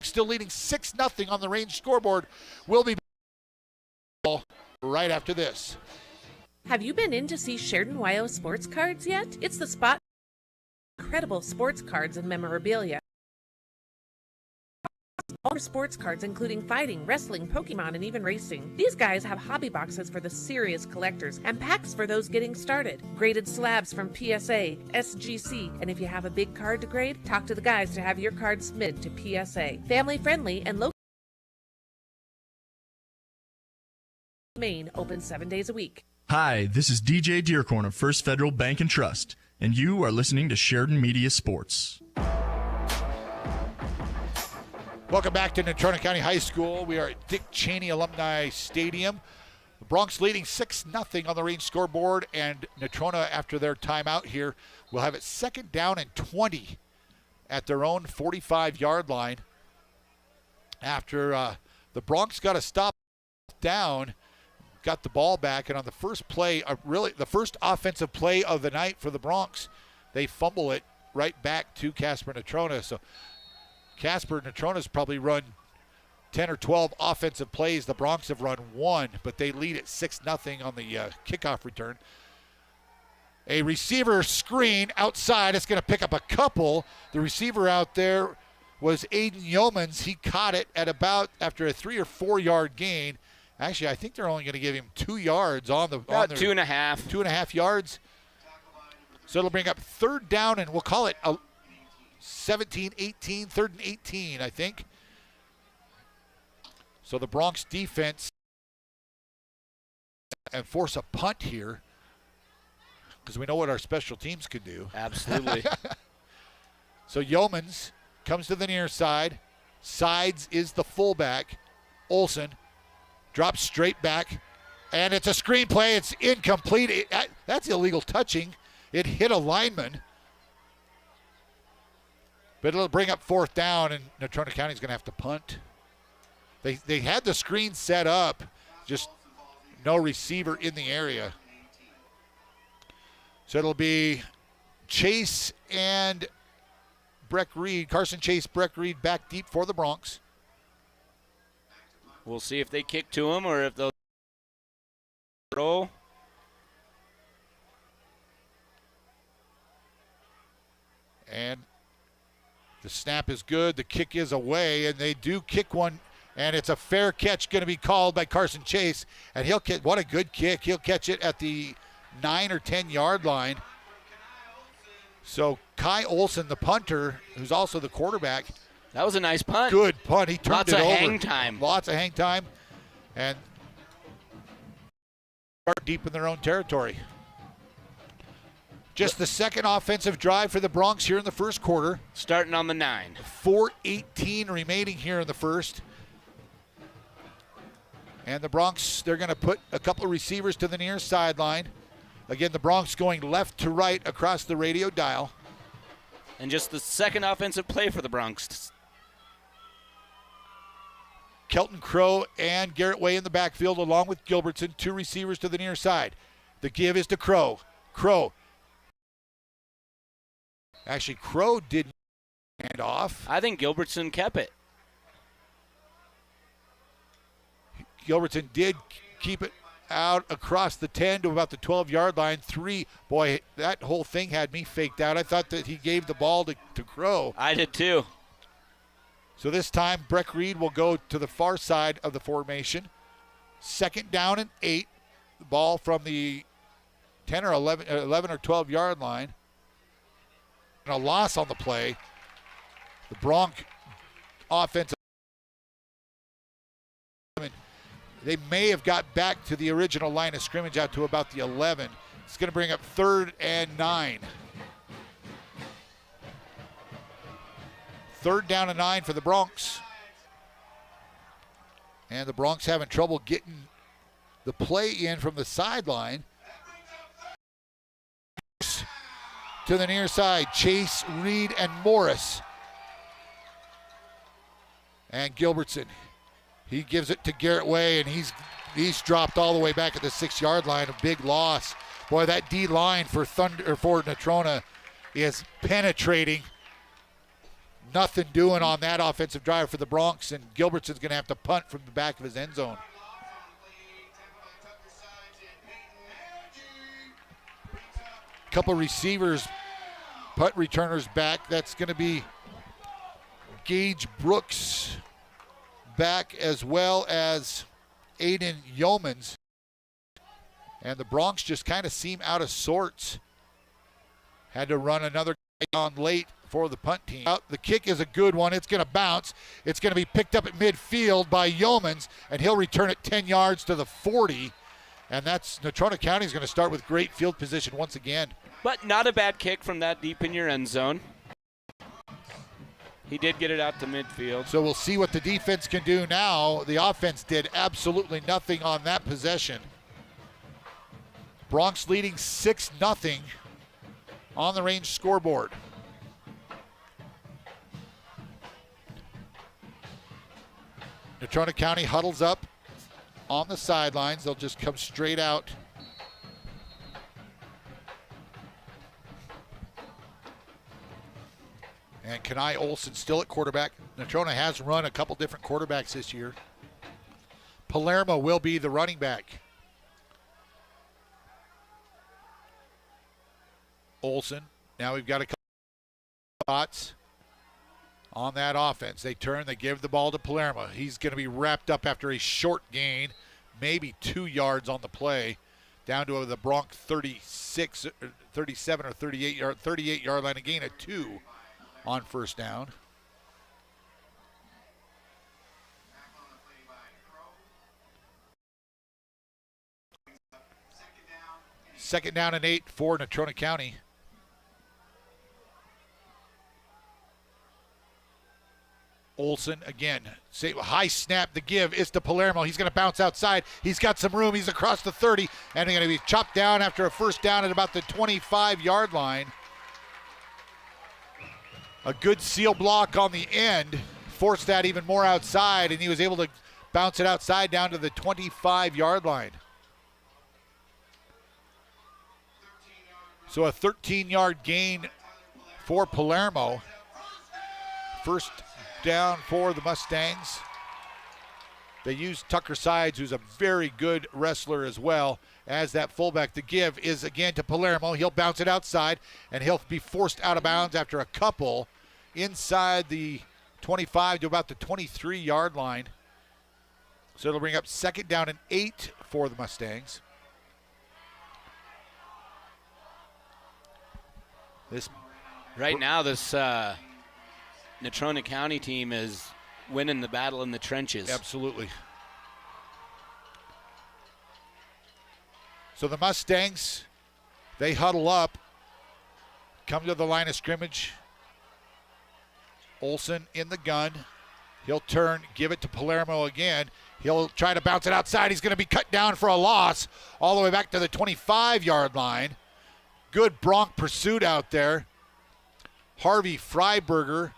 still leading 6-0 on the range scoreboard. We'll be right after this. Have you been in to see Sheridan Wyo Sports Cards yet? It's the spot for incredible sports cards and memorabilia. All sports cards, including fighting, wrestling, Pokemon, and even racing. These guys have hobby boxes for the serious collectors and packs for those getting started. Graded slabs from PSA, SGC, and if you have a big card to grade, talk to the guys to have your card submitted to PSA. Family friendly and local. Maine, open 7 days a week. Hi, this is DJ Dearcorn of First Federal Bank and Trust, and you are listening to Sheridan Media Sports. Welcome back to Natrona County High School. We are at Dick Cheney Alumni Stadium. The Bronx leading 6-0 on the range scoreboard, and Natrona, after their timeout here, will have it 2nd down and 20 at their own 45-yard line. After the Bronx got a stop down, got the ball back, and on the first play, really the first offensive play of the night for the Bronx, they fumble it right back to Casper Natrona. So Casper Natrona's probably run 10 or 12 offensive plays. The Bronx have run 1, but they lead at 6-0 on the kickoff return. A receiver screen outside. It's going to pick up a couple. The receiver out there was Aiden Yeomans. He caught it at about after a 3 or 4 yard gain. Actually, I think they're only going to give him 2 yards on the about 2.5. 2.5 yards. So it'll bring up 3rd down, and we'll call it a 17-18, 3rd and 18, I think. So the Bronx defense and force a punt here because we know what our special teams can do. Absolutely. So Yeomans comes to the near side. Sides is the fullback. Olsen drops straight back, and it's a screen play. It's incomplete. That's illegal touching. It hit a lineman. But it'll bring up 4th down, and Natrona County's going to have to punt. They had the screen set up, just no receiver in the area. So it'll be Chase and Breck Reed, Carson Chase, Breck Reed back deep for the Bronx. We'll see if they kick to him or if they'll throw. And the snap is good. The kick is away, and they do kick one, and it's a fair catch going to be called by Carson Chase. And he'll catch, what a good kick. He'll catch it at the 9 or 10 yard line. So Kai Olsen, the punter, who's also the quarterback. That was a nice punt. Good punt. He turned it over. Lots of hang time. Lots of hang time. And start deep in their own territory. Just the second offensive drive for the Bronx here in the first quarter. Starting on the 9. 4:18 remaining here in the first. And the Bronx, they're going to put a couple of receivers to the near sideline. Again, the Bronx going left to right across the radio dial. And just the second offensive play for the Bronx. Kelton Crow and Garrett Way in the backfield along with Gilbertson, 2 receivers to the near side. The give is to Crow. Crow. Actually, Crow didn't hand off. I think Gilbertson kept it. Gilbertson did keep it out across the 10 to about the 12-yard line. 3, boy, that whole thing had me faked out. I thought that he gave the ball to Crow. I did too. So this time, Breck Reed will go to the far side of the formation. 2nd down and 8. The ball from the 10 or 11 or 12-yard line. And a loss on the play. The Bronx offensive. They may have got back to the original line of scrimmage out to about the 11. It's going to bring up 3rd and 9. 3rd down and 9 for the Bronx. And the Bronx having trouble getting the play in from the sideline. To the near side, Chase, Reed, and Morris. And Gilbertson. He gives it to Garrett Way, and he's dropped all the way back at the 6-yard line. A big loss. Boy, that D line for Natrona is penetrating. nothing doing on that offensive drive for the Bronx, and Gilbertson's going to have to punt from the back of his end zone. Couple receivers, punt returners back. That's going to be Gage Brooks back, as well as Aiden Yeomans. And the Bronx just kind of seem out of sorts. Had to run another guy on late for the punt team. The kick is a good one. It's going to bounce. It's going to be picked up at midfield by Yeomans, and he'll return it 10 yards to the 40. And that's Natrona County is going to start with great field position once again. But not a bad kick from that deep in your end zone. He did get it out to midfield. So we'll see what the defense can do now. The offense did absolutely nothing on that possession. Bronx leading 6-0 on the range scoreboard. Natrona County huddles up on the sidelines. They'll just come straight out. And Kenai Olson still at quarterback. Natrona has run a couple different quarterbacks this year. Palermo will be the running back. Olson. Now we've got a couple spots on that offense. They turn, they give the ball to Palermo. He's going to be wrapped up after a short gain, maybe 2 yards on the play, down to the Bronx 36, 37 or 38 yard line, a gain of 2 on first down. Second down and 8 for Natrona County. Olson again, high snap. The give is to Palermo. He's going to bounce outside. He's got some room. He's across the 30, and he's going to be chopped down after a first down at about the 25-yard line. A good seal block on the end forced that even more outside, and he was able to bounce it outside down to the 25-yard line. So a 13-yard gain for Palermo. First down for the Mustangs. They use Tucker Sides, who's a very good wrestler as well, as that fullback. The give is again to Palermo. He'll bounce it outside, and he'll be forced out of bounds after a couple inside the 25 to about the 23-yard line. So it'll bring up second down and 8 for the Mustangs. Right now, this Natrona County team is winning the battle in the trenches. Absolutely. So the Mustangs, they huddle up, come to the line of scrimmage. Olson in the gun. He'll turn, give it to Palermo again. He'll try to bounce it outside. He's going to be cut down for a loss all the way back to the 25-yard line. Good Bronc pursuit out there. Harvey Freiberger.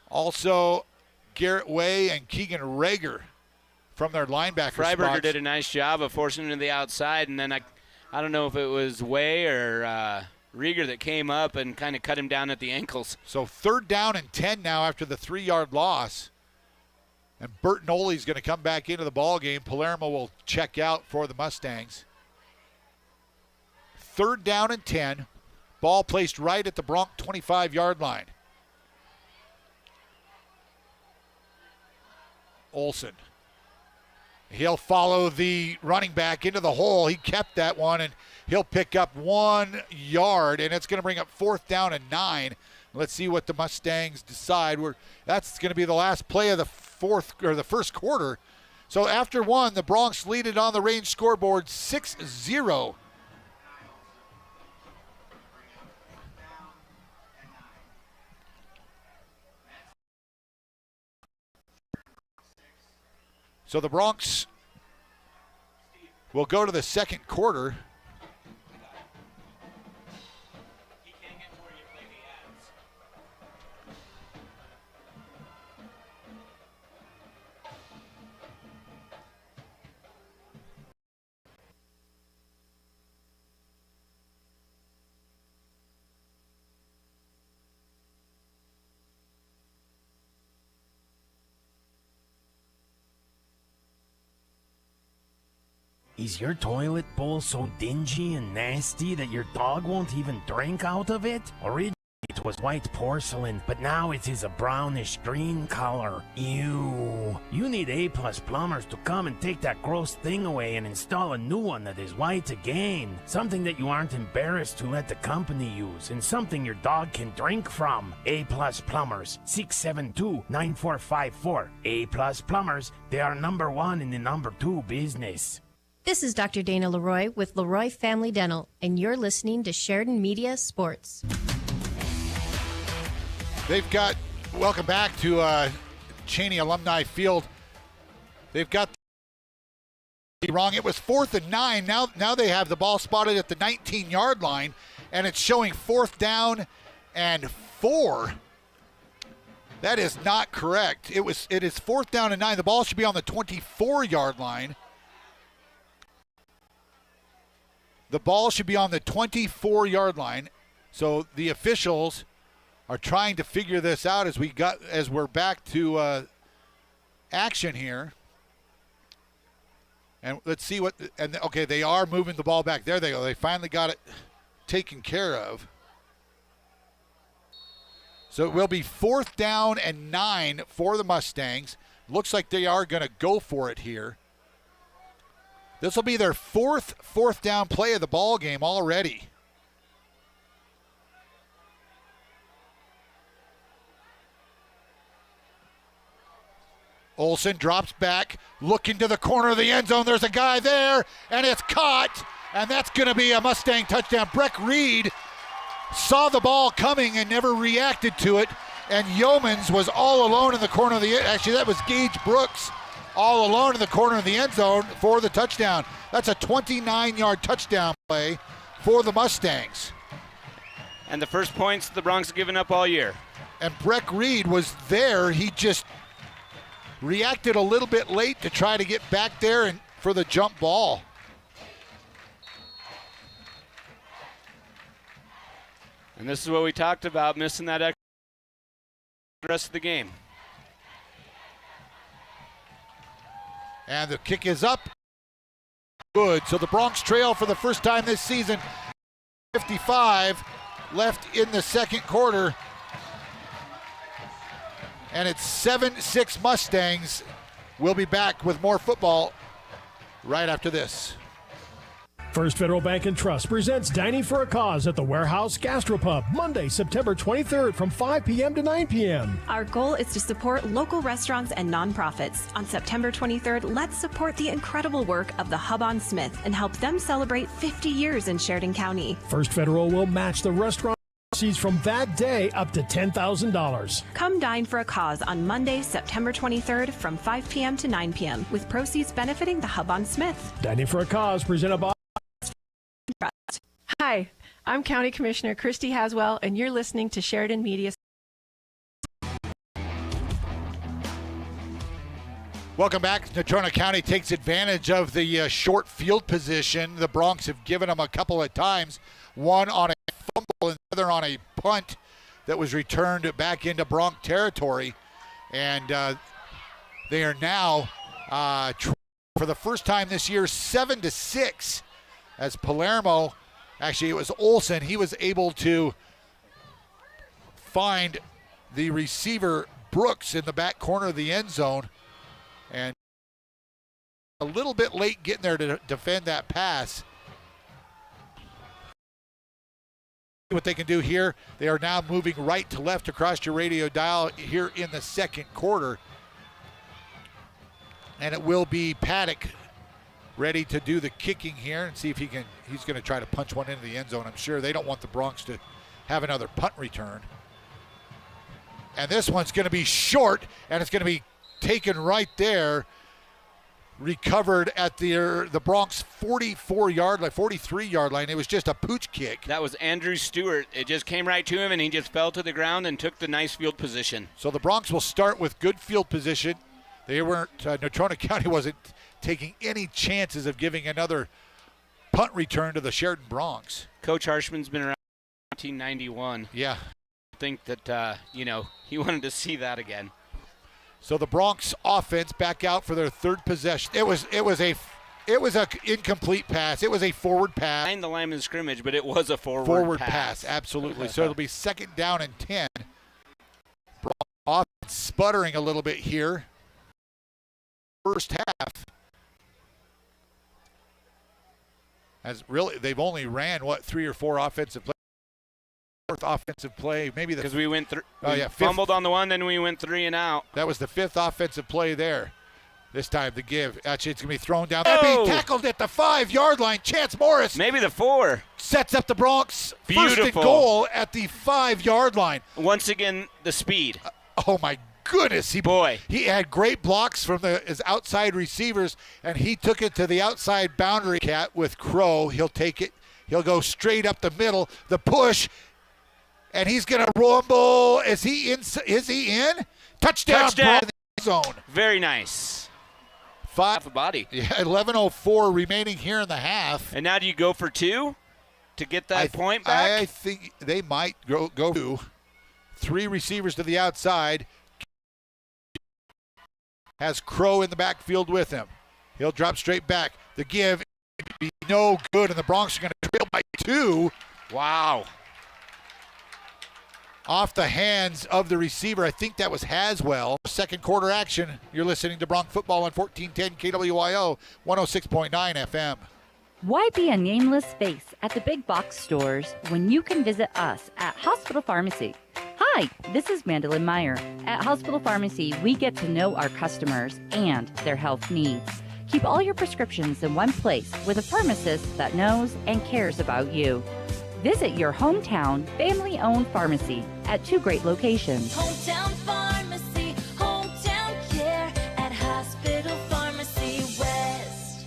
Also Garrett Way and Keegan Rager from their linebacker Freiberger spots. did a nice job of forcing him to the outside, and then I don't know if it was Way or Rieger that came up and kind of cut him down at the ankles. So third down and 10 now after the 3-yard loss. And Burton Oley's going to come back into the ball game. Palermo will check out for the Mustangs. Third down and 10. Ball placed right at the Bronx 25-yard line. Olson. He'll follow the running back into the hole. He kept that one, and he'll pick up 1 yard, and it's going to bring up fourth down and 9. Let's see what the Mustangs decide. That's going to be the last play of the first quarter. So after one, the Bronx lead it on the range scoreboard 6-0. So the Bronx will go to the second quarter. Is your toilet bowl so dingy and nasty that your dog won't even drink out of it? Originally it was white porcelain, but now it is a brownish green color. Ew. You need A-plus plumbers to come and take that gross thing away and install a new one that is white again. Something that you aren't embarrassed to let the company use, and something your dog can drink from. A-plus plumbers, 672-9454. A-plus plumbers, they are number one in the number 2 business. This is Dr. Dana Leroy with Leroy Family Dental, and you're listening to Sheridan Media Sports. They've got, welcome back to Cheney Alumni Field. They've got wrong. It was 4th and 9. Now they have the ball spotted at the 19-yard line, and it's showing 4th down and 4. That is not correct. It is 4th down and 9. The ball should be on the 24-yard line. The ball should be on the 24-yard line. So the officials are trying to figure this out as we're back to action here. And let's see okay, they are moving the ball back. There they go. They finally got it taken care of. So it will be 4th down and 9 for the Mustangs. Looks like they are going to go for it here. This will be their 4th down play of the ball game already. Olsen drops back, looking to the corner of the end zone. There's a guy there, and it's caught, and that's going to be a Mustang touchdown. Breck Reed saw the ball coming and never reacted to it, and Yeomans was all alone in the corner of the end. Actually, that was Gage Brooks all alone in the corner of the end zone for the touchdown. That's a 29-yard touchdown play for the Mustangs. And the first points the Bronx have given up all year. And Breck Reed was there. He just reacted a little bit late to try to get back there and for the jump ball. And this is what we talked about, missing that extra the rest of the game. And the kick is up. Good. So the Bronx trail for the first time this season. 55 left in the second quarter. And it's 7-6 Mustangs. We'll be back with more football right after this. First Federal Bank and Trust presents Dining for a Cause at the Warehouse Gastropub, Monday, September 23rd from 5 p.m. to 9 p.m. Our goal is to support local restaurants and nonprofits. On September 23rd, let's support the incredible work of the Hub on Smith and help them celebrate 50 years in Sheridan County. First Federal will match the restaurant proceeds from that day up to $10,000. Come dine for a cause on Monday, September 23rd from 5 p.m. to 9 p.m. with proceeds benefiting the Hub on Smith. Dining for a Cause presented by Hi, I'm County Commissioner Christy Haswell, and you're listening to Sheridan Media. Welcome back. Natrona County takes advantage of the short field position. The Bronx have given them a couple of times, one on a fumble and the other on a punt that was returned back into Bronx territory. And they are now, for the first time this year, 7-6 as Palermo. Actually, it was Olsen. He was able to find the receiver, Brooks, in the back corner of the end zone. And a little bit late getting there to defend that pass. What they can do here, they are now moving right to left across your radio dial here in the second quarter. And it will be Paddock ready to do the kicking here and see if he's going to try to punch one into the end zone. I'm sure they don't want the Bronx to have another punt return. And this one's going to be short, and it's going to be taken right there, recovered at the Bronx 44-yard line, 43-yard line. It was just a pooch kick. That was Andrew Stewart. It just came right to him, and he just fell to the ground and took the nice field position. So the Bronx will start with good field position. They weren't, Natrona County wasn't taking any chances of giving another punt return to the Sheridan Bronx. Coach Harshman's been around 1991. Yeah. I think that, he wanted to see that again. So the Bronx offense back out for their third possession. It was a It was an incomplete pass. It was a forward pass. Behind the line of scrimmage, but it was a forward pass. Absolutely. So it'll be 2nd down and 10. Offense sputtering a little bit here. First half. As really, they've only ran, 3 or 4 offensive plays. 4th offensive play, maybe because we went through. Fifth. Fumbled on the one, then we went 3 and out. That was the 5th offensive play there. This time the give. Actually, it's going to be thrown down. Being tackled at the 5-yard line. Chance Morris. Maybe the 4. Sets up the Bronx. Beautiful. First and goal at the 5-yard line. Once again, the speed. Oh, my goodness. He had great blocks from his outside receivers, and he took it to the outside boundary. Cat with Crow. He'll take it. He'll go straight up the middle. The push. And he's going to rumble. Is he in? Touchdown. Zone. Very nice. Half a body. Yeah, 11:04 remaining here in the half. And now do you go for 2 to get that point back? I think they might go 2. 3 receivers to the outside. Has Crow in the backfield with him. He'll drop straight back. The give be no good, and the Bronx are going to trail by 2. Wow. Off the hands of the receiver. I think that was Haswell. Second quarter action. You're listening to Bronx Football on 1410 KWYO, 106.9 FM. Why be a nameless face at the big box stores when you can visit us at Hospital Pharmacy? Hi, this is Mandolin Meyer. At Hospital Pharmacy, we get to know our customers and their health needs. Keep all your prescriptions in one place with a pharmacist that knows and cares about you. Visit your hometown, family-owned pharmacy at 2 great locations. Hometown Pharmacy, hometown care at Hospital Pharmacy West.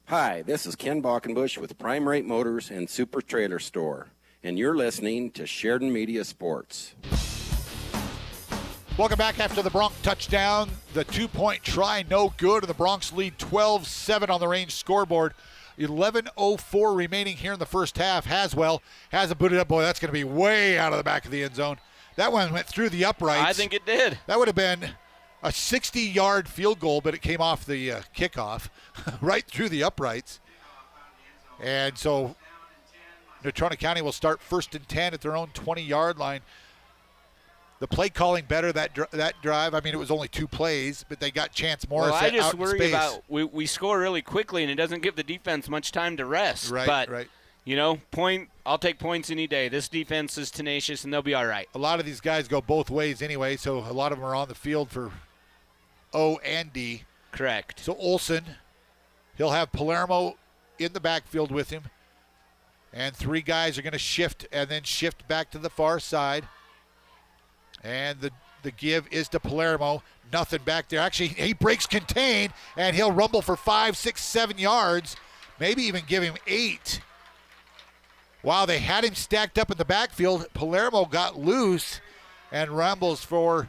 Hi, this is Ken Balkenbush with Prime Rate Motors and Super Trailer Store, and you're listening to Sheridan Media Sports. Welcome back after the Bronx touchdown. The 2-point try, no good, and the Bronx lead 12-7 on the range scoreboard. 11:04 remaining here in the first half. Haswell has it booted up. Boy, that's going to be way out of the back of the end zone. That one went through the uprights. I think it did. That would have been a 60-yard field goal, but it came off the kickoff right through the uprights. And so Natrona County will start 1st and 10 at their own 20-yard line. The play calling better that drive. I mean, it was only 2 plays, but they got Chance Morris out in space. I just worry about we score really quickly, and it doesn't give the defense much time to rest. Right. You know, I'll take points any day. This defense is tenacious, and they'll be all right. A lot of these guys go both ways anyway, so a lot of them are on the field for O and D. Correct. So Olsen, he'll have Palermo in the backfield with him, and 3 guys are going to shift and then shift back to the far side. And the give is to Palermo. Nothing back there. Actually, he breaks contain, and he'll rumble for 5, 6, 7 yards. Maybe even give him 8. Wow, they had him stacked up in the backfield. Palermo got loose and rumbles for,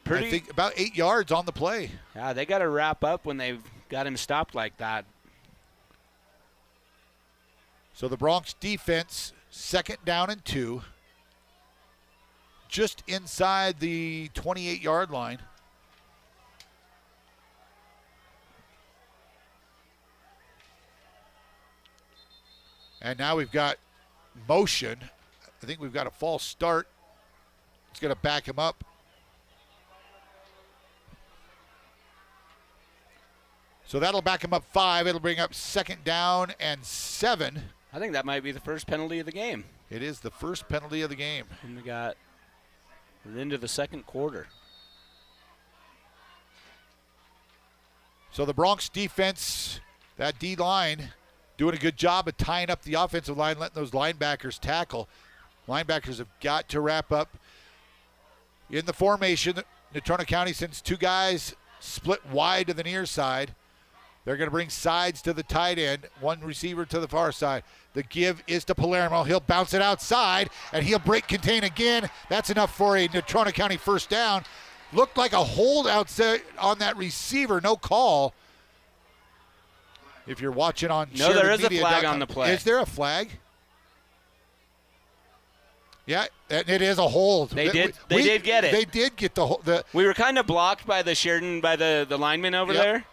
I think, about 8 yards on the play. Yeah, they got to wrap up when they've got him stopped like that. So the Bronx defense, 2nd down and 2, just inside the 28-yard line. And now we've got motion. I think we've got a false start. It's going to back him up. So that'll back him up 5. It'll bring up 2nd down and 7. I think that might be the first penalty of the game. It is the first penalty of the game. And we got into the 2nd quarter. So the Bronx defense, that D-line, doing a good job of tying up the offensive line, letting those linebackers tackle. Linebackers have got to wrap up. In the formation, Natrona County sends 2 guys split wide to the near side. They're going to bring sides to the tight end, 1 receiver to the far side. The give is to Palermo. He'll bounce it outside, and he'll break contain again. That's enough for a Natrona County first down. Looked like a hold outside on that receiver. No call. If you're watching on No, there is a flag on the play. Is there a flag? Yeah, and it is a hold. They did get it. They did get the hold. We were kind of blocked by the lineman over there.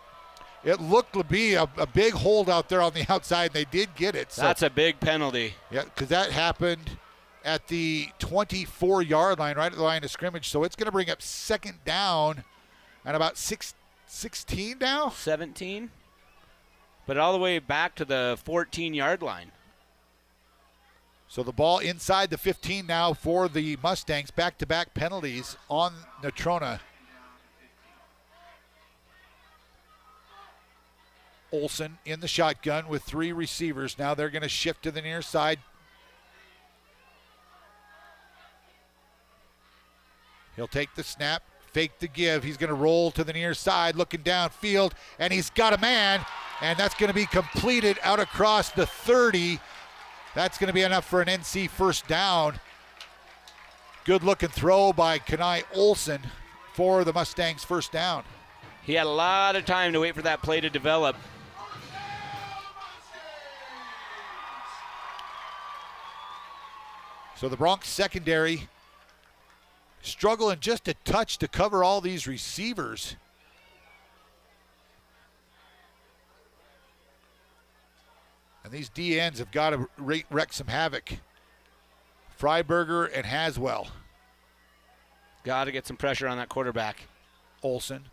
It looked to be a big hold out there on the outside, and they did get it. So. That's a big penalty. Yeah, because that happened at the 24-yard line, right at the line of scrimmage. So it's going to bring up second down and about 16 now? 17. But all the way back to the 14-yard line. So the ball inside the 15 now for the Mustangs. Back-to-back penalties on Natrona. Olsen in the shotgun with 3 receivers. Now they're going to shift to the near side. He'll take the snap, fake the give. He's going to roll to the near side, looking downfield, and he's got a man, and that's going to be completed out across the 30. That's going to be enough for an NC first down. Good-looking throw by Kenai Olsen for the Mustangs first down. He had a lot of time to wait for that play to develop. So the Bronx secondary struggling just a touch to cover all these receivers. And these DNs have got to wreak some havoc. Freiberger and Haswell. Got to get some pressure on that quarterback. Olsen.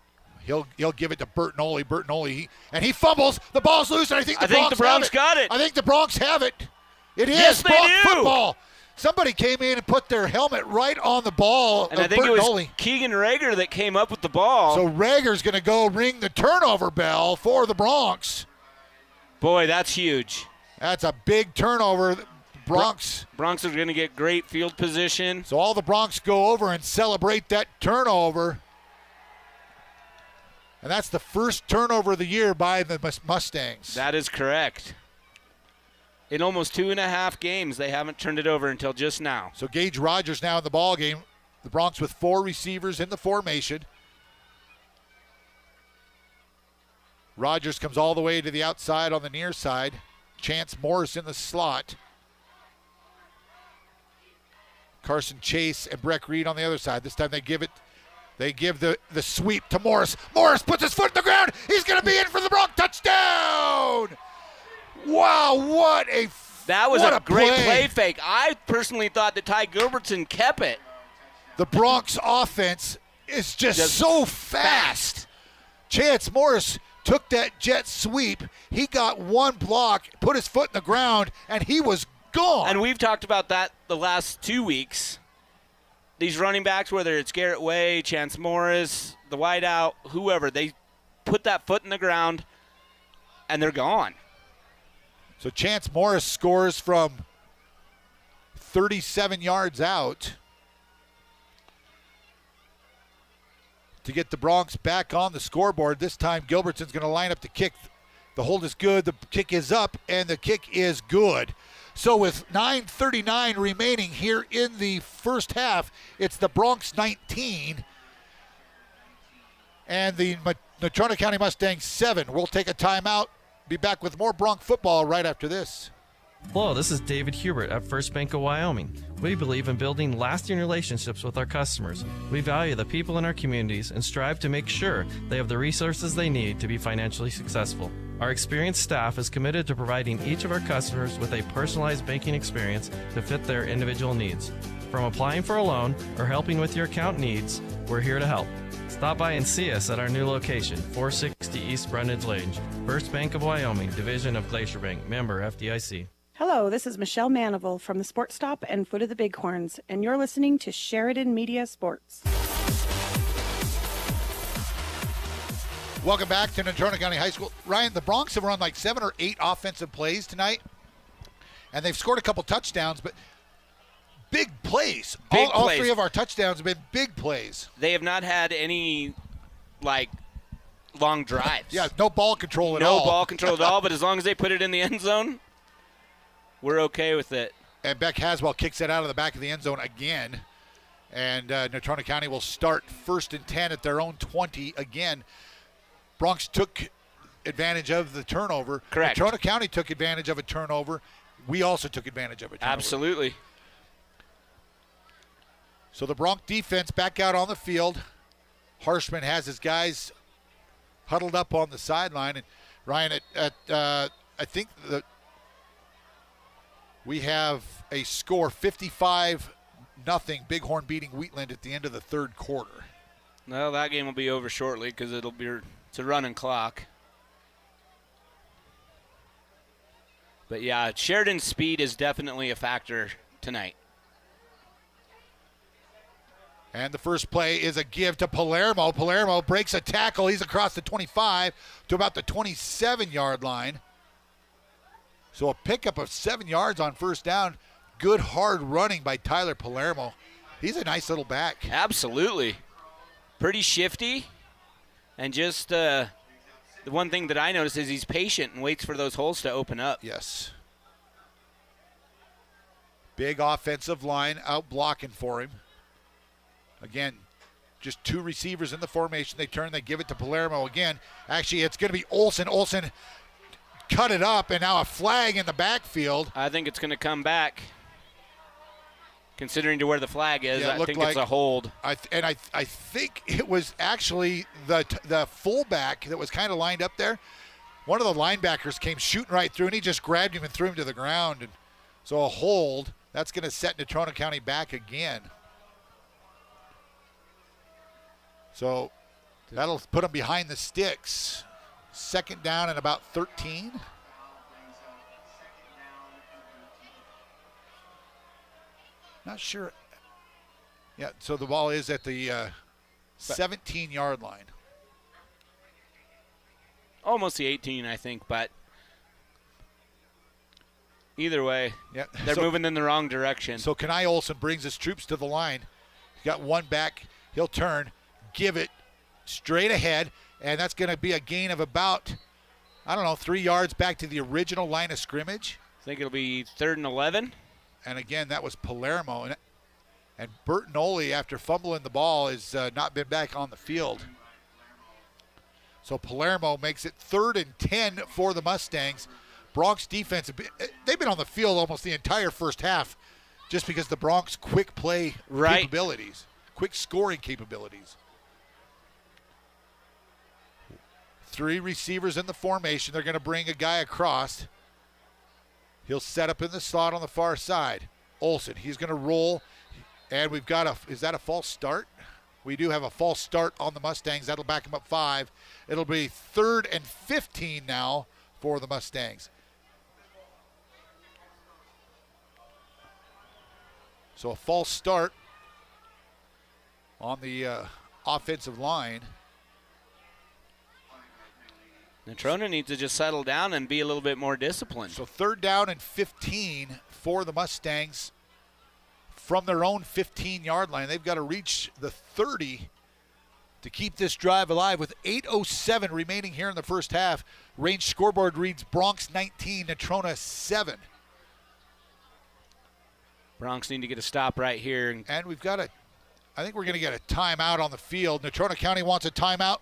He'll give it to Bertinoli. Bertinoli, and he fumbles. The ball's loose, and I think the Bronx got it. I think the Bronx have it. It is yes, Bronx they do. Football. Somebody came in and put their helmet right on the ball. And I think it was Keegan Rager that came up with the ball. So Rager's going to go ring the turnover bell for the Bronx. Boy, that's huge. That's a big turnover. Bronx are going to get great field position. So all the Bronx go over and celebrate that turnover. And that's the first turnover of the year by the Mustangs. That is correct. In almost 2.5 games, they haven't turned it over until just now. So Gage Rogers now in the ball game. The Bronx with 4 receivers in the formation. Rogers comes all the way to the outside on the near side. Chance Morris in the slot. Carson Chase and Breck Reed on the other side. This time they give the sweep to Morris. Morris puts his foot in the ground. He's going to be in for the Bronx touchdown. Wow, that was a great play fake. I personally thought that Ty Gilbertson kept it. The Bronx offense is just so fast. Chance Morris took that jet sweep. He got one block, put his foot in the ground, and he was gone. And we've talked about that the last 2 weeks. These running backs, whether it's Garrett Way, Chance Morris, the wideout, whoever, they put that foot in the ground, and they're gone. So Chance Morris scores from 37 yards out to get the Bronx back on the scoreboard. This time Gilbertson's going to line up the kick. The hold is good, the kick is up, and the kick is good. So with 9:39 remaining here in the first half, it's the Bronx 19 and the Natrona County Mustangs 7. We'll take a timeout. Be back with more Bronx football right after this. Hello, this is David Hubert at First Bank of Wyoming. We believe in building lasting relationships with our customers. We value the people in our communities and strive to make sure they have the resources they need to be financially successful. Our experienced staff is committed to providing each of our customers with a personalized banking experience to fit their individual needs. From applying for a loan or helping with your account needs, we're here to help. Stop by and see us at our new location, 460 East Brundage Lane. First Bank of Wyoming, division of Glacier Bank, member FDIC. Hello, this is Michelle Manival from the Sports Stop and Foot of the Bighorns, and you're listening to Sheridan Media Sports. Welcome back to Natrona County High School. Ryan, the Bronx have run like 7 or 8 offensive plays tonight, and they've scored a couple touchdowns, but big plays. All 3 of our touchdowns have been big plays. They have not had any, long drives. Yeah, no ball control at all. No ball control at all, but as long as they put it in the end zone, we're okay with it. And Beck Haswell kicks it out of the back of the end zone again. And Natrona County will start 1st and 10 at their own 20 again. Bronx took advantage of the turnover. Correct. Natrona County took advantage of a turnover. We also took advantage of a turnover. Absolutely. So the Bronc defense back out on the field. Harshman has his guys huddled up on the sideline. And Ryan, I think that we have a score 55-0, Bighorn beating Wheatland at the end of the third quarter. Well, that game will be over shortly because it's a running clock. But yeah, Sheridan's speed is definitely a factor tonight. And the first play is a give to Palermo. Palermo breaks a tackle. He's across the 25 to about the 27-yard line. So a pickup of 7 yards on first down. Good hard running by Tyler Palermo. He's a nice little back. Absolutely. Pretty shifty. And just the one thing that I noticed is he's patient and waits for those holes to open up. Yes. Big offensive line out blocking for him. Again, just two receivers in the formation. They turn, they give it to Palermo again. Actually, it's going to be Olsen. Olsen cut it up, and now a flag in the backfield. I think it's going to come back. Considering to where the flag is, Yeah, I think it's a hold. I think it was actually the fullback that was kind of lined up there. One of the linebackers came shooting right through, and he just grabbed him and threw him to the ground. And so a hold. That's going to set Natrona County back again. So that'll put them behind the sticks. Second down and about 13. Not sure. Yeah, so the ball is at the 17-yard line. Almost the 18, I think, but either way, yeah, they're moving in the wrong direction. So Kenai Olsen brings his troops to the line. He's got one back. He'll turn, give it straight ahead, and that's going to be a gain of about, 3 yards back to the original line of scrimmage. I think it'll be 3rd and 11. And again, that was Palermo. And Bertinoli, after fumbling the ball, has not been back on the field. So Palermo makes it 3rd and 10 for the Mustangs. Bronx defense, they've been on the field almost the entire first half just because the Bronx quick play capabilities, quick scoring capabilities. 3 receivers in the formation. They're going to bring a guy across. He'll set up in the slot on the far side. Olsen, he's going to roll. And we've got is that a false start? We do have a false start on the Mustangs. That'll back them up 5. It'll be 3rd and 15 now for the Mustangs. So a false start on the offensive line. Natrona needs to just settle down and be a little bit more disciplined. So 3rd down and 15 for the Mustangs from their own 15-yard line. They've got to reach the 30 to keep this drive alive with 8:07 remaining here in the first half. Range scoreboard reads Bronx 19, Natrona 7. Bronx need to get a stop right here. And we've got I think we're going to get a timeout on the field. Natrona County wants a timeout.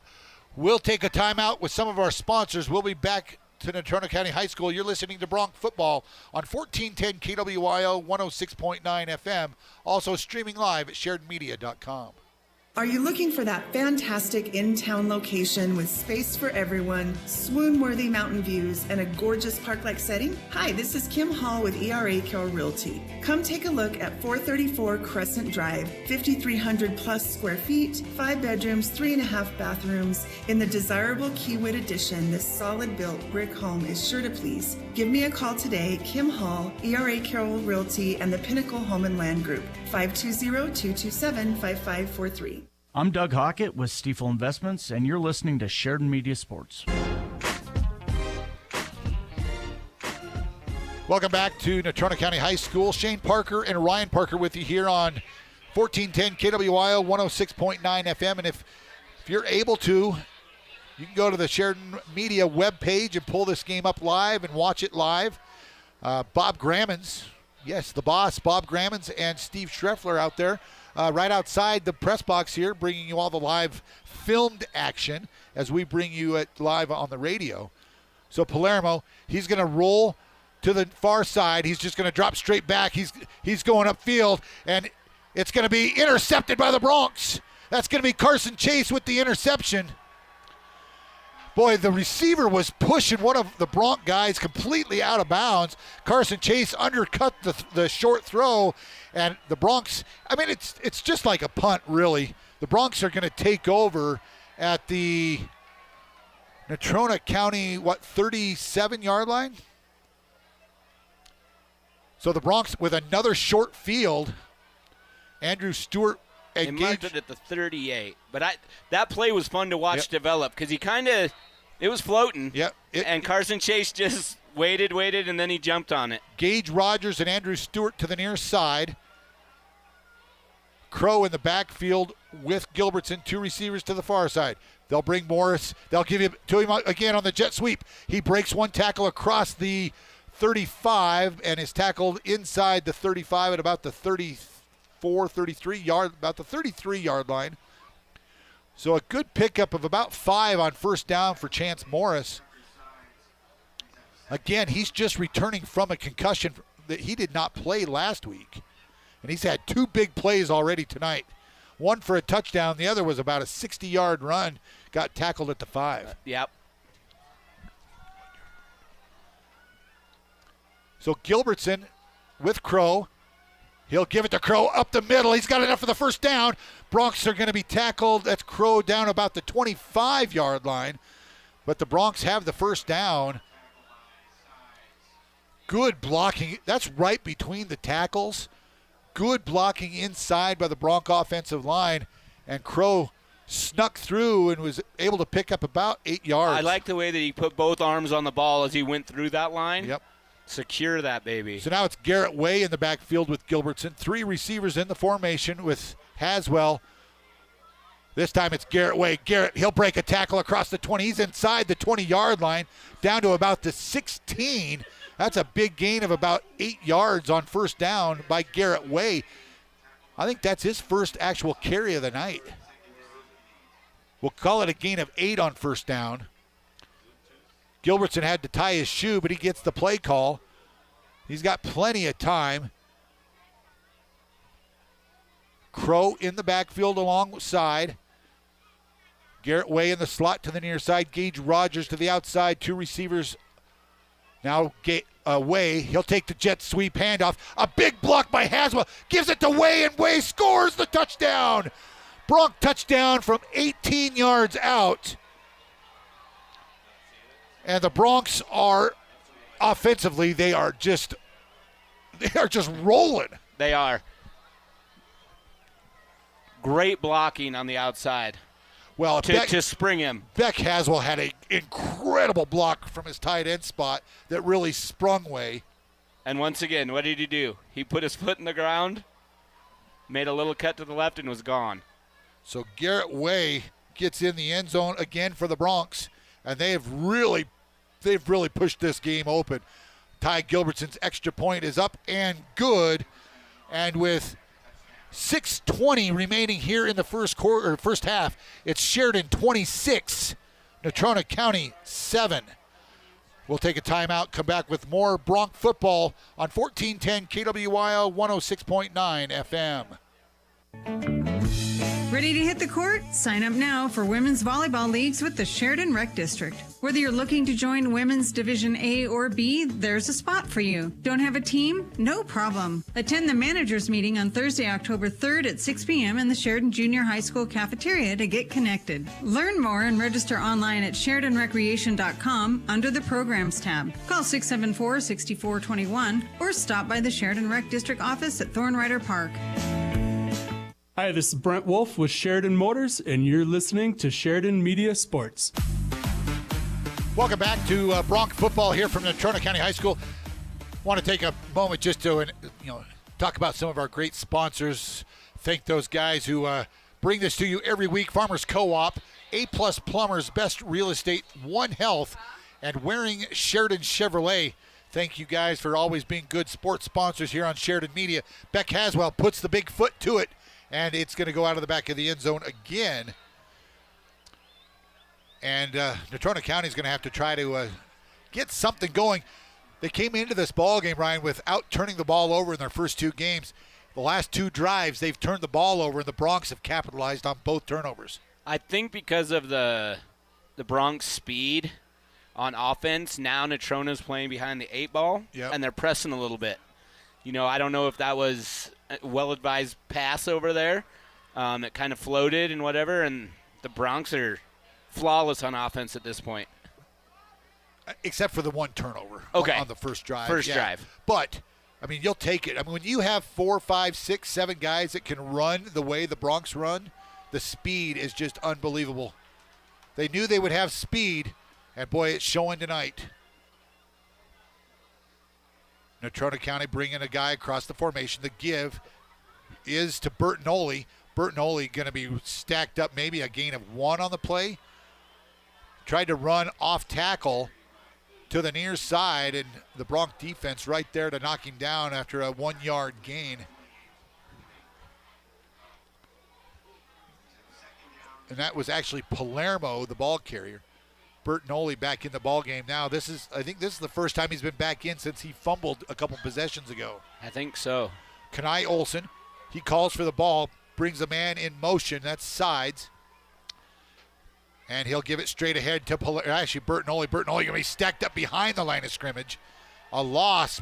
We'll take a timeout with some of our sponsors. We'll be back to Natrona County High School. You're listening to Bronx Football on 1410 KWYO 106.9 FM. Also streaming live at SheridanMedia.com. Are you looking for that fantastic in-town location with space for everyone, swoon-worthy mountain views, and a gorgeous park-like setting? Hi, this is Kim Hall with ERA Carroll Realty. Come take a look at 434 Crescent Drive, 5,300 plus square feet, 5 bedrooms, 3.5 bathrooms. In the desirable Keywood addition, this solid-built brick home is sure to please. Give me a call today, Kim Hall, ERA Carroll Realty, and the Pinnacle Home and Land Group, 520-227-5543. I'm Doug Hockett with Stiefel Investments, and you're listening to Sheridan Media Sports. Welcome back to Natrona County High School. Shane Parker and Ryan Parker with you here on 1410 KWYO 106.9 FM. And if you're able to, you can go to the Sheridan Media webpage and pull this game up live and watch it live. Bob Grammons, yes, the boss, Bob Grammons and Steve Schreffler out there. Right outside the press box here, bringing you all the live filmed action as we bring you it live on the radio. So Palermo, he's going to roll to the far side. He's just going to drop straight back. He's going upfield, and It's going to be intercepted by the Bronx. That's going to be Carson Chase with the interception. Boy, the receiver was pushing one of the Bronc guys completely out of bounds. Carson Chase undercut the short throw, and the Bronx, I mean, it's just like a punt, really. The Bronx are going to take over at the Natrona County, 37-yard line? So the Bronx with another short field. Andrew Stewart They marked it at the 38. But that play was fun to watch develop because he it was floating. Yep. And Carson Chase just waited, and then he jumped on it. Gage Rogers and Andrew Stewart to the near side. Crow in the backfield with Gilbertson, 2 receivers to the far side. They'll bring Morris. They'll give him to him again on the jet sweep. He breaks one tackle across the 35 and is tackled inside the 35 at about the 33-yard line. So a good pickup of about 5 on first down for Chance Morris. Again, he's just returning from a concussion that he did not play last week. And he's had 2 big plays already tonight. One for a touchdown. The other was about a 60-yard run. Got tackled at the 5. Yep. So Gilbertson with Crow. He'll give it to Crow up the middle. He's got enough for the first down. Bronx are going to be tackled. That's Crow down about the 25-yard line. But the Bronx have the first down. Good blocking. That's right between the tackles. Good blocking inside by the Bronc offensive line. And Crow snuck through and was able to pick up about 8 yards. I like the way that he put both arms on the ball as he went through that line. Yep. Secure that baby. So now it's Garrett Way in the backfield with Gilbertson. 3 receivers in the formation with Haswell. This time it's Garrett Way. Garrett, he'll break a tackle across the 20. He's inside the 20-yard line, down to about the 16. That's a big gain of about 8 yards on first down by Garrett Way. I think that's his first actual carry of the night. We'll call it a gain of 8 on first down. Gilbertson had to tie his shoe, but he gets the play call. He's got plenty of time. Crow in the backfield alongside. Garrett Way in the slot to the near side. Gage Rogers to the outside. 2 receivers. Now Way. He'll take the jet sweep handoff. A big block by Haswell. Gives it to Way, and Way scores the touchdown. Bronc touchdown from 18 yards out. And the Bronx are offensively, they are just rolling. They are. Great blocking on the outside. Well, to spring him. Beck Haswell had an incredible block from his tight end spot that really sprung Way. And once again, what did he do? He put his foot in the ground, made a little cut to the left, and was gone. So Garrett Way gets in the end zone again for the Bronx, and they've really pushed this game open. Ty Gilbertson's extra point is up and good, and with 6:20 remaining here in the first half, it's Sheridan 26, Natrona County 7. We'll take a timeout, come back with more Bronc football on 1410 KWYO 106.9 FM. Ready to hit the court? Sign up now for women's volleyball leagues with the Sheridan Rec District. Whether you're looking to join women's Division A or B, there's a spot for you. Don't have a team? No problem. Attend the managers meeting on Thursday, October 3rd at 6 p.m. in the Sheridan Junior High School cafeteria to get connected. Learn more and register online at SheridanRecreation.com under the Programs tab. Call 674-6421 or stop by the Sheridan Rec District office at Thornrider Park. Hi, this is Brent Wolf with Sheridan Motors, and you're listening to Sheridan Media Sports. Welcome back to Bronc football here from Natrona County High School. Want to take a moment just to talk about some of our great sponsors. Thank those guys who bring this to you every week. Farmers Co-op, A-Plus Plumbers, Best Real Estate, One Health, and Waring Sheridan Chevrolet. Thank you guys for always being good sports sponsors here on Sheridan Media. Beck Haswell puts the big foot to it, and it's going to go out of the back of the end zone again. And Natrona County is going to have to try to get something going. They came into this ball game, Ryan, without turning the ball over in their first 2 games. the last 2 drives, they've turned the ball over, and the Bronx have capitalized on both turnovers. I think because of the Bronx speed on offense, now Natrona's playing behind the 8 ball, and they're pressing a little bit. I don't know if that was a well-advised pass over there. It kind of floated and whatever, and the Bronx are flawless on offense at this point. Except for the 1 turnover on the first drive. First drive. But, you'll take it. When you have 4, 5, 6, 7 guys that can run the way the Bronx run, the speed is just unbelievable. They knew they would have speed, and boy, it's showing tonight. Natrona County bringing a guy across the formation. The give is to Bertinoli. Bertinoli going to be stacked up, maybe a gain of 1 on the play. Tried to run off tackle to the near side, and the Bronx defense right there to knock him down after a 1-yard gain. And that was actually Palermo, the ball carrier. Bertinoli back in the ball game now. I think this is the first time he's been back in since he fumbled a couple possessions ago. I think so. Kanai Olson, he calls for the ball, brings a man in motion. That's sides. And he'll give it straight ahead to Bertinoli. Bertinoli going to be stacked up behind the line of scrimmage. A loss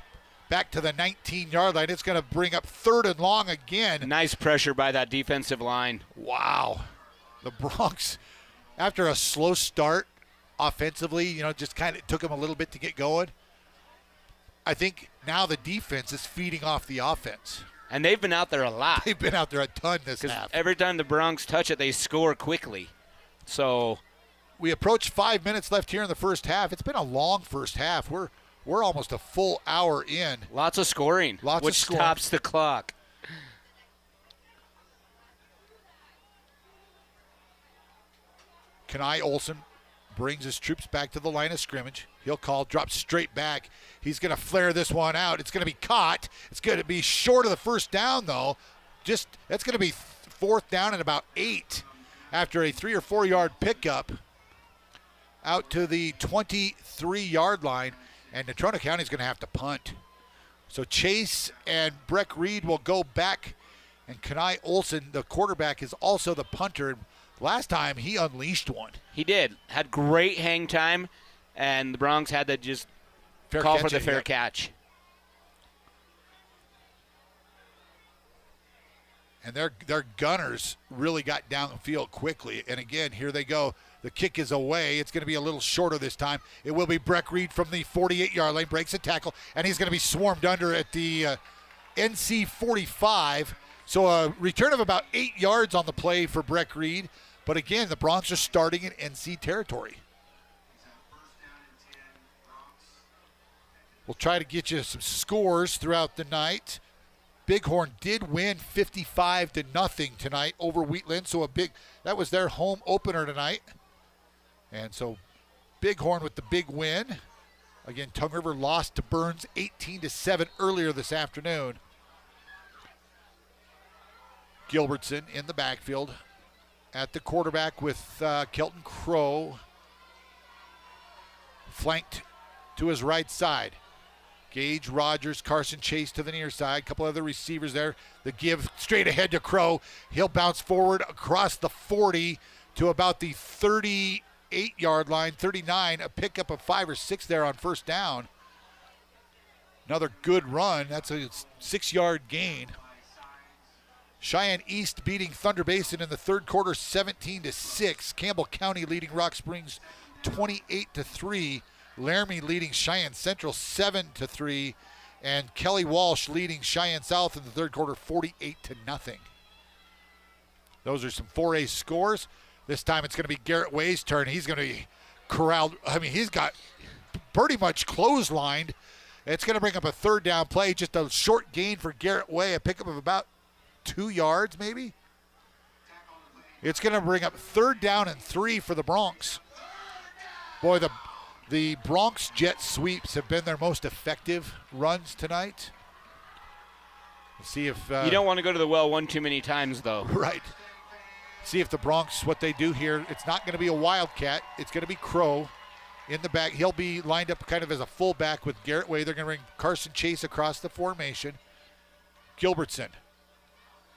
back to the 19-yard line. It's going to bring up 3rd and long again. Nice pressure by that defensive line. Wow. The Bronx, after a slow start offensively, just kind of took them a little bit to get going. I think now the defense is feeding off the offense. And they've been out there a lot. They've been out there a ton this half. Every time the Bronx touch it, they score quickly. So we approach 5 minutes left here in the first half. It's been a long first half. We're almost a full hour in. Lots of scoring, which stops the clock. Kanai Olson brings his troops back to the line of scrimmage. He'll call, drops straight back. He's going to flare this one out. It's going to be caught. It's going to be short of the first down, though. That's going to be 4th down and about 8 after a 3 or 4 yard pickup out to the 23-yard line, and Natrona County is going to have to punt. So Chase and Breck Reed will go back, and Kanai Olson, the quarterback, is also the punter. Last time, he unleashed one. He did. Had great hang time, and the Bronx had to just call for the fair catch. And their gunners really got downfield quickly. And again, here they go. The kick is away. It's going to be a little shorter this time. It will be Breck Reed from the 48-yard line, breaks a tackle, and he's going to be swarmed under at the NC 45. So a return of about 8 yards on the play for Breck Reed. But again, the Bronx are starting in NC territory. We'll try to get you some scores throughout the night. Bighorn did win 55-0 tonight over Wheatland. So that was their home opener tonight. And so Bighorn with the big win. Again, Tongue River lost to Burns 18-7 earlier this afternoon. Gilbertson in the backfield at the quarterback with Kelton Crow flanked to his right side. Gage, Rogers, Carson Chase to the near side. A couple other receivers there. The give straight ahead to Crow. He'll bounce forward across the 40 to about the 38-yard line, 39. A pickup of 5 or 6 there on first down. Another good run. That's a 6-yard gain. Cheyenne East beating Thunder Basin in the third quarter 17-6. Campbell County leading Rock Springs 28-3. Laramie leading Cheyenne Central 7-3. And Kelly Walsh leading Cheyenne South in the third quarter 48-0. Those are some 4A scores. This time it's going to be Garrett Way's turn. He's going to be corralled. He's got pretty much clotheslined. It's going to bring up a third down play. Just a short gain for Garrett Way. A pickup of about 2 yards maybe. It's going to bring up 3rd down and 3 for the Bronx. Boy, the Bronx jet sweeps have been their most effective runs tonight. Let's see if you don't want to go to the well one too many times, though. Right. See if the Bronx, what they do here. It's not going to be a wildcat. It's going to be Crow in the back. He'll be lined up kind of as a fullback with Garrett Way. They're going to bring Carson Chase across the formation. Gilbertson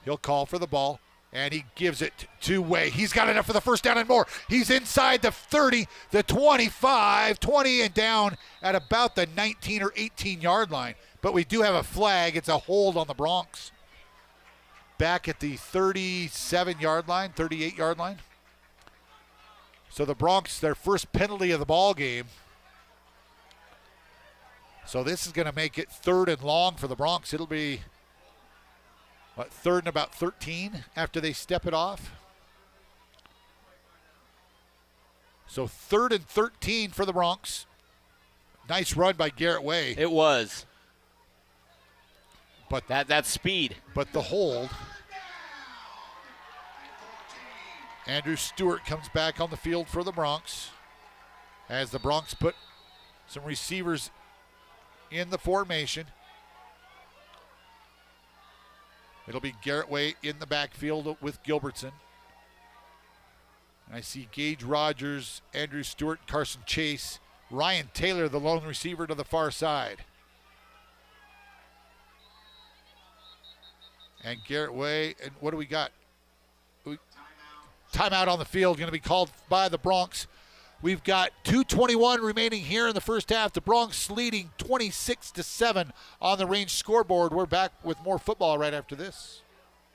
He'll call for the ball, and he gives it to Way. He's got enough for the first down and more. He's inside the 30, the 25, 20, and down at about the 19 or 18-yard line. But we do have a flag. It's a hold on the Bronx. Back at the 37-yard line, 38-yard line. So the Bronx, their first penalty of the ball game. So this is going to make it 3rd and long for the Bronx. It'll be, 3rd and about 13 after they step it off. So 3rd and 13 for the Bronx. Nice run by Garrett Way. It was. But that's speed. But the hold. Andrew Stewart comes back on the field for the Bronx as the Bronx put some receivers in the formation. It'll be Garrett Way in the backfield with Gilbertson. And I see Gage Rogers, Andrew Stewart, Carson Chase, Ryan Taylor, the lone receiver to the far side. And Garrett Way, and what do we got? Timeout on the field going to be called by the Bronx. We've got 2:21 remaining here in the first half. The Bronx leading 26-7 on the range scoreboard. We're back with more football right after this.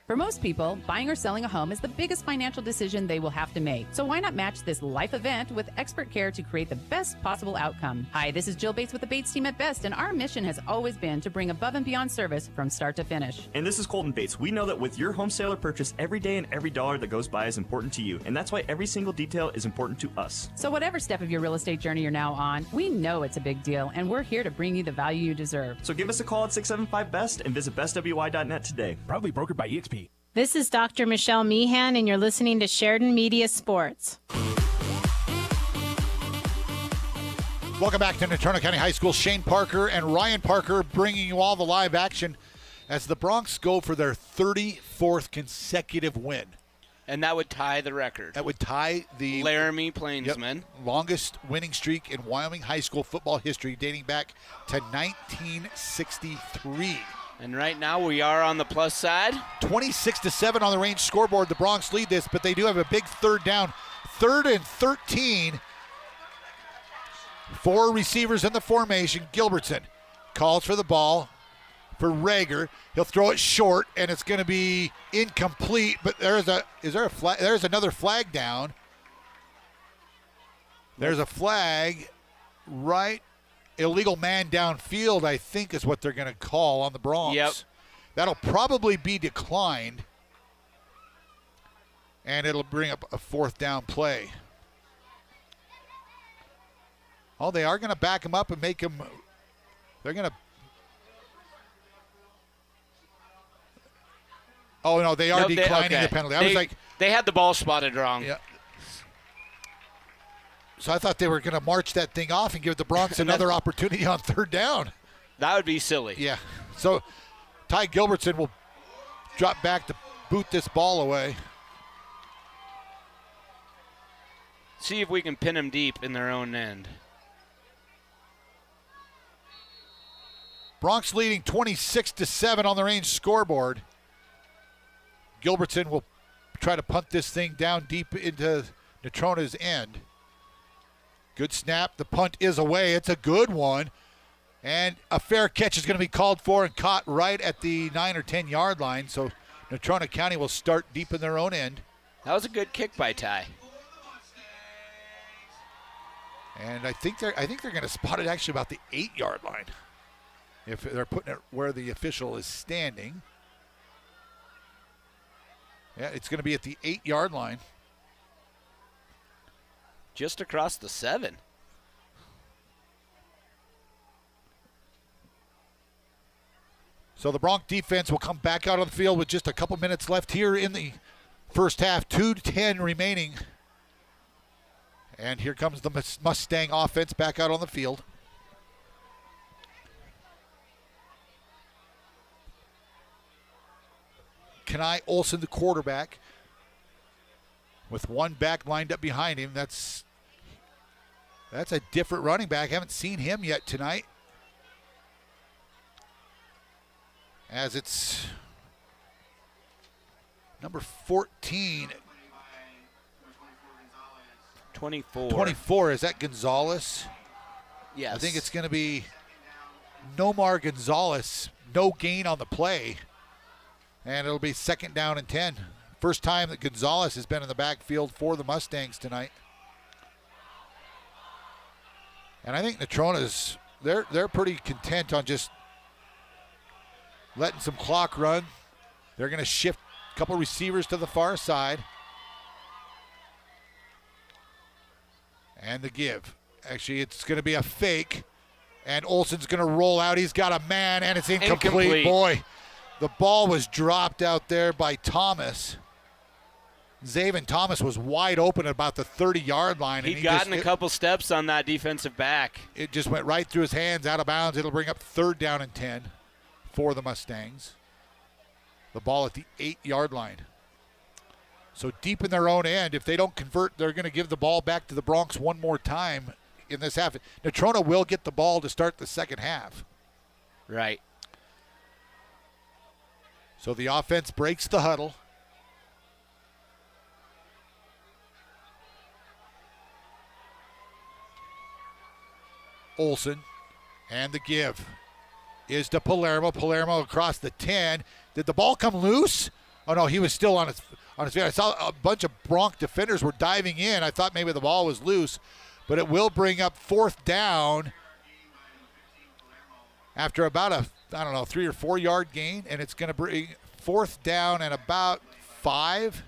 For most people, buying or selling a home is the biggest financial decision they will have to make. So why not match this life event with expert care to create the best possible outcome? Hi, this is Jill Bates with the Bates team at Best, and our mission has always been to bring above and beyond service from start to finish. And this is Colton Bates. We know that with your home sale or purchase, every day and every dollar that goes by is important to you. And that's why every single detail is important to us. So whatever step of your real estate journey you're now on, we know it's a big deal, and we're here to bring you the value you deserve. So give us a call at 675-BEST and visit bestwy.net today. Proudly brokered by EXP. This is Dr. Michelle Meehan, and you're listening to Sheridan Media Sports. Welcome back to Natrona County High School. Shane Parker and Ryan Parker bringing you all the live action as the Bronx go for their 34th consecutive win. And that would tie the record. That would tie the Laramie Plainsmen. Longest winning streak in Wyoming high school football history, dating back to 1963. And right now we are on the plus side. 26-7 on the range scoreboard. The Bronx lead this, but they do have a big 3rd down. 3rd and 13. 4 receivers in the formation. Gilbertson calls for the ball for Rager. He'll throw it short, and it's going to be incomplete. But there's another flag down. There's a flag right. Illegal man downfield, I think, is what they're going to call on the Bronx. Yep. That'll probably be declined, and it'll bring up a 4th down play. Oh, they are going to back him up and make him. They're going to. Oh no, they are declining the penalty. I was like, they had the ball spotted wrong. Yeah. So I thought they were going to march that thing off and give the Bronx another opportunity on 3rd down. That would be silly. Yeah. So Ty Gilbertson will drop back to boot this ball away. See if we can pin them deep in their own end. Bronx leading 26-7 on the range scoreboard. Gilbertson will try to punt this thing down deep into Natrona's end. Good snap. The punt is away. It's a good one. And a fair catch is going to be called for and caught right at the 9 or 10 yard line. So Natrona County will start deep in their own end. That was a good kick by Ty. And I think they're going to spot it actually about the 8 yard line. If they're putting it where the official is standing. Yeah, it's going to be at the 8 yard line. Just across the 7. So the Bronx defense will come back out on the field with just a couple minutes left here in the first half. 2:10 remaining. And here comes the Mustang offense back out on the field. Kenai Olson, the quarterback, with one back lined up behind him. That's a different running back. Haven't seen him yet tonight. As it's Number 14. 24. 24, is that Gonzalez? Yes. I think it's going to be Nomar Gonzalez. No gain on the play. And it'll be 2nd down and 10. First time that Gonzalez has been in the backfield for the Mustangs tonight. And I think Natrona's, they're pretty content on just letting some clock run. They're going to shift a couple receivers to the far side. And the give. Actually, it's going to be a fake. And Olsen's going to roll out. He's got a man, and it's incomplete. Boy, the ball was dropped out there by Thomas. Zaven Thomas was wide open at about the 30-yard line. He'd gotten a couple steps on that defensive back. It just went right through his hands, out of bounds. It'll bring up 3rd down and 10 for the Mustangs. The ball at the 8-yard line. So deep in their own end, if they don't convert, they're going to give the ball back to the Bronx one more time in this half. Natrona will get the ball to start the second half. Right. So the offense breaks the huddle. Olsen, and the give is to Palermo. Palermo across the 10. Did the ball come loose? Oh, no, he was still on his feet. I saw a bunch of Bronc defenders were diving in. I thought maybe the ball was loose, but it will bring up 4th down after about a, 3 or 4 yard gain, and it's going to bring 4th down and about 5.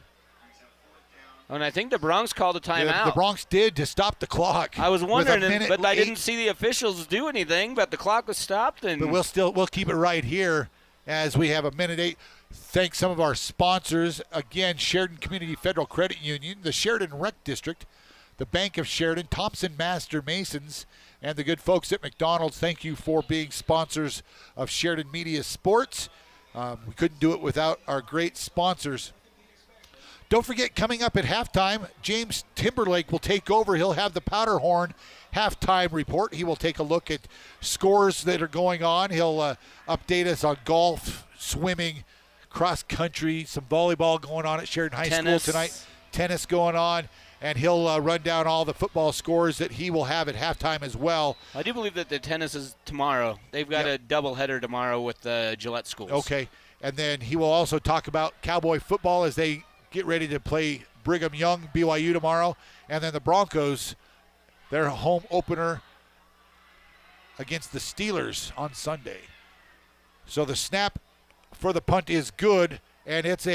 And I think the Bronx called a timeout. The Bronx did to stop the clock. I was wondering, but I didn't see the officials do anything, but the clock was stopped. But we'll keep it right here as we have a minute 8. Thank some of our sponsors. Again, Sheridan Community Federal Credit Union, the Sheridan Rec District, the Bank of Sheridan, Thompson Master Masons, and the good folks at McDonald's. Thank you for being sponsors of Sheridan Media Sports. We couldn't do it without our great sponsors. Don't forget, coming up at halftime, James Timberlake will take over. He'll have the Powderhorn halftime report. He will take a look at scores that are going on. He'll update us on golf, swimming, cross country, some volleyball going on at Sheridan High School tonight, tennis going on, and he'll run down all the football scores that he will have at halftime as well. I do believe that the tennis is tomorrow. They've got a doubleheader tomorrow with the Gillette schools. Okay, and then he will also talk about Cowboy football as they get ready to play Brigham Young, BYU tomorrow, and then the Broncos, their home opener against the Steelers on Sunday. So the snap for the punt is good, and it's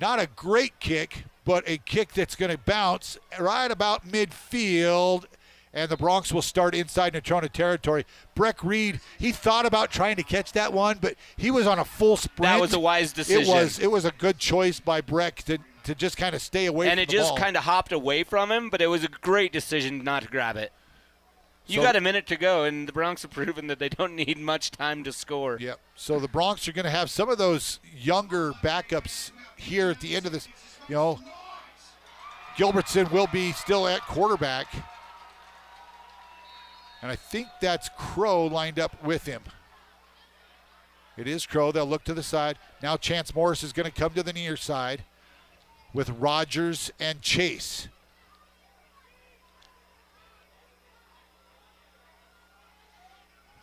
not a great kick, but a kick that's going to bounce right about midfield, and the Bronx will start inside Natrona territory. Breck Reed, he thought about trying to catch that one, but he was on a full sprint. That was a wise decision. It was a good choice by Breck to just kind of stay away from the ball. And it just kind of hopped away from him, but it was a great decision not to grab it. You got a minute to go, and the Bronx have proven that they don't need much time to score. Yep. So the Bronx are going to have some of those younger backups here at the end of this. Gilbertson will be still at quarterback. And I think that's Crow lined up with him. It is Crow. They'll look to the side. Now Chance Morris is going to come to the near side with Rogers and Chase.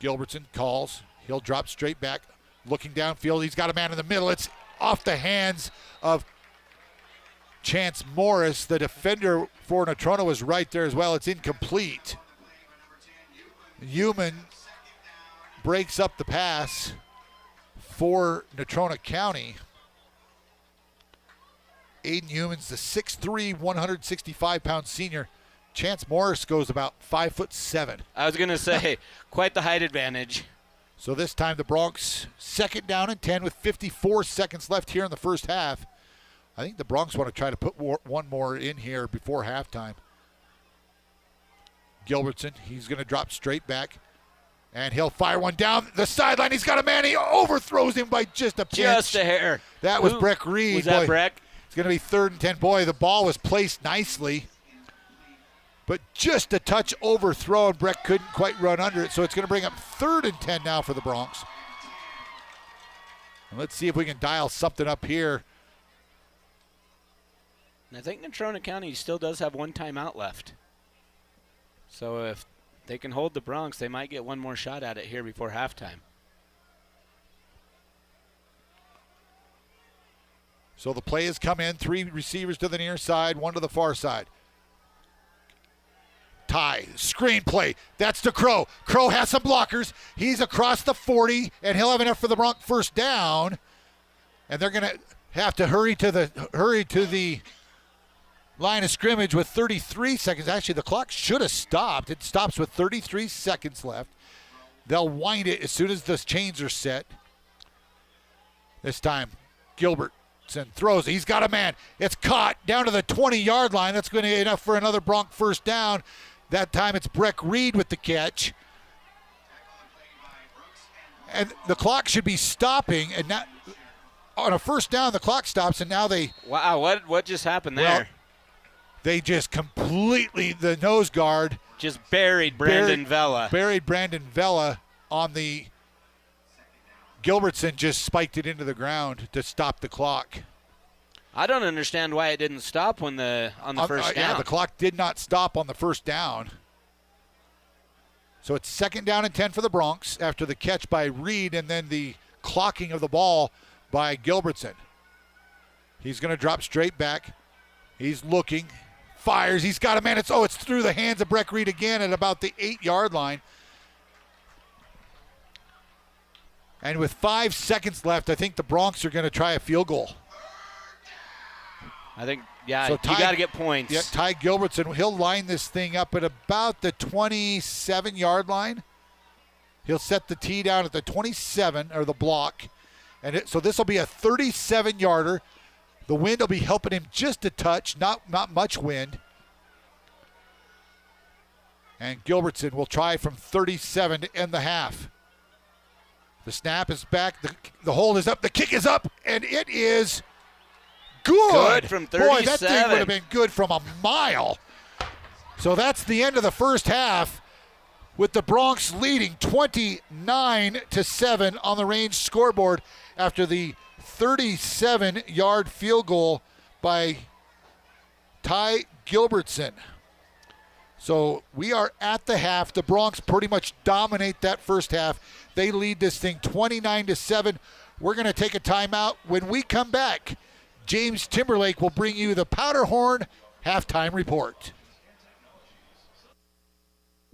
Gilbertson calls. He'll drop straight back. Looking downfield. He's got a man in the middle. It's off the hands of Chance Morris. The defender for Natrona was right there as well. It's incomplete. Human breaks up the pass for Natrona County. Aiden Human's the 6'3", 165-pound senior. Chance Morris goes about 5'7". I was going to say, quite the height advantage. So this time the Bronx, 2nd down and 10 with 54 seconds left here in the first half. I think the Bronx want to try to put one more in here before halftime. Gilbertson, he's going to drop straight back, and he'll fire one down the sideline. He's got a man. He overthrows him by just a pinch. Just a hair. That was Breck Reed. Was that Breck? It's going to be 3rd and 10. Boy, the ball was placed nicely, but just a touch overthrown. Breck couldn't quite run under it, so it's going to bring up 3rd and 10 now for the Bronx. And let's see if we can dial something up here And I think Natrona County still does have one timeout left. So if they can hold the Bronx, they might get one more shot at it here before halftime. So the play has come in. 3 receivers to the near side, 1 to the far side. Ty, screen play. That's to Crow. Crow has some blockers. He's across the 40, and he'll have enough for the Bronx first down. And they're going to have to hurry to the line of scrimmage with 33 seconds. Actually, the clock should have stopped. It stops with 33 seconds left. They'll wind it as soon as the chains are set. This time, Gilbertson throws. He's got a man. It's caught down to the 20-yard line. That's going to be enough for another Bronx first down. That time it's Breck Reed with the catch. And the clock should be stopping. And now, on a first down, the clock stops, and now they... Wow, what just happened there? Well, they just completely, the nose guard... Just buried Brandon Vela. Buried Brandon Vela on the... Gilbertson just spiked it into the ground to stop the clock. I don't understand why it didn't stop on the first down. Yeah, the clock did not stop on the first down. So it's 2nd down and 10 for the Bronx after the catch by Reed and then the clocking of the ball by Gilbertson. He's going to drop straight back. He's looking, fires. He's got a man. It's through the hands of Breck Reed again at about the 8-yard line. And with 5 seconds left, I think the Bronx are going to try a field goal. I think, so you got to get points. Yeah, Ty Gilbertson, he'll line this thing up at about the 27-yard line. He'll set the tee down at the 27, or the block. And so this will be a 37-yarder. The wind will be helping him just a touch, not much wind. And Gilbertson will try from 37 to end the half. The snap is back. The hold is up. The kick is up, and it is good. From 37. Boy, that thing would have been good from a mile. So that's the end of the first half, with the Bronx leading 29-7 on the Range scoreboard after the 37-yard field goal by Ty Gilbertson. So we are at the half. The Bronx pretty much dominate that first half. They lead this thing 29-7. We're going to take a timeout. When we come back, James Timberlake will bring you the Powderhorn halftime report.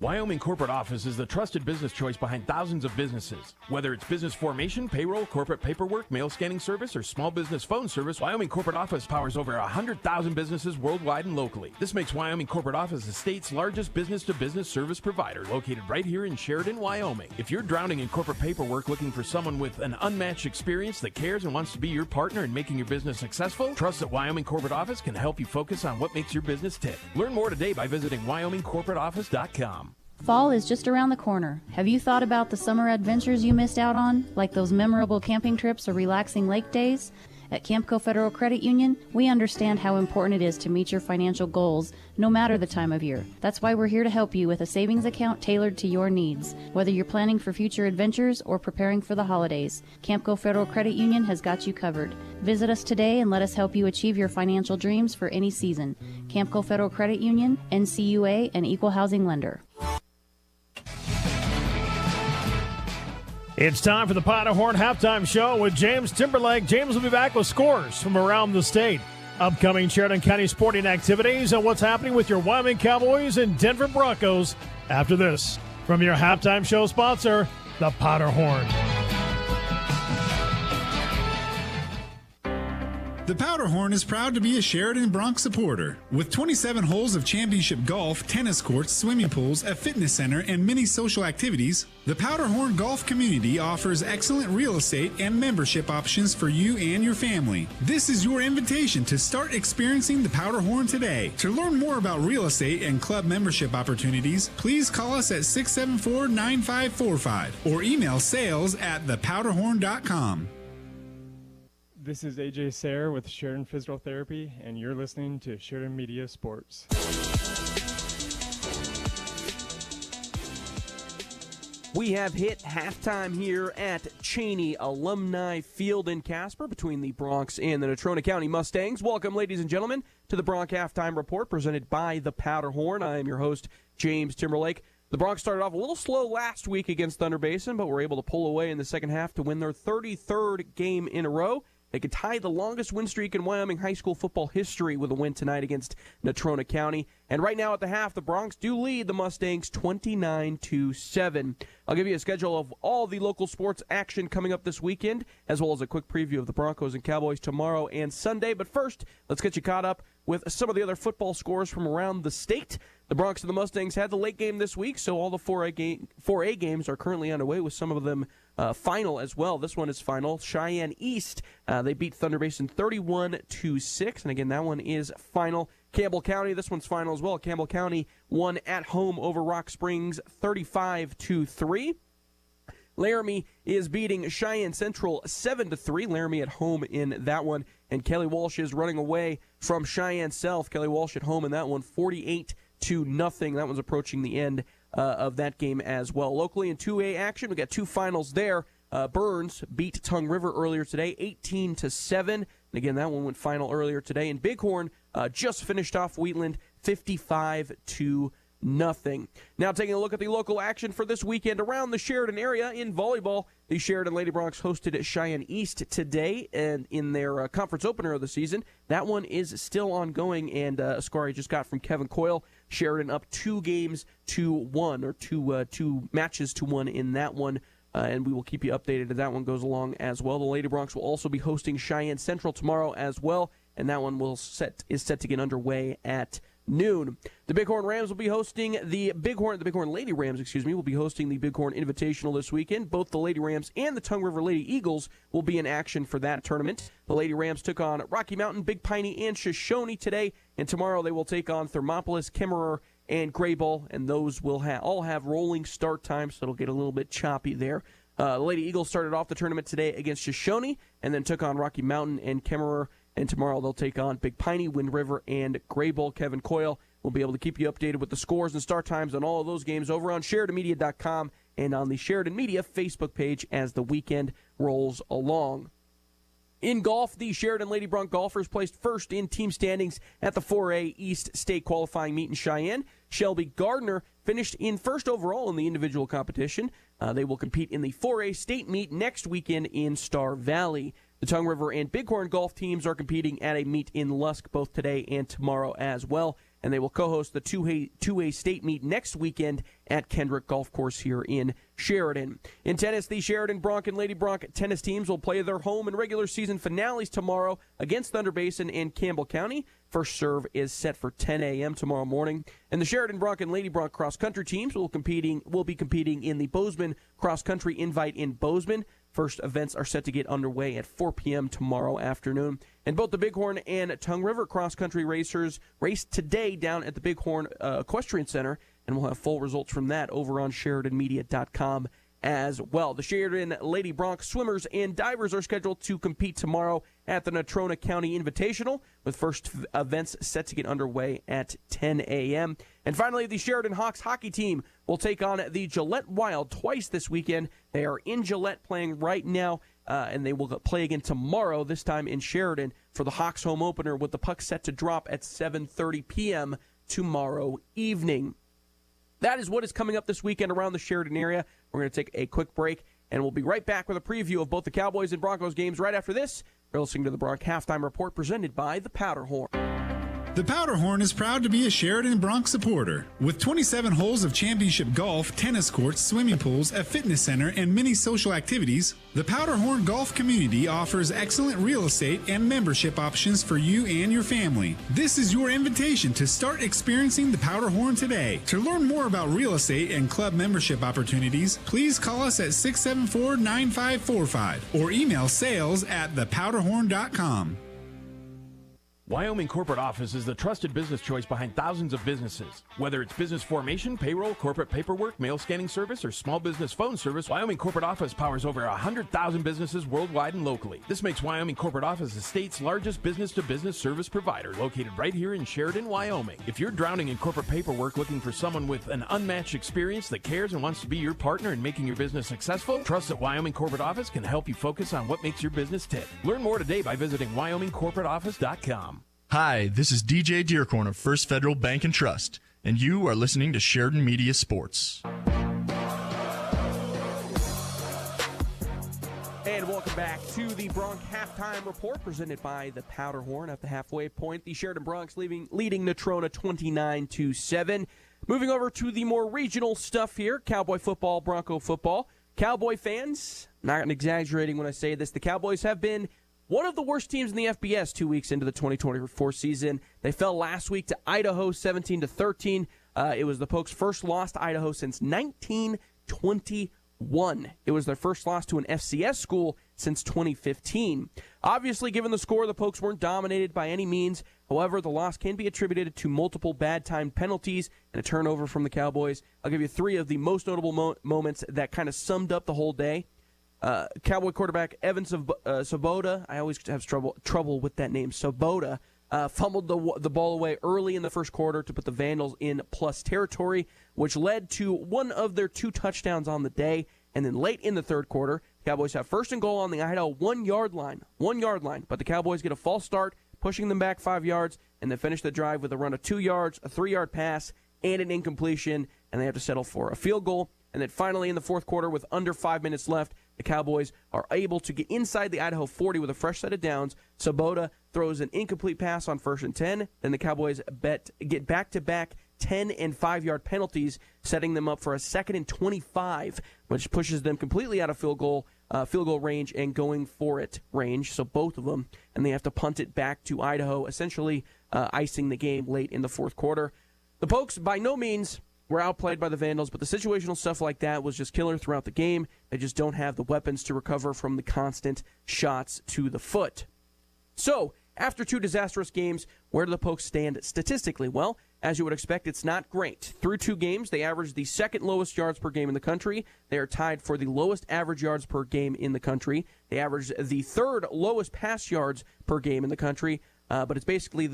Wyoming Corporate Office is the trusted business choice behind thousands of businesses. Whether it's business formation, payroll, corporate paperwork, mail scanning service, or small business phone service, Wyoming Corporate Office powers over 100,000 businesses worldwide and locally. This makes Wyoming Corporate Office the state's largest business-to-business service provider, located right here in Sheridan, Wyoming. If you're drowning in corporate paperwork looking for someone with an unmatched experience that cares and wants to be your partner in making your business successful, trust that Wyoming Corporate Office can help you focus on what makes your business tick. Learn more today by visiting WyomingCorporateOffice.com. Fall is just around the corner. Have you thought about the summer adventures you missed out on, like those memorable camping trips or relaxing lake days? At Campco Federal Credit Union, we understand how important it is to meet your financial goals, no matter the time of year. That's why we're here to help you with a savings account tailored to your needs. Whether you're planning for future adventures or preparing for the holidays, Campco Federal Credit Union has got you covered. Visit us today and let us help you achieve your financial dreams for any season. Campco Federal Credit Union, NCUA, and Equal Housing Lender. It's time for the Powderhorn Halftime Show with James Timberlake. James will be back with scores from around the state, upcoming Sheridan County sporting activities, and what's happening with your Wyoming Cowboys and Denver Broncos after this. From your Halftime Show sponsor, the Powderhorn. The Powderhorn is proud to be a Sheridan Bronx supporter. With 27 holes of championship golf, tennis courts, swimming pools, a fitness center, and many social activities, the Powderhorn Golf community offers excellent real estate and membership options for you and your family. This is your invitation to start experiencing the Powderhorn today. To learn more about real estate and club membership opportunities, please call us at 674-9545 or email sales@thepowderhorn.com. This is AJ Sayre with Sheridan Physical Therapy, and you're listening to Sheridan Media Sports. We have hit halftime here at Cheney Alumni Field in Casper between the Bronx and the Natrona County Mustangs. Welcome, ladies and gentlemen, to the Bronc Halftime Report presented by the Powderhorn. I am your host, James Timberlake. The Broncs started off a little slow last week against Thunder Basin, but were able to pull away in the second half to win their 33rd game in a row. They could tie the longest win streak in Wyoming high school football history with a win tonight against Natrona County. And right now at the half, the Broncs do lead the Mustangs 29-7. I'll give you a schedule of all the local sports action coming up this weekend, as well as a quick preview of the Broncos and Cowboys tomorrow and Sunday. But first, let's get you caught up with some of the other football scores from around the state. The Broncs and the Mustangs had the late game this week, so all the 4A games are currently underway, with some of them final as well. This one is final. Cheyenne East, they beat Thunder Basin 31-6, and again, that one is final. Campbell County, this one's final as well. Campbell County won at home over Rock Springs 35-3. Laramie is beating Cheyenne Central 7-3. Laramie at home in that one. And Kelly Walsh is running away from Cheyenne South. Kelly Walsh at home in that one, 48-0. That one's approaching the end of that game as well. Locally in 2A action, we got two finals there. Burns beat Tongue River earlier today, 18-7. And again, that one went final earlier today. And Bighorn just finished off Wheatland 55-0. Now taking a look at the local action for this weekend around the Sheridan area in volleyball. The Sheridan Lady Broncs hosted Cheyenne East today, and in their conference opener of the season. That one is still ongoing, and a score I just got from Kevin Coyle. Sheridan up 2-1, or two matches to 1 in that one. And we will keep you updated as that one goes along as well. The Lady Broncs will also be hosting Cheyenne Central tomorrow as well, and that one is set to get underway at noon. The Bighorn Rams will be hosting the Bighorn Lady Rams, will be hosting the Bighorn Invitational this weekend. Both the Lady Rams and the Tongue River Lady Eagles will be in action for that tournament. The Lady Rams took on Rocky Mountain, Big Piney, and Shoshone today, and tomorrow they will take on Thermopolis, Kemmerer, and Graybull, and those will all have rolling start times, so it'll get a little bit choppy there. The Lady Eagles started off the tournament today against Shoshone, and then took on Rocky Mountain and Kemmerer, and tomorrow they'll take on Big Piney, Wind River, and Graybull. Kevin Coyle will be able to keep you updated with the scores and start times on all of those games over on SheridanMedia.com and on the Sheridan Media Facebook page as the weekend rolls along. In golf, the Sheridan Lady Bronc golfers placed first in team standings at the 4A East State qualifying meet in Cheyenne. Shelby Gardner finished in first overall in the individual competition. They will compete in the 4A State meet next weekend in Star Valley. The Tongue River and Bighorn golf teams are competing at a meet in Lusk both today and tomorrow as well, and they will co-host the 2A State meet next weekend at Kendrick Golf Course here in Sheridan. In tennis, the Sheridan Bronc and Lady Bronc tennis teams will play their home and regular season finales tomorrow against Thunder Basin and Campbell County. First serve is set for 10 a.m. tomorrow morning. And the Sheridan Bronc and Lady Bronc cross-country teams will be competing in the Bozeman cross-country invite in Bozeman. First events are set to get underway at 4 p.m. tomorrow afternoon. And both the Bighorn and Tongue River cross-country racers raced today down at the Bighorn Equestrian Center, and we'll have full results from that over on SheridanMedia.com as well. The Sheridan Lady Bronc swimmers and divers are scheduled to compete tomorrow at the Natrona County Invitational, with first events set to get underway at 10 a.m. And finally, the Sheridan Hawks hockey team will take on the Gillette Wild twice this weekend. They are in Gillette playing right now, and they will play again tomorrow, this time in Sheridan, for the Hawks home opener, with the puck set to drop at 7:30 p.m. tomorrow evening. That is what is coming up this weekend around the Sheridan area. We're going to take a quick break, and we'll be right back with a preview of both the Cowboys and Broncos games right after this. You're listening to the Bronc Halftime Report presented by the Powderhorn. The Powderhorn is proud to be a Sheridan Bronx supporter. With 27 holes of championship golf, tennis courts, swimming pools, a fitness center, and many social activities, the Powderhorn Golf community offers excellent real estate and membership options for you and your family. This is your invitation to start experiencing the Powderhorn today. To learn more about real estate and club membership opportunities, please call us at 674-9545 or email sales@thepowderhorn.com. Wyoming Corporate Office is the trusted business choice behind thousands of businesses. Whether it's business formation, payroll, corporate paperwork, mail scanning service, or small business phone service, Wyoming Corporate Office powers over 100,000 businesses worldwide and locally. This makes Wyoming Corporate Office the state's largest business-to-business service provider, located right here in Sheridan, Wyoming. If you're drowning in corporate paperwork looking for someone with an unmatched experience that cares and wants to be your partner in making your business successful, trust that Wyoming Corporate Office can help you focus on what makes your business tick. Learn more today by visiting WyomingCorporateOffice.com. Hi, this is DJ Dearcorn of First Federal Bank and Trust, and you are listening to Sheridan Media Sports. And welcome back to the Bronc Halftime Report, presented by the Powderhorn at the halfway point. The Sheridan Broncs leading Natrona 29-7. Moving over to the more regional stuff here, Cowboy football, Bronco football. Cowboy fans, not exaggerating when I say this, the Cowboys have been one of the worst teams in the FBS 2 weeks into the 2024 season. They fell last week to Idaho 17-13. It was the Pokes' first loss to Idaho since 1921. It was their first loss to an FCS school since 2015. Obviously, given the score, the Pokes weren't dominated by any means. However, the loss can be attributed to multiple bad-timed penalties and a turnover from the Cowboys. I'll give you three of the most notable moments that kind of summed up the whole day. Cowboy quarterback Evan Svoboda, I always have trouble with that name, Svoboda, fumbled the ball away early in the first quarter to put the Vandals in plus territory, which led to one of their 2 touchdowns on the day. And then late in the third quarter, Cowboys have first and goal on the Idaho 1 yard line, but the Cowboys get a false start, pushing them back 5 yards, and then finish the drive with a run of 2 yards, a 3-yard pass, and an incompletion, and they have to settle for a field goal. And then finally in the fourth quarter, with under 5 minutes left, the Cowboys are able to get inside the Idaho 40 with a fresh set of downs. Svoboda throws an incomplete pass on 1st and 10. Then the Cowboys get back-to-back 10- and 5-yard penalties, setting them up for a 2nd and 25, which pushes them completely out of field goal range and going for it range, so both of them. And they have to punt it back to Idaho, essentially icing the game late in the fourth quarter. The Pokes, by no means, were outplayed by the Vandals, but the situational stuff like that was just killer throughout the game. They just don't have the weapons to recover from the constant shots to the foot. So, after 2 disastrous games, where do the Pokes stand statistically? Well, as you would expect, it's not great. Through 2 games, they averaged the 2nd lowest yards per game in the country. They are tied for the lowest average yards per game in the country. They averaged the 3rd lowest pass yards per game in the country. But it's basically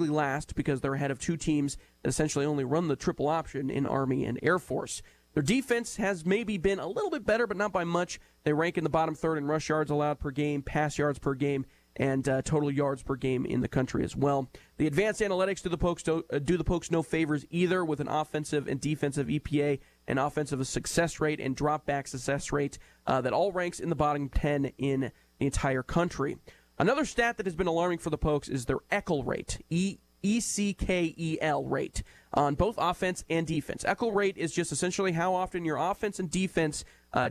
last because they're ahead of 2 teams that essentially only run the triple option in Army and Air Force. Their defense has maybe been a little bit better, but not by much. They rank in the bottom 3rd in rush yards allowed per game, pass yards per game, and total yards per game in the country as well. The advanced analytics do the Pokes no favors either, with an offensive and defensive EPA, an offensive success rate, and drop-back success rate that all ranks in the bottom 10 in the entire country. Another stat that has been alarming for the Pokes is their ECKL rate, E-C-K-E-L rate, on both offense and defense. ECKL rate is just essentially how often your offense and defense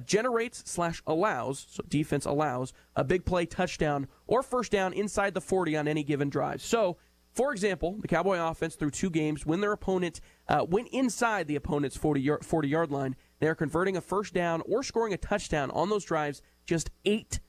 generates/allows, so defense allows, a big play, touchdown, or first down inside the 40 on any given drive. So, for example, the Cowboy offense through 2 games, when their opponent went inside the opponent's 40-yard line, they are converting a first down or scoring a touchdown on those drives just 8%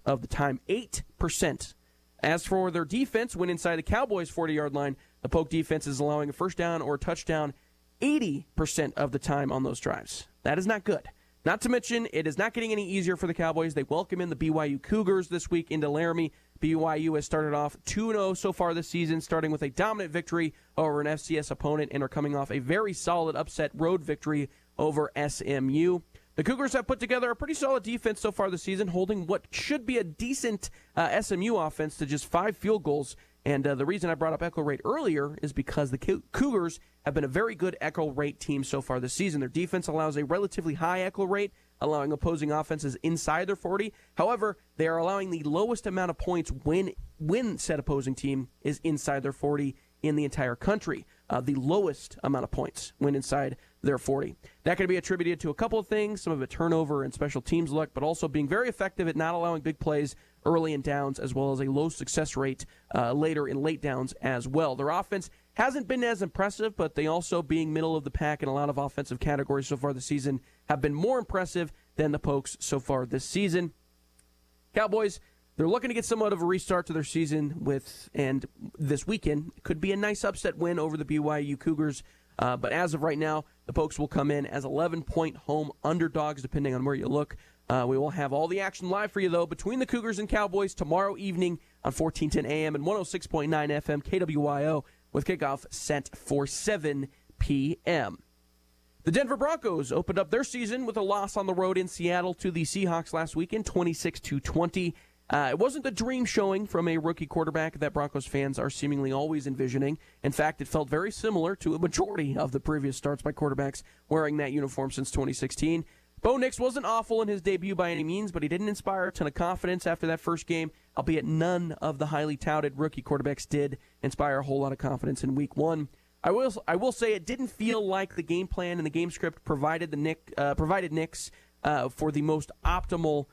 of the time. 8%. As for their defense, when inside the Cowboys' 40-yard line, the Poke defense is allowing a first down or a touchdown 80% of the time on those drives. That is not good. Not to mention, it is not getting any easier for the Cowboys. They welcome in the BYU Cougars this week into Laramie. BYU has started off 2-0 so far this season, starting with a dominant victory over an FCS opponent, and are coming off a very solid upset road victory over SMU. The Cougars have put together a pretty solid defense so far this season, holding what should be a decent SMU offense to just 5 field goals. And the reason I brought up ECKL rate earlier is because the Cougars have been a very good ECKL rate team so far this season. Their defense allows a relatively high ECKL rate, allowing opposing offenses inside their 40. However, they are allowing the lowest amount of points when said opposing team is inside their 40 in the entire country. The lowest amount of points when inside their 40. That can be attributed to a couple of things, some of it turnover and special teams luck, but also being very effective at not allowing big plays early in downs, as well as a low success rate later in late downs as well. Their offense hasn't been as impressive, but they also, being middle of the pack in a lot of offensive categories so far this season, have been more impressive than the Pokes so far this season. Cowboys, they're looking to get somewhat of a restart to their season and this weekend could be a nice upset win over the BYU Cougars. But as of right now, the Pokes will come in as 11-point home underdogs, depending on where you look. We will have all the action live for you, though, between the Cougars and Cowboys tomorrow evening on 1410 AM and 106.9 FM KWYO, with kickoff set for 7 p.m. The Denver Broncos opened up their season with a loss on the road in Seattle to the Seahawks last weekend, 26-20. It wasn't the dream showing from a rookie quarterback that Broncos fans are seemingly always envisioning. In fact, it felt very similar to a majority of the previous starts by quarterbacks wearing that uniform since 2016. Bo Nix wasn't awful in his debut by any means, but he didn't inspire a ton of confidence after that first game, albeit none of the highly touted rookie quarterbacks did inspire a whole lot of confidence in week one. I will say it didn't feel like the game plan and the game script provided Nix for the most optimal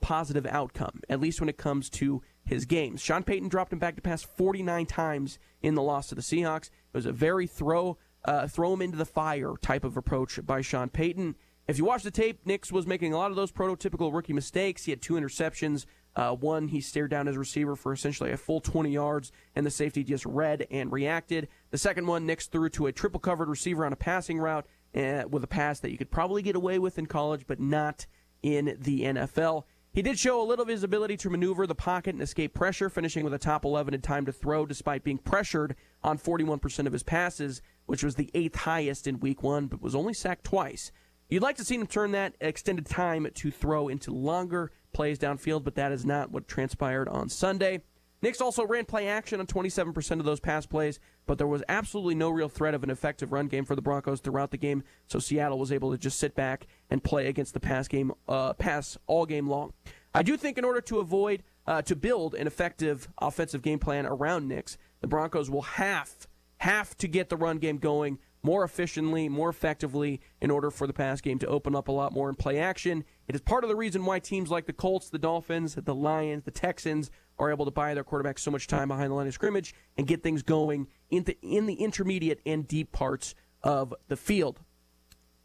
positive outcome, at least when it comes to his games. Sean Payton dropped him back to pass 49 times in the loss to the Seahawks. It was a very throw him into the fire type of approach by Sean Payton. If you watch the tape, Nix was making a lot of those prototypical rookie mistakes. He had 2 interceptions. One, he stared down his receiver for essentially a full 20 yards, and the safety just read and reacted. The second one, Nix threw to a triple-covered receiver on a passing route with a pass that you could probably get away with in college, but not in the NFL. He did show a little of his ability to maneuver the pocket and escape pressure, finishing with a top 11 in time to throw despite being pressured on 41% of his passes, which was the 8th highest in week one, but was only sacked twice. You'd like to see him turn that extended time to throw into longer plays downfield, but that is not what transpired on Sunday. Nix also ran play action on 27% of those pass plays, but there was absolutely no real threat of an effective run game for the Broncos throughout the game, so Seattle was able to just sit back and play against the pass all game long. I do think in order to build an effective offensive game plan around Nix, the Broncos will have to get the run game going more efficiently, more effectively, in order for the pass game to open up a lot more in play action. It is part of the reason why teams like the Colts, the Dolphins, the Lions, the Texans are able to buy their quarterbacks so much time behind the line of scrimmage and get things going in the intermediate and deep parts of the field.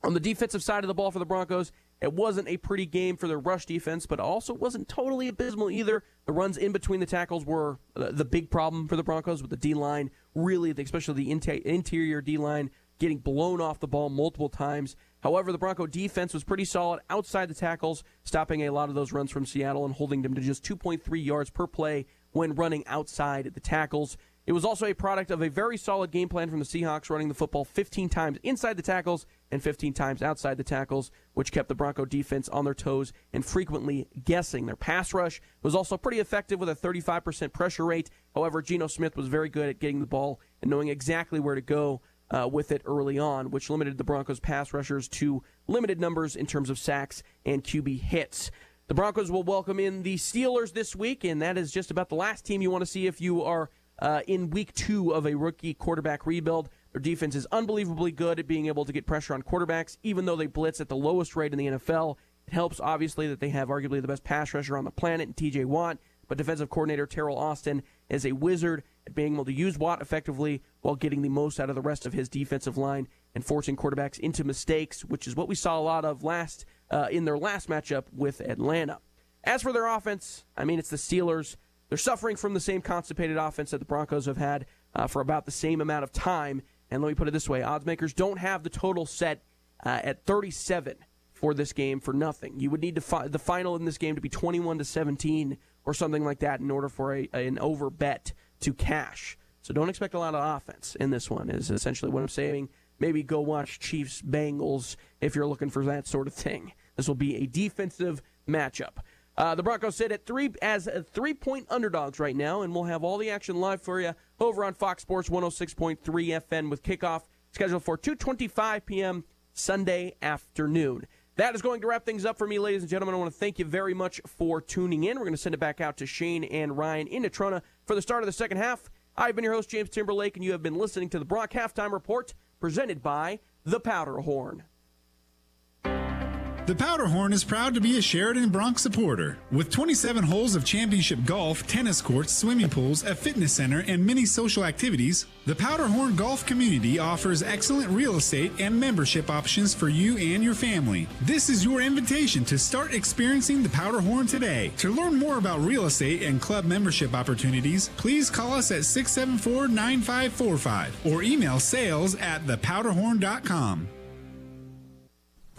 On the defensive side of the ball for the Broncos, it wasn't a pretty game for their rush defense, but also wasn't totally abysmal either. The runs in between the tackles were the big problem for the Broncos, with the D-line, really, especially the interior D-line, getting blown off the ball multiple times. However, the Bronco defense was pretty solid outside the tackles, stopping a lot of those runs from Seattle and holding them to just 2.3 yards per play when running outside the tackles. It was also a product of a very solid game plan from the Seahawks, running the football 15 times inside the tackles and 15 times outside the tackles, which kept the Bronco defense on their toes and frequently guessing. Their pass rush was also pretty effective with a 35% pressure rate. However, Geno Smith was very good at getting the ball and knowing exactly where to go with it early on, which limited the Broncos' pass rushers to limited numbers in terms of sacks and QB hits. The Broncos will welcome in the Steelers this week, and that is just about the last team you want to see if you are in week 2 of a rookie quarterback rebuild. Their defense is unbelievably good at being able to get pressure on quarterbacks, even though they blitz at the lowest rate in the NFL. It helps, obviously, that they have arguably the best pass rusher on the planet in TJ Watt, but defensive coordinator Terrell Austin is a wizard at being able to use Watt effectively while getting the most out of the rest of his defensive line and forcing quarterbacks into mistakes, which is what we saw a lot of in their last matchup with Atlanta. As for their offense, it's the Steelers. They're suffering from the same constipated offense that the Broncos have had for about the same amount of time. And let me put it this way, odds makers don't have the total set at 37 for this game for nothing. You would need the final in this game to be 21-17 or something like that in order for an over bet to cash. So don't expect a lot of offense in this one, is essentially what I'm saying. Maybe go watch Chiefs-Bengals if you're looking for that sort of thing. This will be a defensive matchup. The Broncos sit at 3-point underdogs right now, and we'll have all the action live for you over on Fox Sports 106.3 FM with kickoff scheduled for 2:25 p.m. Sunday afternoon. That is going to wrap things up for me, ladies and gentlemen. I want to thank you very much for tuning in. We're going to send it back out to Shane and Ryan in Natrona for the start of the second half. I've been your host, James Timberlake, and you have been listening to the Bronc Halftime Report presented by the Powder Horn. The Powderhorn is proud to be a Sheridan Bronx supporter. With 27 holes of championship golf, tennis courts, swimming pools, a fitness center, and many social activities, the Powderhorn Golf Community offers excellent real estate and membership options for you and your family. This is your invitation to start experiencing the Powderhorn today. To learn more about real estate and club membership opportunities, please call us at 674-9545 or email sales@thepowderhorn.com.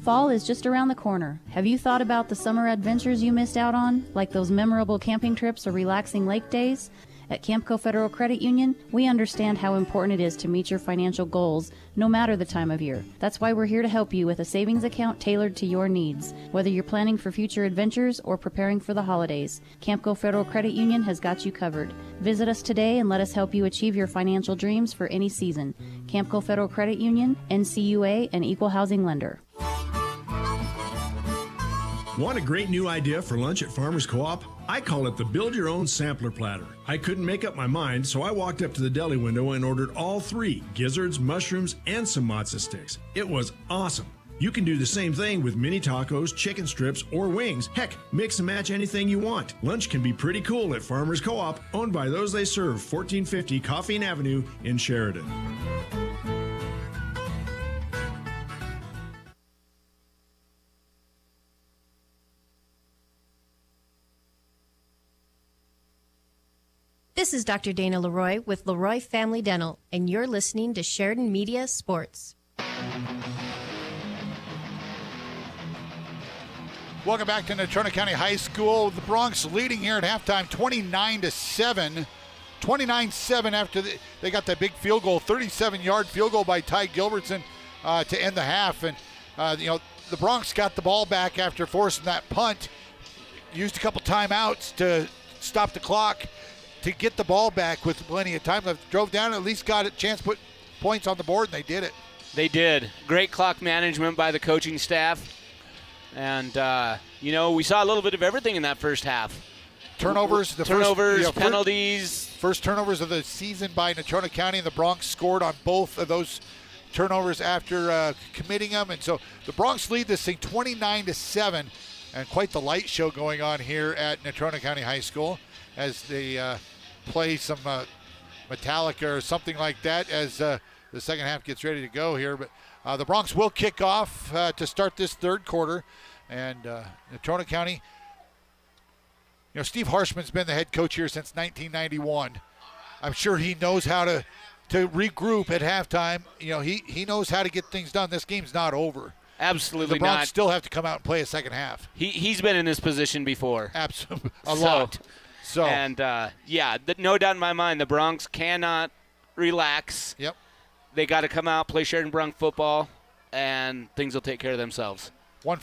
Fall is just around the corner. Have you thought about the summer adventures you missed out on, like those memorable camping trips or relaxing lake days? At Campco Federal Credit Union, we understand how important it is to meet your financial goals, no matter the time of year. That's why we're here to help you with a savings account tailored to your needs. Whether you're planning for future adventures or preparing for the holidays, Campco Federal Credit Union has got you covered. Visit us today and let us help you achieve your financial dreams for any season. Campco Federal Credit Union, NCUA, and Equal Housing Lender. Want a great new idea for lunch at Farmers Co-op? I call it the Build Your Own Sampler Platter. I couldn't make up my mind, so I walked up to the deli window and ordered all 3, gizzards, mushrooms, and some matzo sticks. It was awesome. You can do the same thing with mini tacos, chicken strips, or wings. Heck, mix and match anything you want. Lunch can be pretty cool at Farmers Co-op, owned by those they serve, 1450 Coffeen Avenue in Sheridan. This is Dr. Dana Leroy with Leroy Family Dental, and you're listening to Sheridan Media Sports. Welcome back to Natrona County High School. The Bronx leading here at halftime, 29-7. 29-7 after they got that big field goal, 37-yard field goal by Ty Gilbertson to end the half. And, the Bronx got the ball back after forcing that punt, used a couple timeouts to stop the clock, to get the ball back with plenty of time left. Drove down and at least got a chance to put points on the board, and they did it. They did. Great clock management by the coaching staff. And, we saw a little bit of everything in that first half. Turnovers. Penalties. First turnovers of the season by Natrona County, and the Bronx scored on both of those turnovers after committing them. And so the Bronx lead this thing 29-7, and quite the light show going on here at Natrona County High School as they play some Metallica or something like that as the second half gets ready to go here. But the Bronx will kick off to start this third quarter. And Natrona County, Steve Harshman's been the head coach here since 1991. I'm sure he knows how to regroup at halftime. He knows how to get things done. This game's not over. Absolutely the Bronx not. Still have to come out and play a second half. He's been in this position before. Absolutely. A lot. So and no doubt in my mind, the Bronx cannot relax. Yep. They got to come out, play Sheridan Bronx football, and things will take care of themselves. One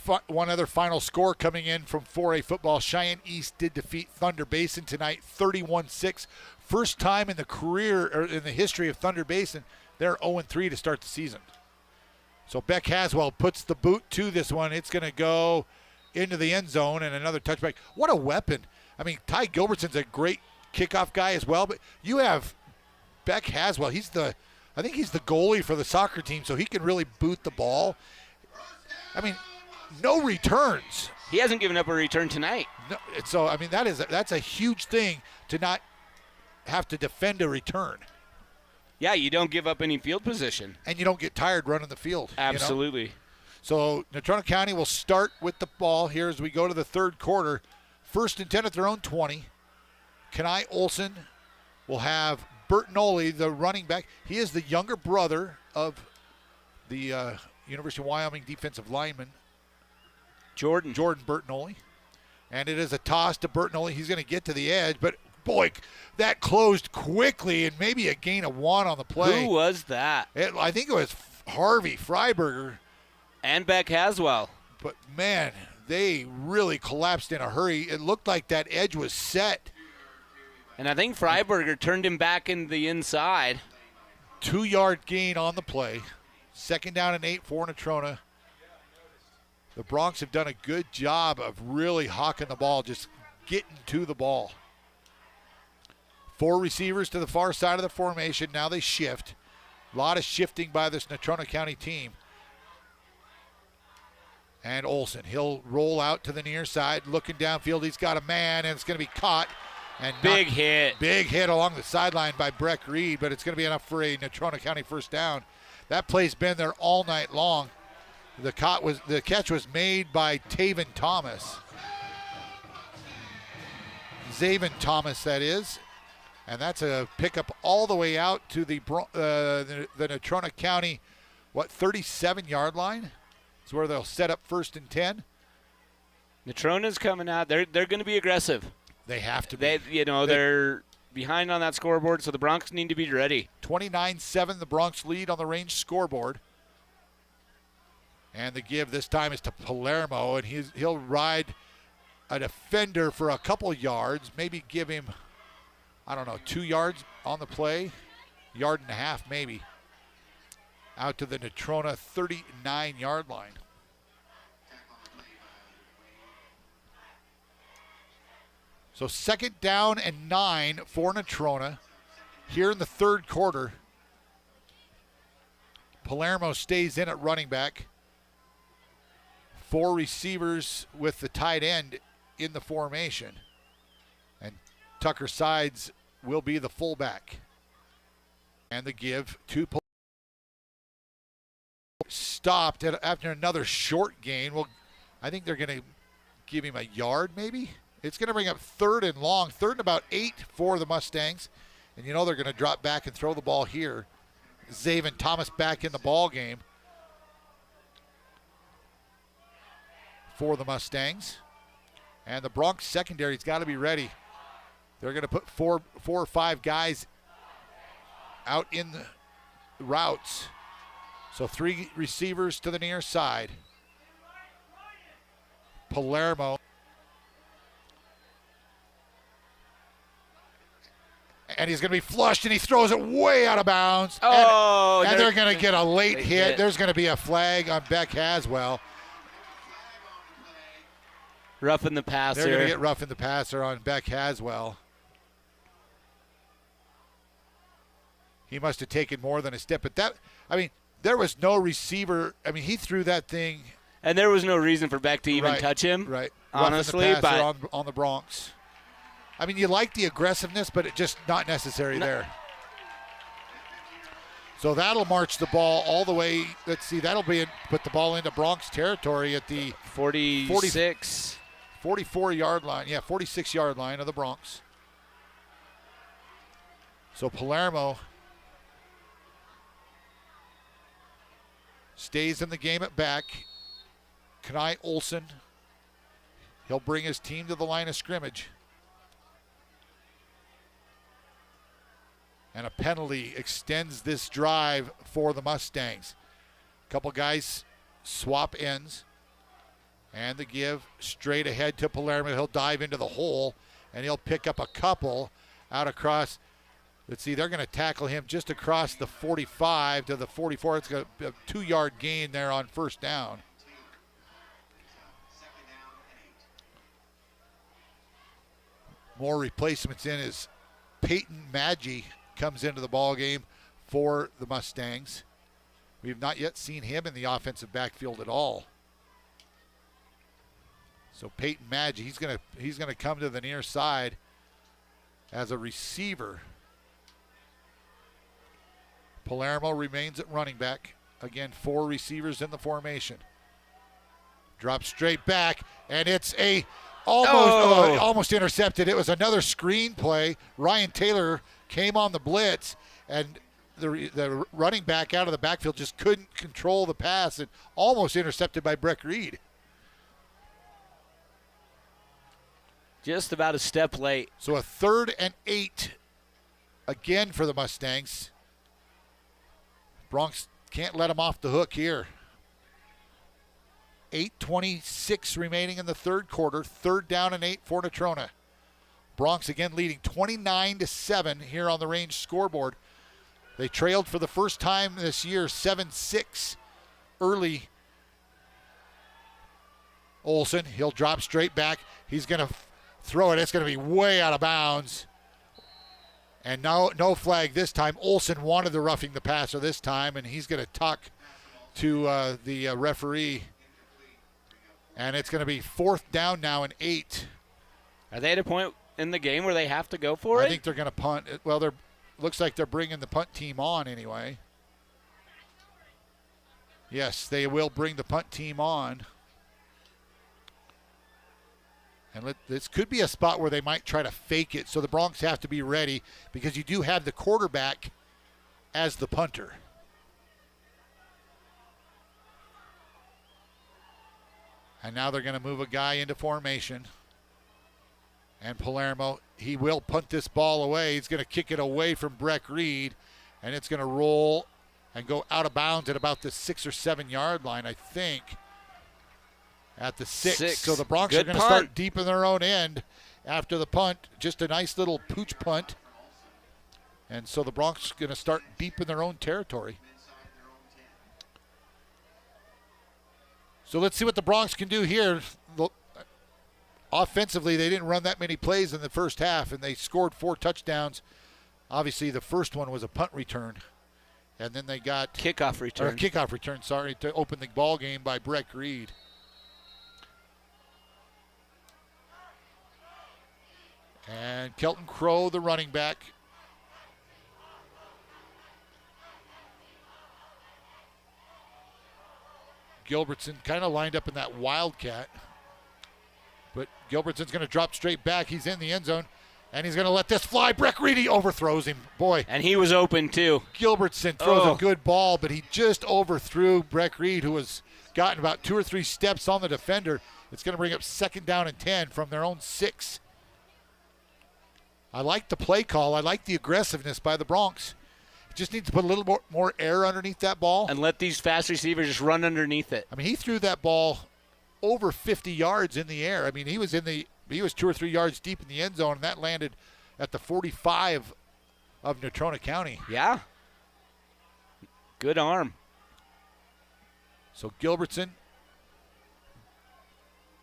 other final score coming in from 4A football. Cheyenne East did defeat Thunder Basin tonight, 31-6. First time in the career or in the history of Thunder Basin, they're 0-3 to start the season. So Beck Haswell puts the boot to this one. It's going to go into the end zone and another touchback. What a weapon. I mean, Ty Gilbertson's a great kickoff guy as well, but you have Beck Haswell. I think he's the goalie for the soccer team, so he can really boot the ball. I mean, no returns. He hasn't given up a return tonight. No, so, I mean, that's a huge thing to not have to defend a return. Yeah, you don't give up any field position. And you don't get tired running the field. Absolutely. So Natrona County will start with the ball here as we go to the third quarter. 1st and 10 at their own 20. Kenai Olson will have Bertinoli, the running back. He is the younger brother of the University of Wyoming defensive lineman, Jordan Bertinoli. And it is a toss to Bertinoli. He's going to get to the edge, but boy, that closed quickly and maybe a gain of 1 on the play. Who was that? I think it was Harvey Freiberger. And Beck Haswell. But, man, they really collapsed in a hurry. It looked like that edge was set. And I think Freiberger turned him back in the inside. 2-yard gain on the play. 2nd down and 8 for Natrona. The Bronx have done a good job of really hawking the ball, just getting to the ball. 4 receivers to the far side of the formation. Now they shift. A lot of shifting by this Natrona County team. And Olsen, he'll roll out to the near side, looking downfield. He's got a man, and it's going to be caught. And big hit along the sideline by Breck Reed, but it's going to be enough for a Natrona County first down. That play's been there all night long. The catch was made by Taven Thomas. Zaven Thomas, that is. And that's a pickup all the way out to the Natrona County, 37-yard line? It's where they'll set up 1st and 10. Natrona's coming out. They're going to be aggressive. They have to be. They're behind on that scoreboard, so the Bronx need to be ready. 29-7, the Bronx lead on the range scoreboard. And the give this time is to Palermo, and he'll ride a defender for a couple yards, maybe give him, 2 yards on the play, 1.5 yards maybe, out to the Natrona 39-yard line. So 2nd down and 9 for Natrona here in the third quarter. Palermo stays in at running back. 4 receivers with the tight end in the formation. And Tucker Sides will be the fullback. And the give to Palermo. Stopped after another short gain. Well, I think they're going to give him a yard maybe. It's going to bring up 3rd and long, 3rd and about 8 for the Mustangs. And they're going to drop back and throw the ball here. Zaven Thomas back in the ball game for the Mustangs. And the Bronx secondary's got to be ready. They're going to put four or five guys out in the routes. So 3 receivers to the near side. Palermo. And he's going to be flushed, and he throws it way out of bounds. Oh, and they're going to get a late hit. There's going to be a flag on Beck Haswell. Roughing the passer. They're going to get roughing the passer on Beck Haswell. He must have taken more than a step. But there was no receiver. He threw that thing. And there was no reason for Beck to even touch him. Right. Honestly, but on the Bronx. You like the aggressiveness, but it's just not necessary there. So that'll march the ball all the way. Let's see, put the ball into Bronx territory at the 44-yard line. Yeah, 46-yard line of the Bronx. So Palermo stays in the game at back. Kenai Olsen, he'll bring his team to the line of scrimmage. And a penalty extends this drive for the Mustangs. A couple guys swap ends. And the give straight ahead to Palermo. He'll dive into the hole, and he'll pick up a couple out across. Let's see, they're going to tackle him just across the 45 to the 44. It's got a 2-yard gain there on first down. More replacements in as Peyton Maggi comes into the ball game for the Mustangs. We've not yet seen him in the offensive backfield at all. So Peyton Maggi, he's gonna come to the near side as a receiver. Palermo remains at running back. Again, 4 receivers in the formation. Drop straight back, and it's a almost intercepted. It was another screen play. Ryan Taylor came on the blitz, and the running back out of the backfield just couldn't control the pass and almost intercepted by Breck Reed. Just about a step late. So a 3rd and 8 again for the Mustangs. Bronx can't let them off the hook here. 8:26 remaining in the third quarter. 3rd down and 8 for Natrona. Bronx again leading 29-7 here on the range scoreboard. They trailed for the first time this year 7-6 early. Olsen, he'll drop straight back. He's going to throw it. It's going to be way out of bounds. And no flag this time. Olsen wanted the roughing the passer this time, and he's going to talk to the referee. And it's going to be 4th down now and 8. Are they at a point in the game where they have to go for it? I think they're going to punt. Well, looks like they're bringing the punt team on anyway. Yes, they will bring the punt team on. And this could be a spot where they might try to fake it, so the Bronx have to be ready because you do have the quarterback as the punter. And now they're going to move a guy into formation. And Palermo, he will punt this ball away. He's going to kick it away from Breck Reed, and it's going to roll and go out of bounds at about the 6 or 7 yard line, I think. At the 6. So the Bronx are going to start deep in their own end after the punt. Just a nice little pooch punt. And so the Bronx are going to start deep in their own territory. So let's see what the Bronx can do here. Offensively, they didn't run that many plays in the first half, and they scored 4 touchdowns. Obviously, the first one was a punt return. And then they got kickoff return, to open the ball game by Breck Reed. And Kelton Crow, the running back. Gilbertson kind of lined up in that wildcat. But Gilbertson's going to drop straight back. He's in the end zone. And he's going to let this fly. Breck Reed, he overthrows him. Boy. And he was open, too. Gilbertson throws a good ball, but he just overthrew Breck Reed, who has gotten about 2 or 3 steps on the defender. It's going to bring up 2nd down and 10 from their own 6. I like the play call. I like the aggressiveness by the Bronx. Just needs to put a little more air underneath that ball. And let these fast receivers just run underneath it. I mean, he threw that ball over 50 yards in the air. I mean, he was 2 or 3 yards deep in the end zone, and that landed at the 45 of Natrona County. Yeah. Good arm. So Gilbertson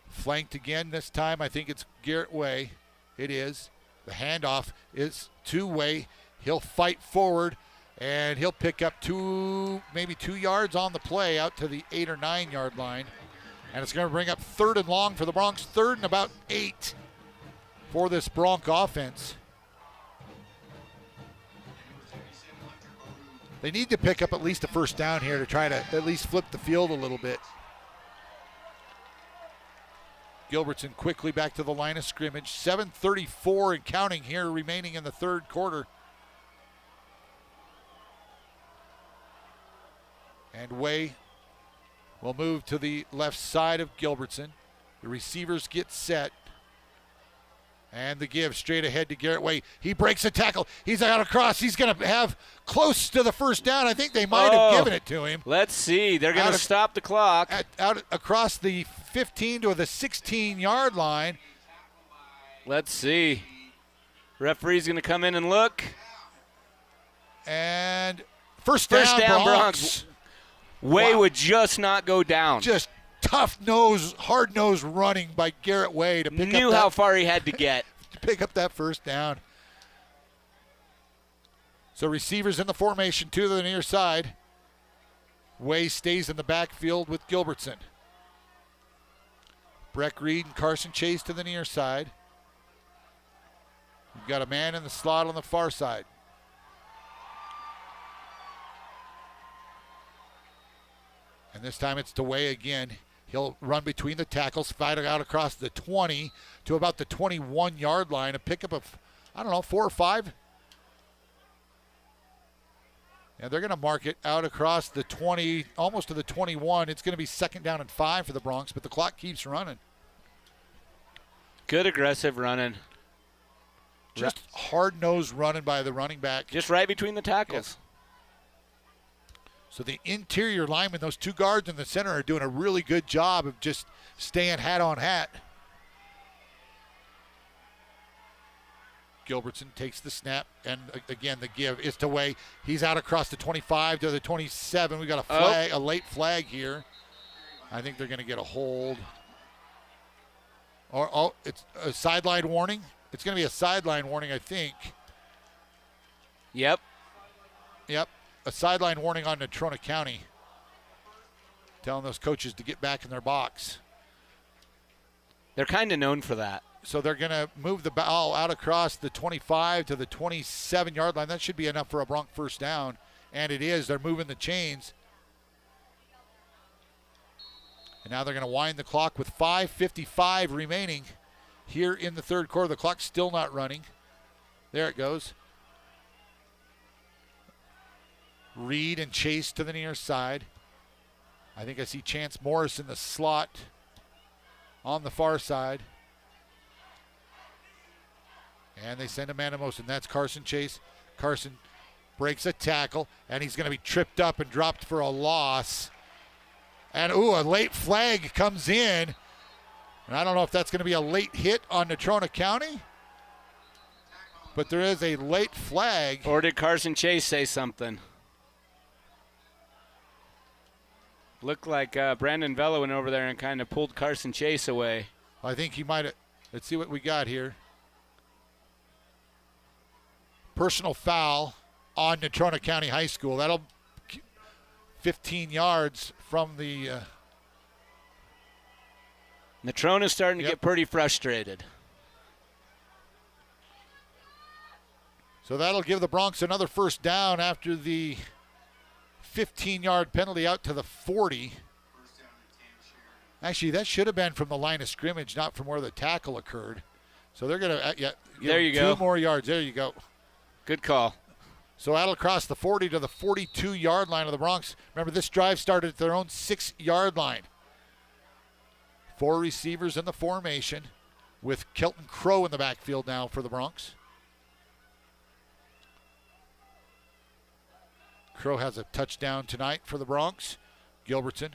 flanked again this time. I think it's Garrett Way. It is. The handoff is to Way. He'll fight forward, and he'll pick up maybe 2 yards on the play out to the 8 or 9 yard line. And it's going to bring up 3rd and long for the Bronx. 3rd and about 8 for this Bronc offense. They need to pick up at least a 1st down here to try to at least flip the field a little bit. Gilbertson quickly back to the line of scrimmage. 7:34 and counting here remaining in the 3rd quarter. And Way will move to the left side of Gilbertson. The receivers get set. And the give straight ahead to Garrett Way. He breaks a tackle. He's out across. He's going to have close to the 1st down. I think they might have given it to him. Let's see. They're going to stop the clock. Out across the 15 to the 16 yard line. Let's see. Referee's going to come in and look. And first down Bronx. Way would just not go down. Just tough-nosed, hard-nosed running by Garrett Way to pick up how far he had to get. To pick up that 1st down. So receivers in the formation to the near side. Way stays in the backfield with Gilbertson. Breck Reed and Carson Chase to the near side. We've got a man in the slot on the far side. And this time it's to Way again. He'll run between the tackles, fight out across the 20 to about the 21 yard line. A pickup of, 4 or 5. And they're going to mark it out across the 20, almost to the 21. It's going to be 2nd down and 5 for the Bronx, but the clock keeps running. Good aggressive running. Just hard-nosed running by the running back. Just right between the tackles. Yes. So the interior linemen, those 2 guards in the center, are doing a really good job of just staying hat on hat. Gilbertson takes the snap, and again, the give is to Way. He's out across the 25 to the 27. We got a flag, a late flag here. I think they're going to get a hold. Or it's a sideline warning. It's going to be a sideline warning, I think. Yep. A sideline warning on Natrona County. Telling those coaches to get back in their box. They're kind of known for that. So they're going to move the ball out across the 25 to the 27-yard line. That should be enough for a Bronc first down, and it is. They're moving the chains. And now they're going to wind the clock with 5:55 remaining here in the third quarter. The clock's still not running. There it goes. Reed and Chase to the near side. I think I see Chance Morris in the slot on the far side. And they send a man in motion. That's Carson Chase. Carson breaks a tackle, and he's going to be tripped up and dropped for a loss. And, a late flag comes in. And I don't know if that's going to be a late hit on Natrona County, but there is a late flag. Or did Carson Chase say something? Looked like Brandon Vella went over there and kind of pulled Carson Chase away. I think he might have. Let's see what we got here. Personal foul on Natrona County High School. That'll 15 yards from the. Natrona's starting to get pretty frustrated. So that'll give the Bronx another first down after the 15-yard penalty out to the 40. Actually, that should have been from the line of scrimmage, not from where the tackle occurred. So they're going to there you go. 2 more yards. There you go. Good call. So that'll cross the 40 to the 42-yard line of the Bronx. Remember, this drive started at their own 6-yard line. 4 receivers in the formation with Kelton Crow in the backfield now for the Bronx. Crow has a touchdown tonight for the Bronx. Gilbertson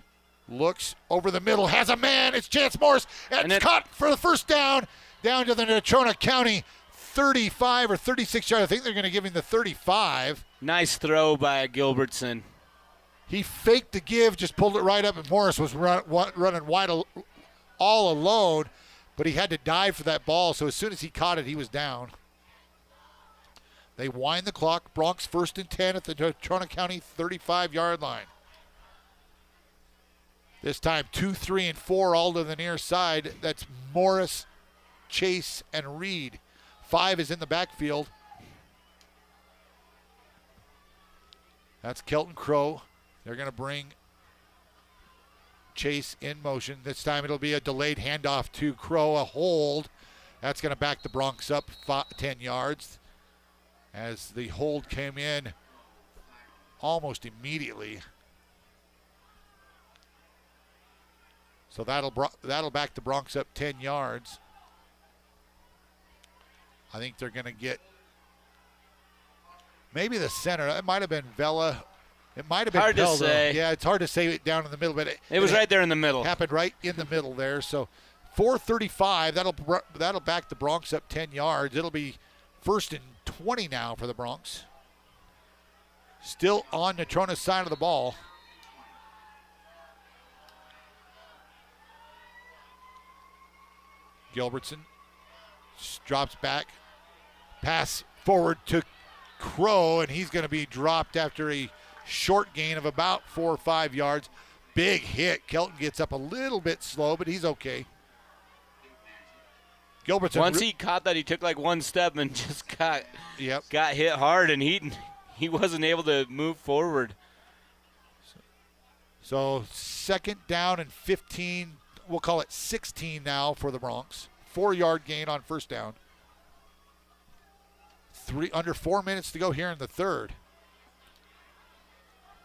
looks over the middle, has a man. It's Chance Morris. And it's caught for the first down to the Natrona County 35 or 36 yards. I think they're going to give him the 35. Nice throw by Gilbertson. He faked the give, just pulled it right up, and Morris was running wide all alone, but he had to dive for that ball, so as soon as he caught it, he was down. They wind the clock. Bronx 1st and 10 at the Natrona County 35-yard line. This time 2, 3, and 4 all to the near side. That's Morris, Chase, and Reed. 5 is in the backfield. That's Kelton Crow. They're going to bring Chase in motion. This time it'll be a delayed handoff to Crow, a hold. That's going to back the Bronx up 10 yards as the hold came in almost immediately. So that'll back the Bronx up 10 yards. I think they're going to get maybe the center. It might have been Vella. It might have been hard Peldo. To say. Yeah, it's hard to say it down in the middle, but it was right there in the middle. Happened right in the middle there. So 4:35. That'll back the Bronx up 10 yards. It'll be 1st and 20 now for the Bronx. Still on Natrona's side of the ball. Gilbertson drops back. Pass forward to Crow, and he's going to be dropped after a short gain of about 4 or 5 yards. Big hit. Kelton gets up a little bit slow, but he's okay. Gilbertson. Once he caught that, he took like one step and just got hit hard, and he wasn't able to move forward. So 2nd down and 15. We'll call it 16 now for the Bronx. 4-yard gain on 1st down. Under 4 minutes to go here in the third.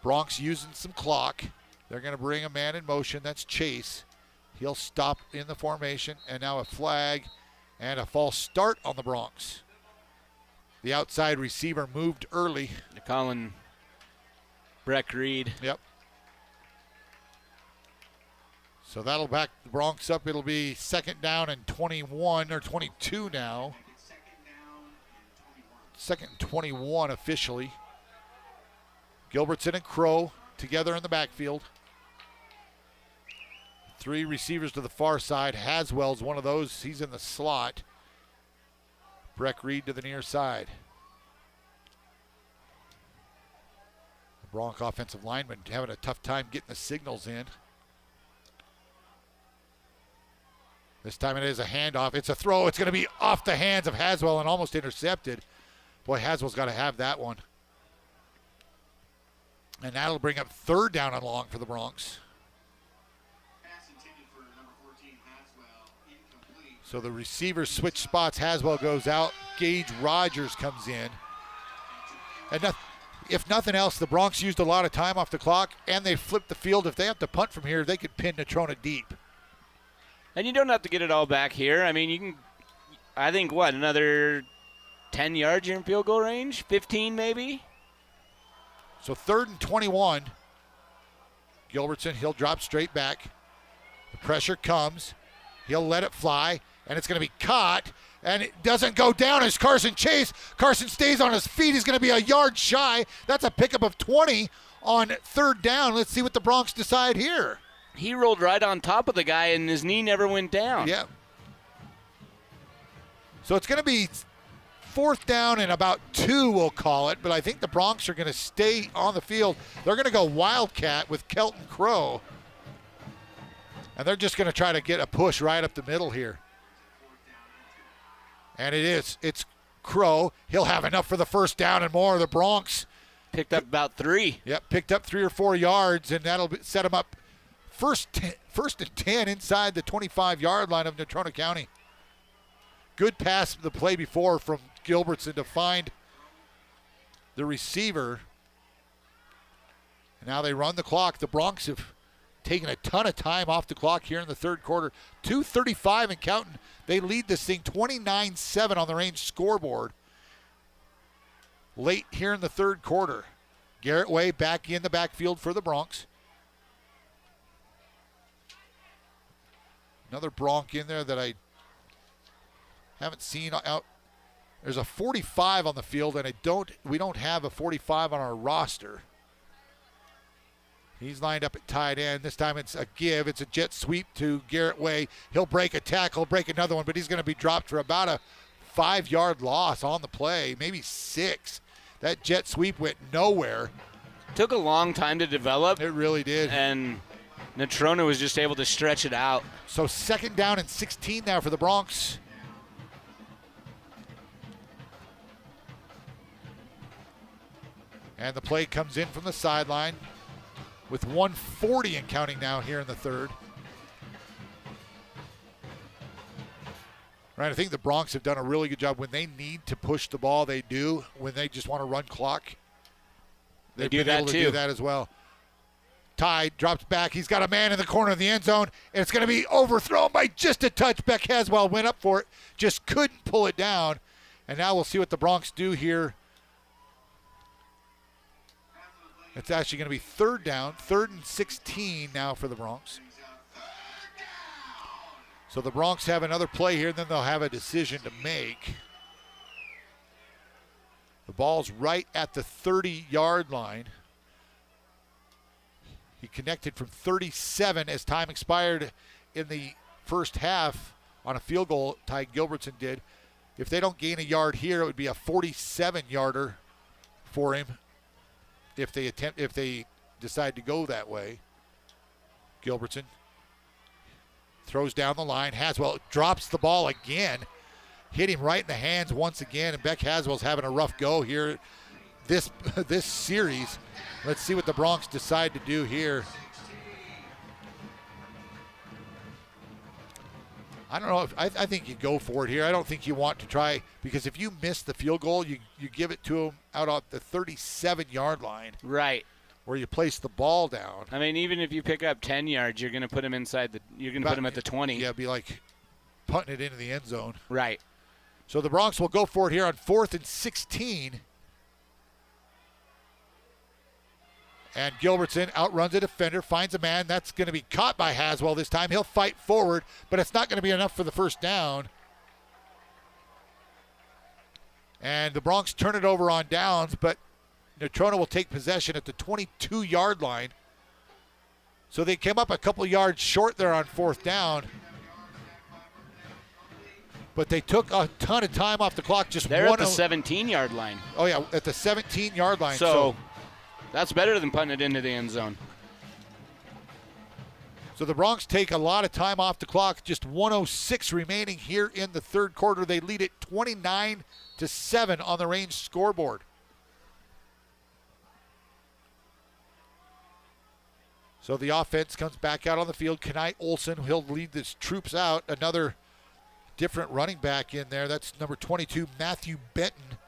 Bronx using some clock. They're going to bring a man in motion. That's Chase. He'll stop in the formation, and now a flag and a false start on the Bronx. The outside receiver moved early. They're calling Breck Reed. Yep. So that'll back the Bronx up. It'll be 2nd down and 21 or 22 now. 2nd and 21 officially. Gilbertson and Crow together in the backfield. 3 receivers to the far side. Haswell's one of those. He's in the slot. Breck Reed to the near side. The Bronx offensive lineman having a tough time getting the signals in. This time it is a handoff. It's a throw. It's going to be off the hands of Haswell and almost intercepted. Boy, Haswell's got to have that one. And that'll bring up third down and long for the Bronx. So the receivers switch spots. Haswell goes out. Gage Rogers comes in. And if nothing else, the Bronx used a lot of time off the clock, and they flipped the field. If they have to punt from here, they could pin Natrona deep. And you don't have to get it all back here. I mean, you can, I think, another 10 yards you're in field goal range? 15 maybe? So 3rd and 21. Gilbertson, he'll drop straight back. The pressure comes. He'll let it fly, and it's going to be caught, and it doesn't go down as Carson Chase. Carson stays on his feet. He's going to be a yard shy. That's a pickup of 20 on 3rd down. Let's see what the Bronx decide here. He rolled right on top of the guy, and his knee never went down. Yeah. So it's going to be 4th down and about 2, we'll call it, but I think the Bronx are going to stay on the field. They're going to go Wildcat with Kelton Crow. And they're just going to try to get a push right up the middle here. And it's Crow. He'll have enough for the 1st down and more. The Bronx picked up about 3. Yep, picked up 3 or 4 yards, and that'll set them up first and 10 inside the 25-yard line of Natrona County. Good pass the play before from Gilbertson to find the receiver. And now they run the clock. The Bronx have taken a ton of time off the clock here in the 3rd quarter. 2:35 and counting. They lead this thing 29-7 on the Range scoreboard. Late here in the 3rd quarter. Garrett Way back in the backfield for the Bronx. Another Bronc in there that I haven't seen out. There's a 45 on the field, and we don't have a 45 on our roster. He's lined up at tight end. This time it's a give. It's a jet sweep to Garrett Way. He'll break a tackle, break another one, but he's going to be dropped for about a 5-yard loss on the play, maybe 6. That jet sweep went nowhere. Took a long time to develop. It really did. And Natrona was just able to stretch it out. So 2nd down and 16 now for the Bronx. And the play comes in from the sideline with 1:40 and counting now here in the 3rd. Right, I think the Bronx have done a really good job. When they need to push the ball, they do. When they just want to run clock, they've been able to do that as well. Tide drops back. He's got a man in the corner of the end zone, and it's going to be overthrown by just a touch. Beck Haswell went up for it, just couldn't pull it down. And now we'll see what the Bronx do here. It's actually going to be 3rd down, 3rd and 16 now for the Bronx. So the Bronx have another play here, and then they'll have a decision to make. The ball's right at the 30-yard line. He connected from 37 as time expired in the 1st half on a field goal. Ty Gilbertson did. If they don't gain a yard here, it would be a 47-yarder for him. If they decide to go that way. Gilbertson throws down the line. Haswell drops the ball again. Hit him right in the hands once again, and Beck Haswell's having a rough go here this series. Let's see what the Bronx decide to do here. I don't know. I think you go for it here. I don't think you want to try, because if you miss the field goal, you give it to him out at the 37-yard line. Right. Where you place the ball down. I mean, even if you pick up 10 yards, you're going to put him put him at the 20. Yeah, it'd be like punting it into the end zone. Right. So the Bronx will go for it here on 4th and 16. And Gilbertson outruns a defender, finds a man. That's going to be caught by Haswell this time. He'll fight forward, but it's not going to be enough for the 1st down. And the Bronx turn it over on downs, but Natrona will take possession at the 22-yard line. So they came up a couple yards short there on 4th down. But they took a ton of time off the clock. They're at the 17-yard line. Oh, yeah, at the 17-yard line. So that's better than punting it into the end zone. So the Bronx take a lot of time off the clock. Just 1:06 remaining here in the third quarter. They lead it 29-7 on the range scoreboard. So the offense comes back out on the field. Kenai Olson, he'll lead his troops out. Another different running back in there. That's number 22, Matthew Benton.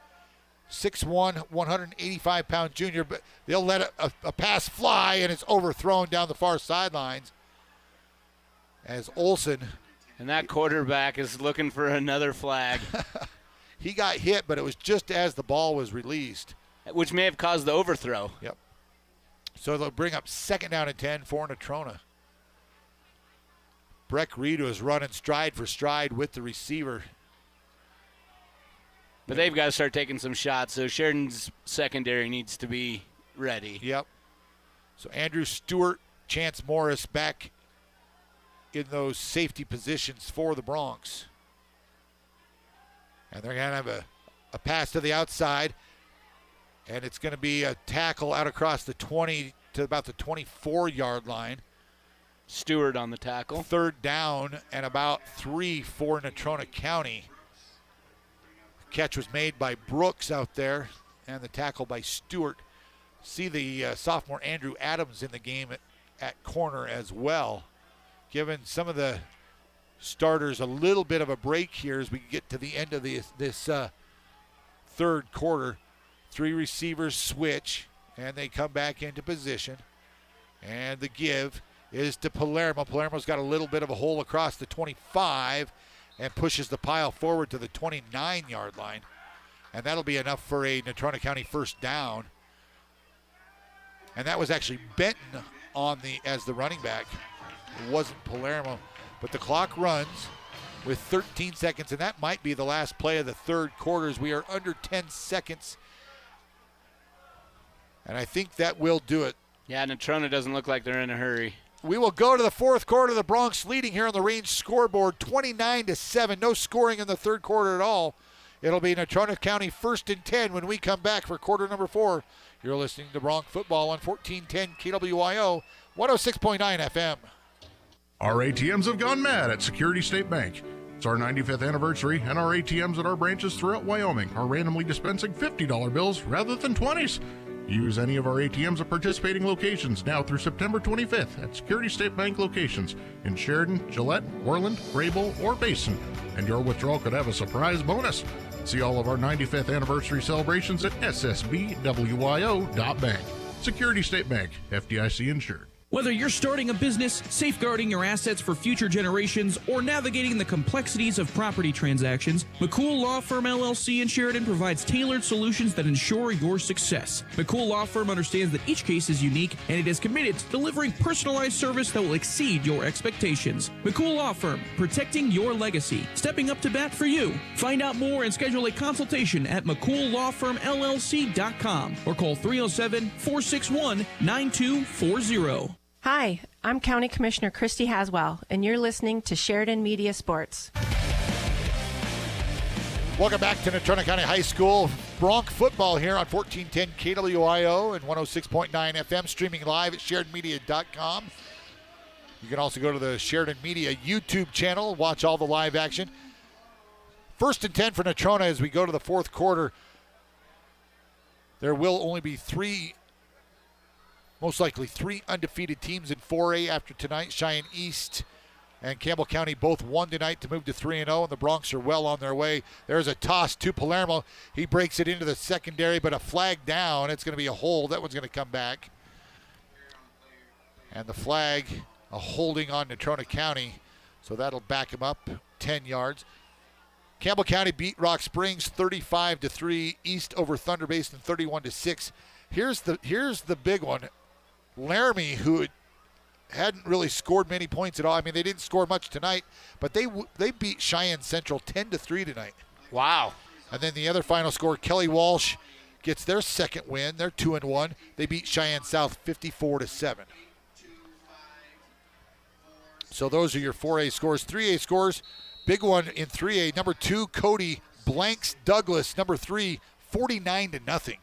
6'1", 185-pound junior. But they'll let a pass fly, and it's overthrown down the far sidelines. As Olson. And that quarterback is looking for another flag. He got hit, but it was just as the ball was released. Which may have caused the overthrow. Yep. So they'll bring up 2nd down and 10 for Natrona. Breck Reed was running stride for stride with the receiver. But they've got to start taking some shots, so Sheridan's secondary needs to be ready. Yep. So Andrew Stewart, Chance Morris back in those safety positions for the Bronx. And they're going to have a pass to the outside. And it's going to be a tackle out across the 20 to about the 24-yard line. Stewart on the tackle. 3rd down and about 3 for Natrona County. The catch was made by Brooks out there, and the tackle by Stewart. See the sophomore Andrew Adams in the game at corner as well. Giving some of the starters a little bit of a break here as we get to the end of this third quarter. 3 receivers switch, and they come back into position. And the give is to Palermo. Palermo's got a little bit of a hole across the 25 and pushes the pile forward to the 29-yard line. And that'll be enough for a Natrona County 1st down. And that was actually Benton as the running back. It wasn't Palermo. But the clock runs with 13 seconds, and that might be the last play of the third quarter as we are under 10 seconds. And I think that will do it. Yeah, Natrona doesn't look like they're in a hurry. We will go to the fourth quarter. The Bronx leading here on the range scoreboard, 29-7. No scoring in the third quarter at all. It'll be Natrona County 1st and 10 when we come back for quarter number 4. You're listening to Bronx football on 1410 KWYO, 106.9 FM. Our ATMs have gone mad at Security State Bank. It's our 95th anniversary, and our ATMs at our branches throughout Wyoming are randomly dispensing $50 bills rather than 20s. Use any of our ATMs at participating locations now through September 25th at Security State Bank locations in Sheridan, Gillette, Orland, Graybull, or Basin, and your withdrawal could have a surprise bonus. See all of our 95th anniversary celebrations at ssbwyo.bank. Security State Bank, FDIC insured. Whether you're starting a business, safeguarding your assets for future generations, or navigating the complexities of property transactions, McCool Law Firm LLC in Sheridan provides tailored solutions that ensure your success. McCool Law Firm understands that each case is unique, and it is committed to delivering personalized service that will exceed your expectations. McCool Law Firm, protecting your legacy, stepping up to bat for you. Find out more and schedule a consultation at McCoolLawFirmLLC.com or call 307-461-9240. Hi, I'm County Commissioner Christy Haswell, and you're listening to Sheridan Media Sports. Welcome back to Natrona County High School. Bronc football here on 1410 KWIO and 106.9 FM, streaming live at SheridanMedia.com. You can also go to the Sheridan Media YouTube channel, watch all the live action. 1st and 10 for Natrona as we go to the fourth quarter. There will only be most likely three undefeated teams in 4A after tonight. Cheyenne East and Campbell County both won tonight to move to 3-0, and the Bronx are well on their way. There's a toss to Palermo. He breaks it into the secondary, but a flag down. It's going to be a hold. That one's going to come back. And the flag, a holding on Natrona County, so that'll back him up 10 yards. Campbell County beat Rock Springs 35-3, East over Thunder Basin 31-6. Here's the big one. Laramie, who hadn't really scored many points at all. I mean, they didn't score much tonight, but they beat Cheyenne Central 10-3 tonight. Wow. And then the other final score, Kelly Walsh gets their second win. They're 2-1. They beat Cheyenne South 54-7. So those are your 4A scores. 3A scores, big one in 3A. Number 2, Cody blanks Douglas. Number 3, 49-0.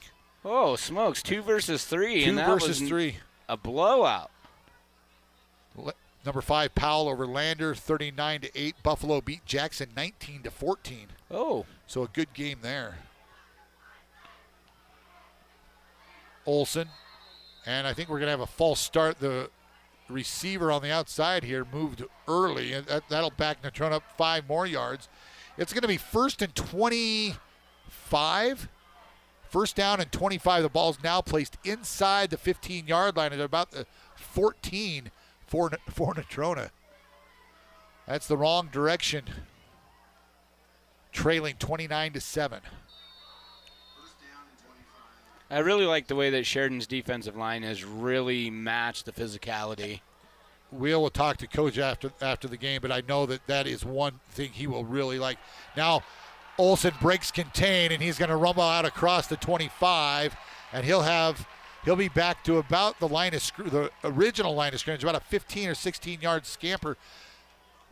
Oh, smokes. 2 versus 3. 2 and that versus was 3. A blowout. Number 5, Powell over Lander, 39-8. Buffalo beat Jackson 19-14. Oh. So a good game there. Olsen. And I think we're going to have a false start. The receiver on the outside here moved early, and that'll back Natrona up 5 more yards. It's going to be 1st and 25. First down and 25. The ball's now placed inside the 15-yard line at about the 14 for Natrona. That's the wrong direction. Trailing 29-7. I really like the way that Sheridan's defensive line has really matched the physicality. Will talk to Coach after the game, but I know that is one thing he will really like. Now, Olsen breaks contain, and he's going to rumble out across the 25, and he'll be back to about the original line of scrimmage, about a 15 or 16-yard scamper.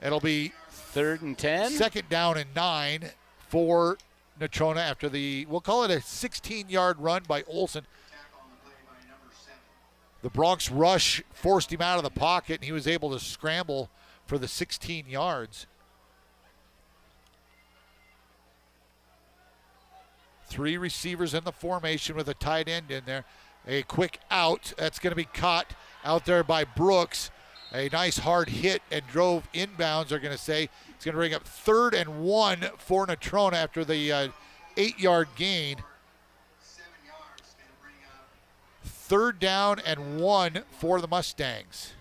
It'll be 3rd and 10. 2nd down and 9 for Natrona after we'll call it a 16-yard run by Olsen. The Bronx rush forced him out of the pocket, and he was able to scramble for the 16 yards. 3 receivers in the formation with a tight end in there. A quick out. That's going to be caught out there by Brooks. A nice hard hit and drove inbounds, they're going to say. It's going to bring up 3rd and 1 for Natrona after the 8-yard gain. 3rd down and 1 for the Mustangs.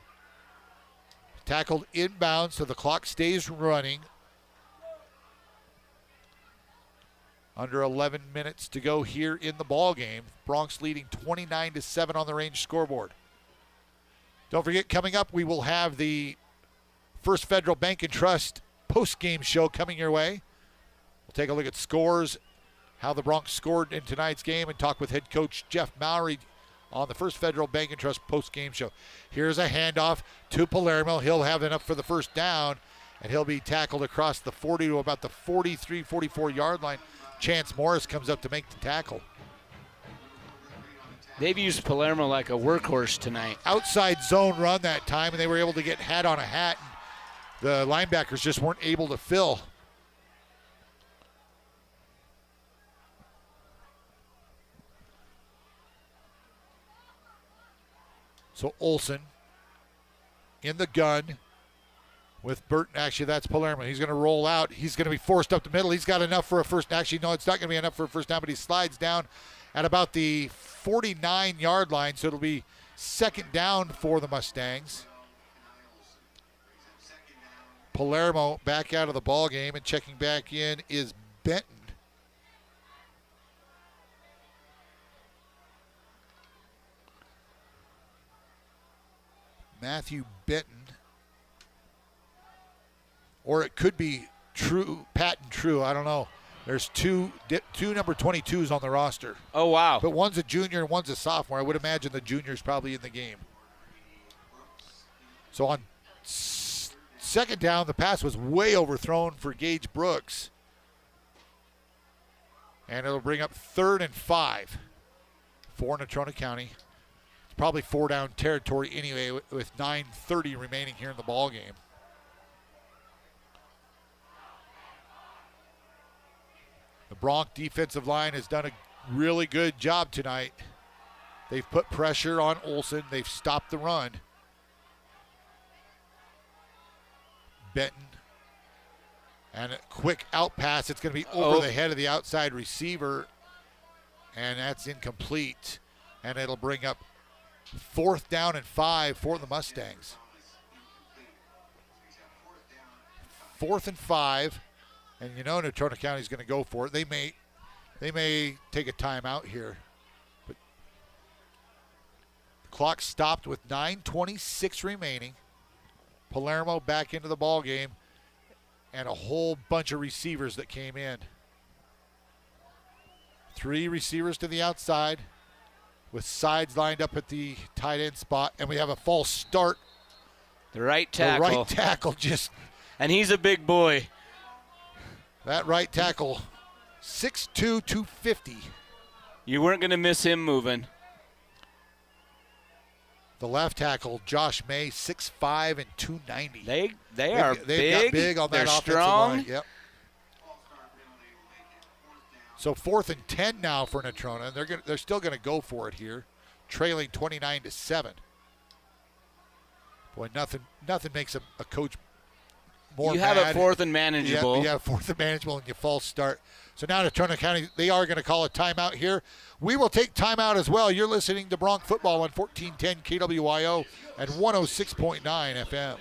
Tackled inbounds, so the clock stays running. Under 11 minutes to go here in the ball game. Bronx leading 29-7 on the Range scoreboard. Don't forget, coming up, we will have the First Federal Bank and Trust post-game show coming your way. We'll take a look at scores, how the Bronx scored in tonight's game, and talk with head coach Jeff Mowry on the First Federal Bank and Trust post-game show. Here's a handoff to Palermo. He'll have enough for the first down, and he'll be tackled across the 40 to about the 43, 44-yard line. Chance Morris comes up to make the tackle. They've used Palermo like a workhorse tonight. Outside zone run that time, and they were able to get hat on a hat. The linebackers just weren't able to fill. So Olsen in the gun with Burton. Actually, that's Palermo. He's going to roll out. He's going to be forced up the middle. He's got enough for a first. Actually, no, it's not going to be enough for a first down, but he slides down at about the 49-yard line, so it'll be 2nd down for the Mustangs. Palermo back out of the ball game, and checking back in is Benton. Matthew Benton. Or it could be Patton True. I don't know. There's two number 22s on the roster. Oh, wow. But one's a junior and one's a sophomore. I would imagine the junior's probably in the game. So on 2nd down, the pass was way overthrown for Gage Brooks. And it'll bring up 3rd and 5 for Natrona County. It's probably 4-down territory anyway with 9:30 remaining here in the ball game. The Bronc defensive line has done a really good job tonight. They've put pressure on Olsen. They've stopped the run. Benton. And a quick out pass. It's going to be over the head of the outside receiver. And that's incomplete. And it'll bring up 4th down and 5 for the Mustangs. 4th and 5. And you know Natrona County is going to go for it. They may take a timeout here. But the clock stopped with 9:26 remaining. Palermo back into the ball game, and a whole bunch of receivers that came in. 3 receivers to the outside with sides lined up at the tight end spot, and we have a false start. The right tackle. The right tackle just. And he's a big boy. That right tackle, 6'2", 250. You weren't going to miss him moving. The left tackle, Josh May, 6'5" and 290. They are they've got big on that They're offensive strong. line. Yep. So 4th and 10 now for Natrona. They're still going to go for it here, trailing 29-7. Boy, nothing makes a coach more You mad. have it 4th and manageable. Yeah, 4th and manageable, and you false start. So now Natrona County, they are going to call a timeout here. We will take timeout as well. You're listening to Bronc Football on 1410 KWYO and 106.9 FM.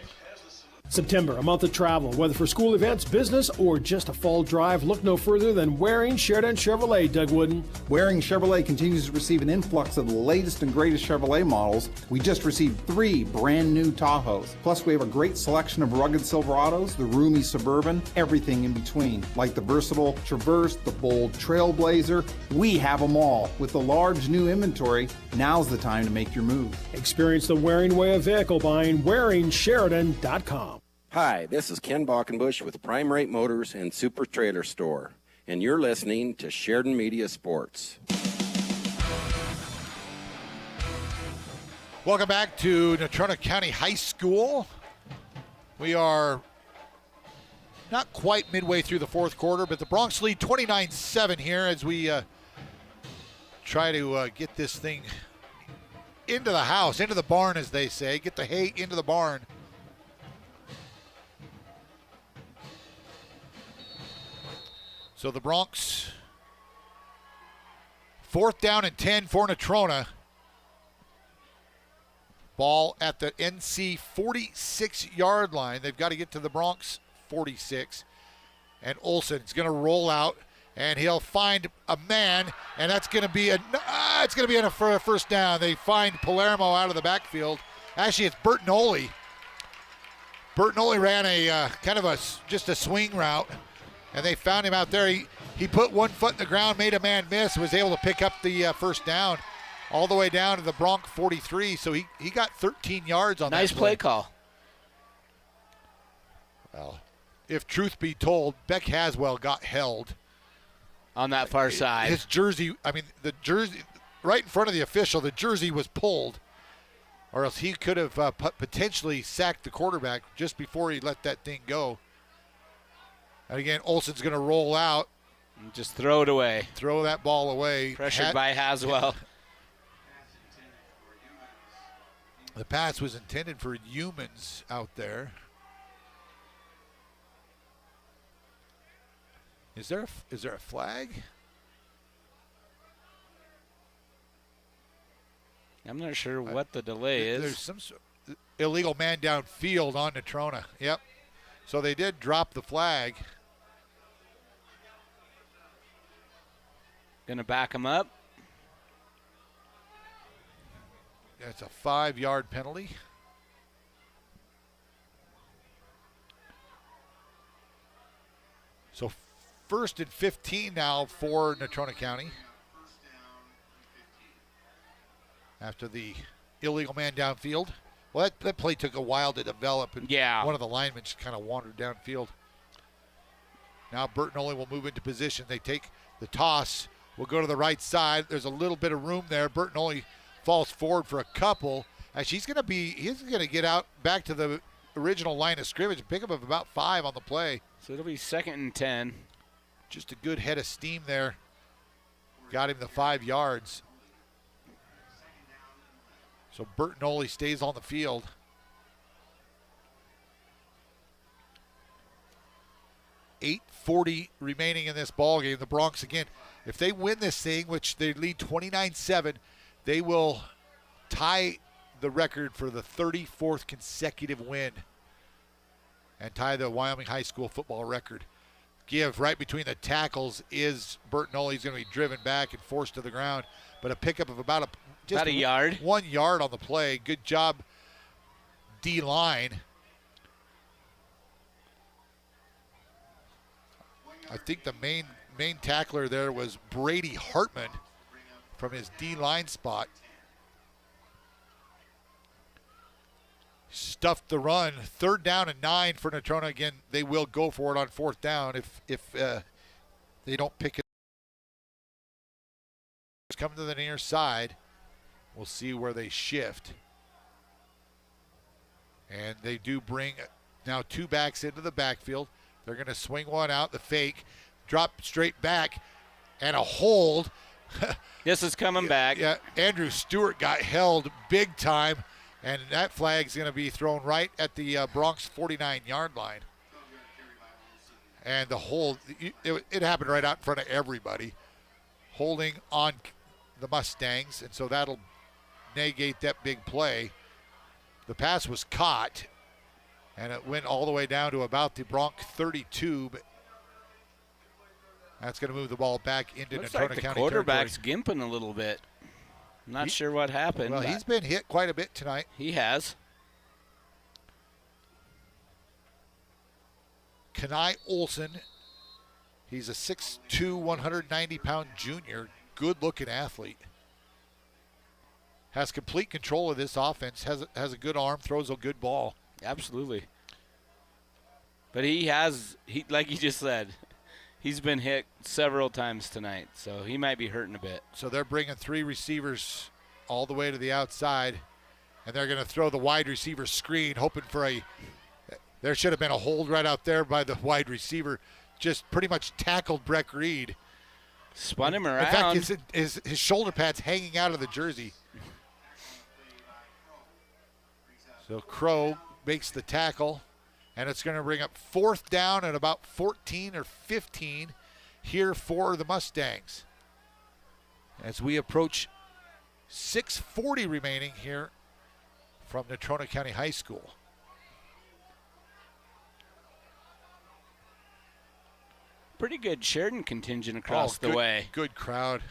September, a month of travel. Whether for school events, business, or just a fall drive, look no further than Waring Sheridan Chevrolet, Doug Wooden. Waring Chevrolet continues to receive an influx of the latest and greatest Chevrolet models. We just received 3 brand new Tahoes. Plus, we have a great selection of rugged Silverados, the roomy Suburban, everything in between. Like the versatile Traverse, the bold Trailblazer, we have them all. With the large new inventory, now's the time to make your move. Experience the Waring way of vehicle buying, WaringSheridan.com. Hi, this is Ken Balkenbush with Prime Rate Motors and Super Trailer Store, and you're listening to Sheridan Media Sports. Welcome back to Natrona County High School. We are not quite midway through the 4th quarter, but the Bronx lead 29-7 here as we try to get this thing into the house, into the barn, as they say. Get the hay into the barn. So the Bronx, 4th down and 10 for Natrona. Ball at the NC 46-yard line. They've got to get to the Bronx 46. And Olson's going to roll out, and he'll find a man, and that's going to be for a first down. They find Palermo out of the backfield. Actually, it's Bertinoli. Bertinoli ran a kind of just a swing route. And they found him out there. He put one foot in the ground, made a man miss, was able to pick up the first down all the way down to the Bronx 43. So he got 13 yards on that play. Nice play call. Well, if truth be told, Beck Haswell got held. On that far side. His jersey, the jersey, right in front of the official, the jersey was pulled. Or else he could have potentially sacked the quarterback just before he let that thing go. And again, Olson's going to roll out. And just throw it away. Throw that ball away. Pressured by Haswell. The pass was intended for humans out there. Is there a flag? I'm not sure what the delay is. There's some illegal man downfield on Natrona. Yep. So they did drop the flag. Going to back him up. That's a 5-yard penalty. So 1st and 15 now for Natrona County. After the illegal man downfield. Well, that play took a while to develop. And yeah. One of the linemen just kind of wandered downfield. Now Bertinoli will move into position. They take the toss. Will go to the right side. There's a little bit of room there. Bertinoli falls forward for a couple. Actually, he's going to get out back to the original line of scrimmage and pick up of about 5 on the play. So it'll be 2nd and 10. Just a good head of steam there. Got him the 5 yards. So Bertinoli stays on the field. .8:40 remaining in this ball game. The Bronx, again, if they win this thing, which they lead 29-7, they will tie the record for the 34th consecutive win and tie the Wyoming High School football record. Give right between the tackles is Bertinoli. He's going to be driven back and forced to the ground, but a pickup of about a yard. 1 yard on the play. Good job, D-line. I think the main tackler there was Brady Hartman from his D-line spot. Stuffed the run. 3rd down and 9 for Natrona. Again, they will go for it on 4th down if they don't pick it. Coming to the near side. We'll see where they shift. And they do bring now 2 backs into the backfield. They're going to swing one out, the fake, drop straight back, and a hold. This is coming back. Yeah, Andrew Stewart got held big time, and that flag's going to be thrown right at the Bronx 49-yard line. And the hold, it happened right out in front of everybody, holding on the Mustangs, and so that'll negate that big play. The pass was caught, and it went all the way down to about the Bronx 32, but that's going to move the ball back into Looks Natrona like the County quarterback's gimping a little bit. I'm not sure what happened. Well, he's been hit quite a bit tonight. He has. Kenai Olson, he's a 6'2", 190-pound junior, good-looking athlete. Has complete control of this offense, has a good arm, throws a good ball. Absolutely. But like you just said, he's been hit several times tonight, so he might be hurting a bit. So they're bringing 3 receivers all the way to the outside, and they're going to throw the wide receiver screen, hoping for there should have been a hold right out there by the wide receiver, just pretty much tackled Breck Reed. Spun him around. In fact, his shoulder pads hanging out of the jersey. So Crow makes the tackle, and it's going to bring up 4th down at about 14 or 15 here for the Mustangs. As we approach 6:40 remaining here from Natrona County High School. Pretty good Sheridan contingent across the way. Good crowd.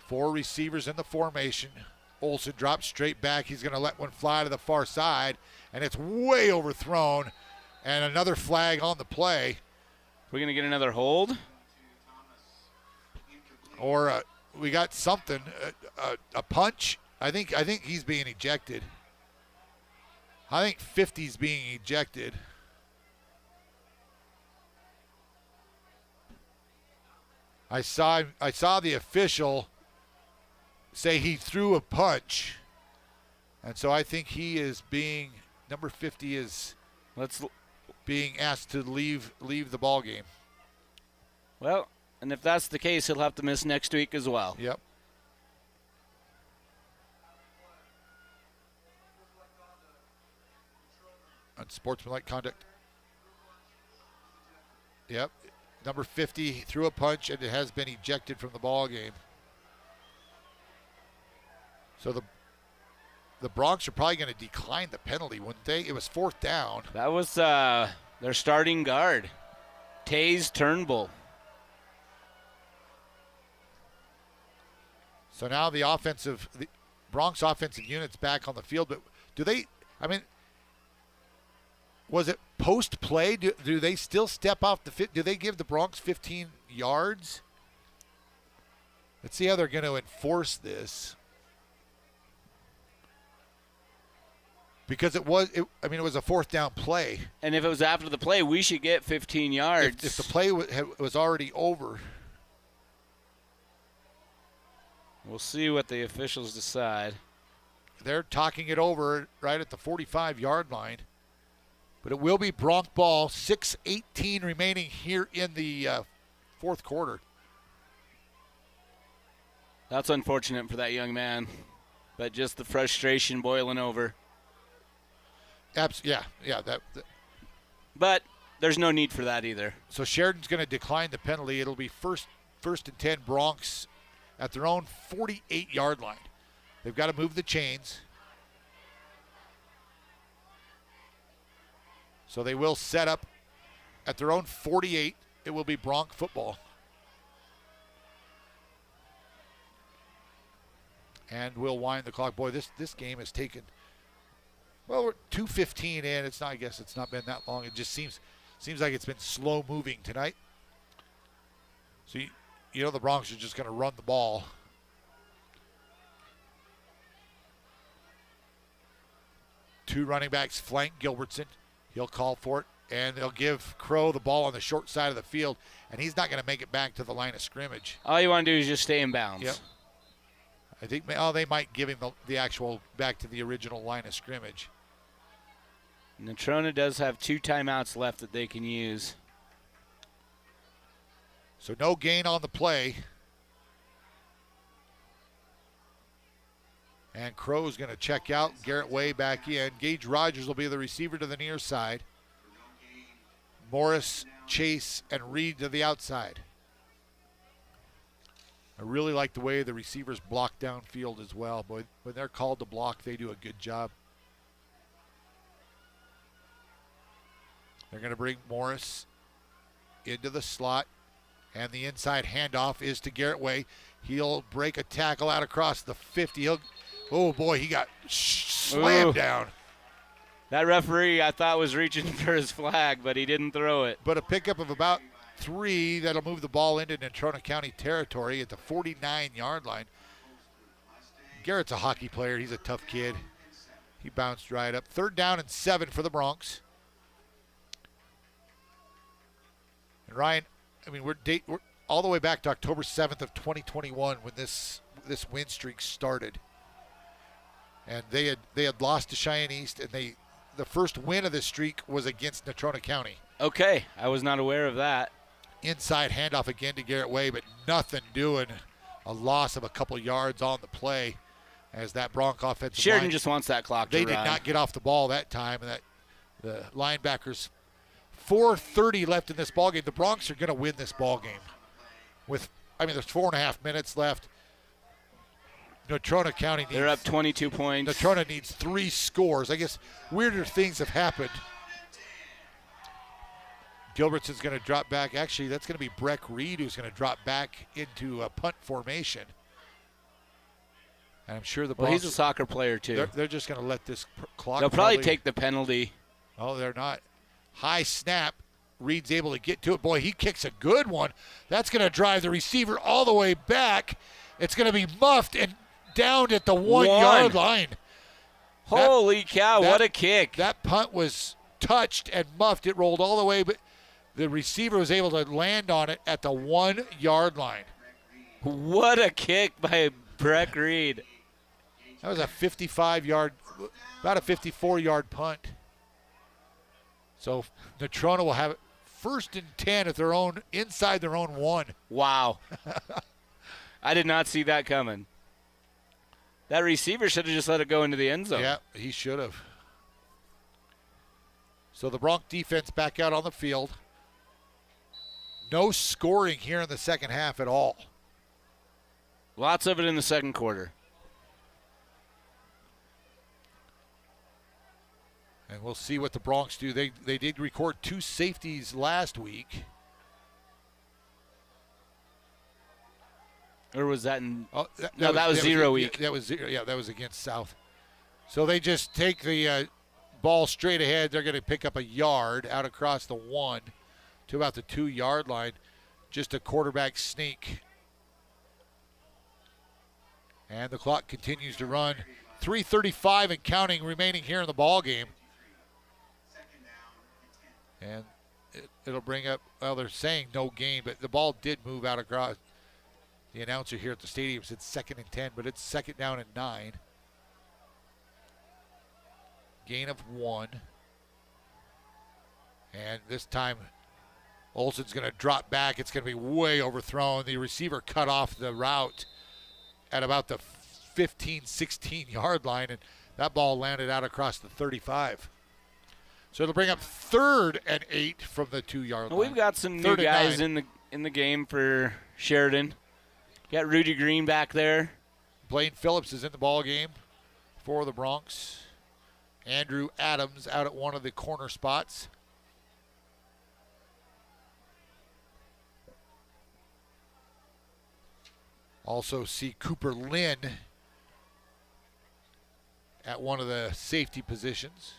4 receivers in the formation. Olsen drops straight back. He's going to let one fly to the far side, and it's way overthrown. And another flag on the play. We're going to get another hold? Or we got something, a punch. I think he's being ejected. I think 50's being ejected. I saw the official say he threw a punch, and so I think he is being, number 50 is being asked to leave the ball game. Well, and if that's the case, he'll have to miss next week as well. Yep. Unsportsmanlike conduct. Yep. Number 50 threw a punch, and it has been ejected from the ball game. So the Bronx are probably going to decline the penalty, wouldn't they? It was 4th down. That was their starting guard, Taze Turnbull. So now the Bronx offensive unit's back on the field, but was it post-play? Do they still step off the fit? Do they give the Bronx 15 yards? Let's see how they're going to enforce this. Because it was a 4th down play. And if it was after the play, we should get 15 yards. If the play was already over. We'll see what the officials decide. They're talking it over right at the 45-yard line. But it will be Bronx ball, 6:18 remaining here in the 4th quarter. That's unfortunate for that young man, but just the frustration boiling over. Yeah. But there's no need for that either. So Sheridan's going to decline the penalty. It'll be first and 10 Bronx at their own 48-yard line. They've got to move the chains. So they will set up at their own 48. It will be Bronx football. And we'll wind the clock. Boy, this game has taken, well, we're 2:15 in. I guess it's not been that long. It just seems like it's been slow moving tonight. So the Bronx are just going to run the ball. Two running backs flank Gilbertson. He'll call for it, and they'll give Crow the ball on the short side of the field, and he's not going to make it back to the line of scrimmage. All you want to do is just stay in bounds. Yep. I think they might give him the actual back to the original line of scrimmage. Natrona does have 2 timeouts left that they can use. So no gain on the play. And Crow's going to check out. Garrett Way back in. Gage Rogers will be the receiver to the near side. Morris, Chase, and Reed to the outside. I really like the way the receivers block downfield as well. Boy, when they're called to block, they do a good job. They're going to bring Morris into the slot. And the inside handoff is to Garrett Way. He'll break a tackle out across the 50. Oh, boy, he got slammed down. That referee, I thought, was reaching for his flag, but he didn't throw it. But a pickup of about 3 that'll move the ball into Natrona County territory at the 49-yard line. Garrett's a hockey player. He's a tough kid. He bounced right up. 3rd down and 7 for the Bronx. And Ryan, I mean, we're all the way back to October 7th of 2021 when this win streak started. And they had lost to Cheyenne East, and the first win of this streak was against Natrona County. Okay, I was not aware of that. Inside handoff again to Garrett Way, but nothing doing. A loss of a couple yards on the play as that Bronc offensive Sheridan line, just wants that clock to They run. did not get off the ball that time, and that the linebackers. 4:30 left in this ballgame. The Bronx are going to win this ballgame. There's 4.5 minutes left. Natrona County They're up 22 points. Natrona needs 3 scores. I guess weirder things have happened. Gilbertson's going to drop back. Actually, that's going to be Breck Reed who's going to drop back into a punt formation. And I'm sure the Bronx, he's a soccer player too. They're just going to let this clock. They'll probably take the penalty. Oh, they're not. High snap. Reed's able to get to it. Boy, he kicks a good one. That's going to drive the receiver all the way back. It's going to be muffed and down at the 1-yard line. Holy cow, what a kick. That punt was touched and muffed. It rolled all the way, but the receiver was able to land on it at the 1-yard line. What a kick by Breck Reed. That was a 55-yard, about a 54-yard punt. So Natrona will have it 1st and 10 at their own, inside their own 1. Wow. I did not see that coming. That receiver should have just let it go into the end zone. Yeah, he should have. So the Bronx defense back out on the field. No scoring here in the second half at all. Lots of it in the second quarter. And we'll see what the Bronx do. They did record 2 safeties last week. Or was that in? Oh, that was 0 week. That was 0. Yeah, that was against South. So they just take the ball straight ahead. They're going to pick up a yard out across the 1 to about the 2-yard line. Just a quarterback sneak. And the clock continues to run. 3:35 and counting remaining here in the ball game. And it'll bring up, well, they're saying no gain, but the ball did move out across. The announcer here at the stadium said 2nd and 10, but it's 2nd down and 9. Gain of 1. And this time, Olson's going to drop back. It's going to be way overthrown. The receiver cut off the route at about the 15, 16-yard line, and that ball landed out across the 35. So it'll bring up 3rd and 8 from the 2-yard line. We've got some new guys in the game for Sheridan. Got Rudy Green back there. Blaine Phillips is in the ball game for the Bronx. Andrew Adams out at one of the corner spots. Also see Cooper Lynn at one of the safety positions.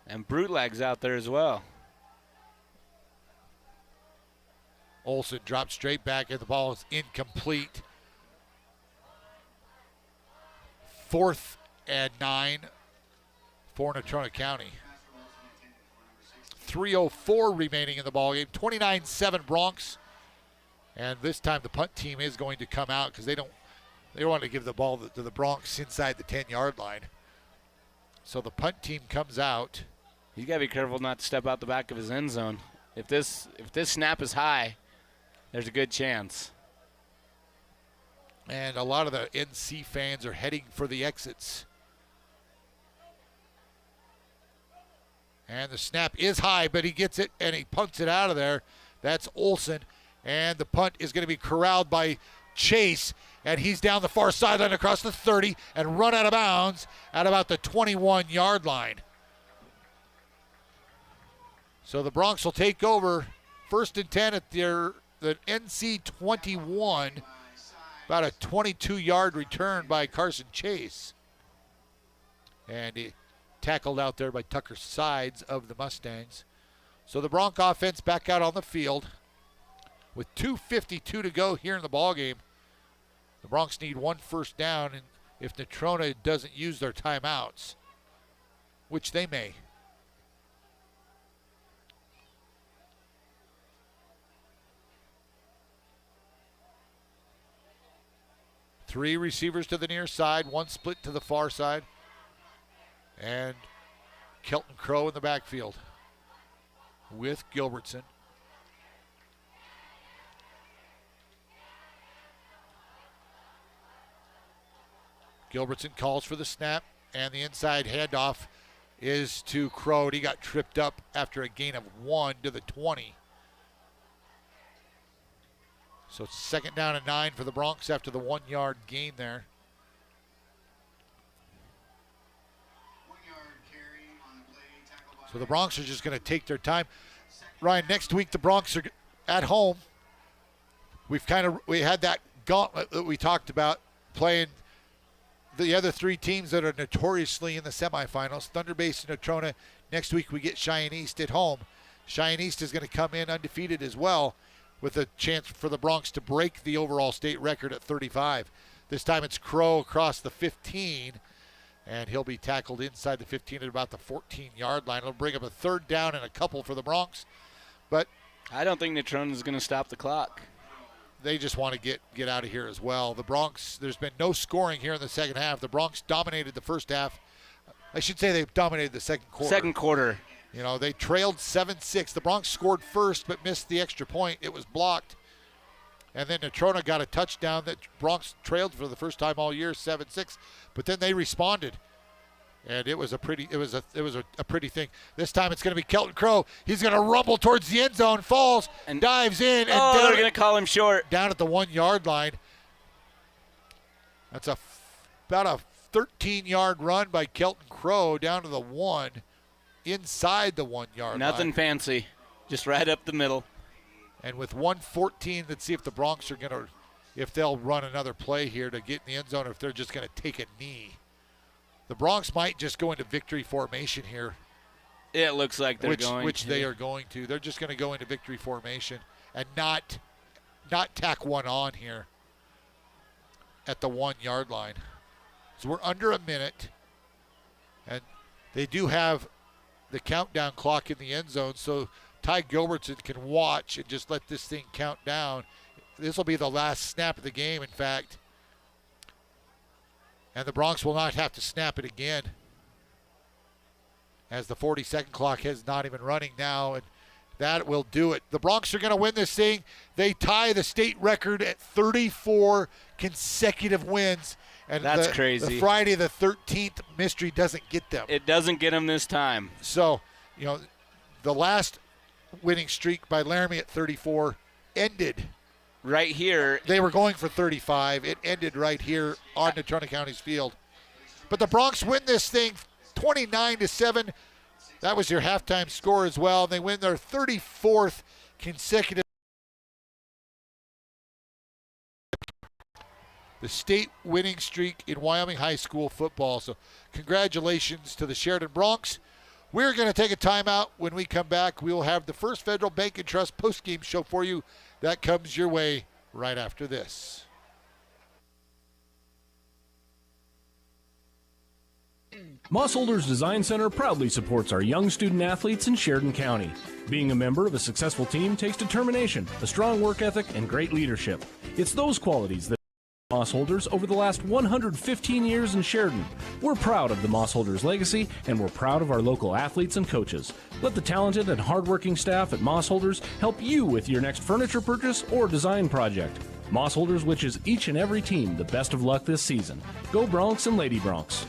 And Brutlag's out there as well. Olson drops straight back and the ball is incomplete. 4th and 9 for Natrona County. 3:04 remaining in the ballgame. 29-7 Bronx. And this time the punt team is going to come out because they don't They want to give the ball to the Bronx inside the 10-yard line. So the punt team comes out. He's got to be careful not to step out the back of his end zone. If this snap is high, there's a good chance. And a lot of the NC fans are heading for the exits. And the snap is high, but he gets it, and he punts it out of there. That's Olsen. And the punt is going to be corralled by Chase, and he's down the far sideline across the 30 and run out of bounds at about the 21-yard line. So the Bronx will take over 1st and 10 at the NC 21. About a 22-yard return by Carson Chase. And he tackled out there by Tucker Sides of the Mustangs. So the Bronc offense back out on the field with 2:52 to go here in the ballgame. The Bronx need 1 first down, and if Natrona doesn't use their timeouts, which they may. Three receivers to the near side, 1 split to the far side. And Kelton Crow in the backfield with Gilbertson. Gilbertson calls for the snap, and the inside handoff is to Crow. He got tripped up after a gain of 1 to the 20. So it's 2nd down and 9 for the Bronx after the 1-yard gain there. So the Bronx are just going to take their time. Ryan, next week the Bronx are at home. We had that gauntlet that we talked about, playing the other 3 teams that are notoriously in the semifinals, Thunder Bay and Natrona. Next week we get Cheyenne East at home. Cheyenne East is going to come in undefeated as well, with a chance for the Bronx to break the overall state record at 35. This time it's Crow across the 15, and he'll be tackled inside the 15 at about the 14-yard line. It'll bring up a 3rd down and a couple for the Bronx. But I don't think Natrona is going to stop the clock. They just want to get out of here as well. The Bronx, there's been no scoring here in the second half. The Bronx dominated the first half. I should say they dominated the second quarter. Second quarter. You know, they trailed 7-6. The Bronx scored first but missed the extra point. It was blocked. And then Natrona got a touchdown that Bronx trailed for the first time all year, 7-6. But then they responded. And it was a pretty pretty thing. This time it's going to be Kelton Crow. He's going to rumble towards the end zone, falls and dives in, and they're going to call him short. Down at the 1-yard line. That's about a 13-yard run by Kelton Crow down to the 1. Inside the 1-yard line. Nothing fancy, just right up the middle. And with 1:14, let's see if the Bronx are if they'll run another play here to get in the end zone, or if they're just going to take a knee. The Bronx might just go into victory formation here. It looks like they're going to. Which they are going to. They're just going to go into victory formation and not tack one on here at the 1-yard line. So we're under a minute, and they do have the countdown clock in the end zone, so Ty Gilbertson can watch and just let this thing count down. This will be the last snap of the game, in fact. And the Bronx will not have to snap it again, as the 40-second clock is not even running now, and that will do it. The Bronx are going to win this thing. They tie the state record at 34 consecutive wins. And that's crazy. The Friday the 13th mystery doesn't get them. It doesn't get them this time. So, you know, the last winning streak by Laramie at 34 ended right here. They were going for 35. It ended right here on Natrona County's field. But the Bronx win this thing 29-7. That was your halftime score as well. They win their 34th consecutive. The state winning streak in Wyoming high school football. So congratulations to the Sheridan Bronx. We're going to take a timeout. When we come back, we will have the First Federal Bank and Trust postgame show for you. That comes your way right after this. Mossholders Design Center proudly supports our young student athletes in Sheridan County. Being a member of a successful team takes determination, a strong work ethic, and great leadership. It's those qualities that Moss Holders over the last 115 years in Sheridan. We're proud of the Moss Holders legacy, and we're proud of our local athletes and coaches. Let the talented and hardworking staff at Moss Holders help you with your next furniture purchase or design project. Moss Holders wishes each and every team the best of luck this season. Go Bronx and Lady Bronx.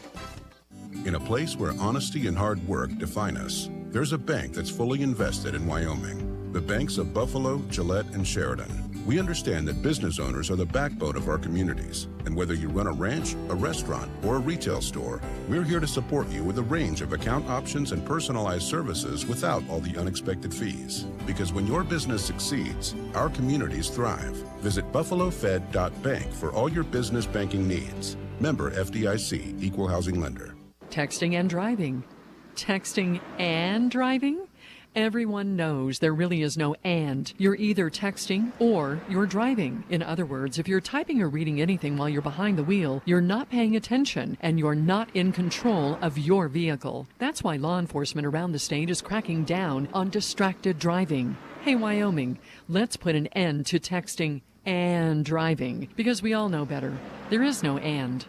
In a place where honesty and hard work define us, there's a bank that's fully invested in Wyoming. The banks of Buffalo, Gillette, and Sheridan. We understand that business owners are the backbone of our communities. And whether you run a ranch, a restaurant, or a retail store, we're here to support you with a range of account options and personalized services without all the unexpected fees. Because when your business succeeds, our communities thrive. Visit buffalofed.bank for all your business banking needs. Member FDIC, Equal Housing Lender. Texting and driving. Texting and driving? Everyone knows there really is no and. You're either texting or you're driving. In other words, if you're typing or reading anything while you're behind the wheel, you're not paying attention and you're not in control of your vehicle. That's why law enforcement around the state is cracking down on distracted driving. Hey, Wyoming, let's put an end to texting and driving because we all know better. There is no and.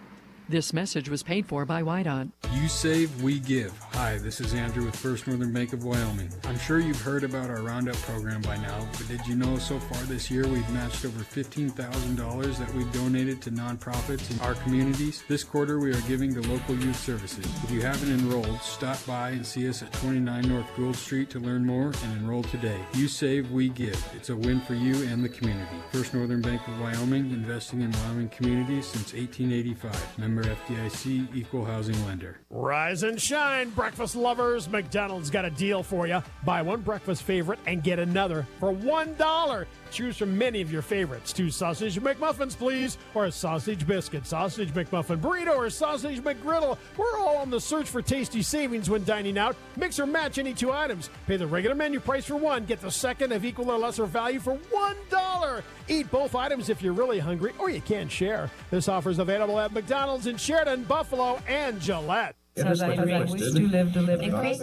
This message was paid for by YDOT. You save, we give. Hi, this is Andrew with First Northern Bank of Wyoming. I'm sure you've heard about our Roundup program by now, but did you know so far this year we've matched over $15,000 that we've donated to nonprofits in our communities? This quarter we are giving to local youth services. If you haven't enrolled, stop by and see us at 29 North Gould Street to learn more and enroll today. You save, we give. It's a win for you and the community. First Northern Bank of Wyoming, investing in Wyoming communities since 1885. Member FDIC, Equal Housing Lender. Rise and shine, breakfast lovers. McDonald's got a deal for you. Buy one breakfast favorite and get another for $1. Choose from many of your favorites. 2 sausage McMuffins, please, or a sausage biscuit, sausage McMuffin burrito, or sausage McGriddle. We're all on the search for tasty savings when dining out. Mix or match any 2 items. Pay the regular menu price for one. Get the second of equal or lesser value for $1. Eat both items if you're really hungry, or you can't share. This offer is available at McDonald's in Sheridan, Buffalo, and Gillette.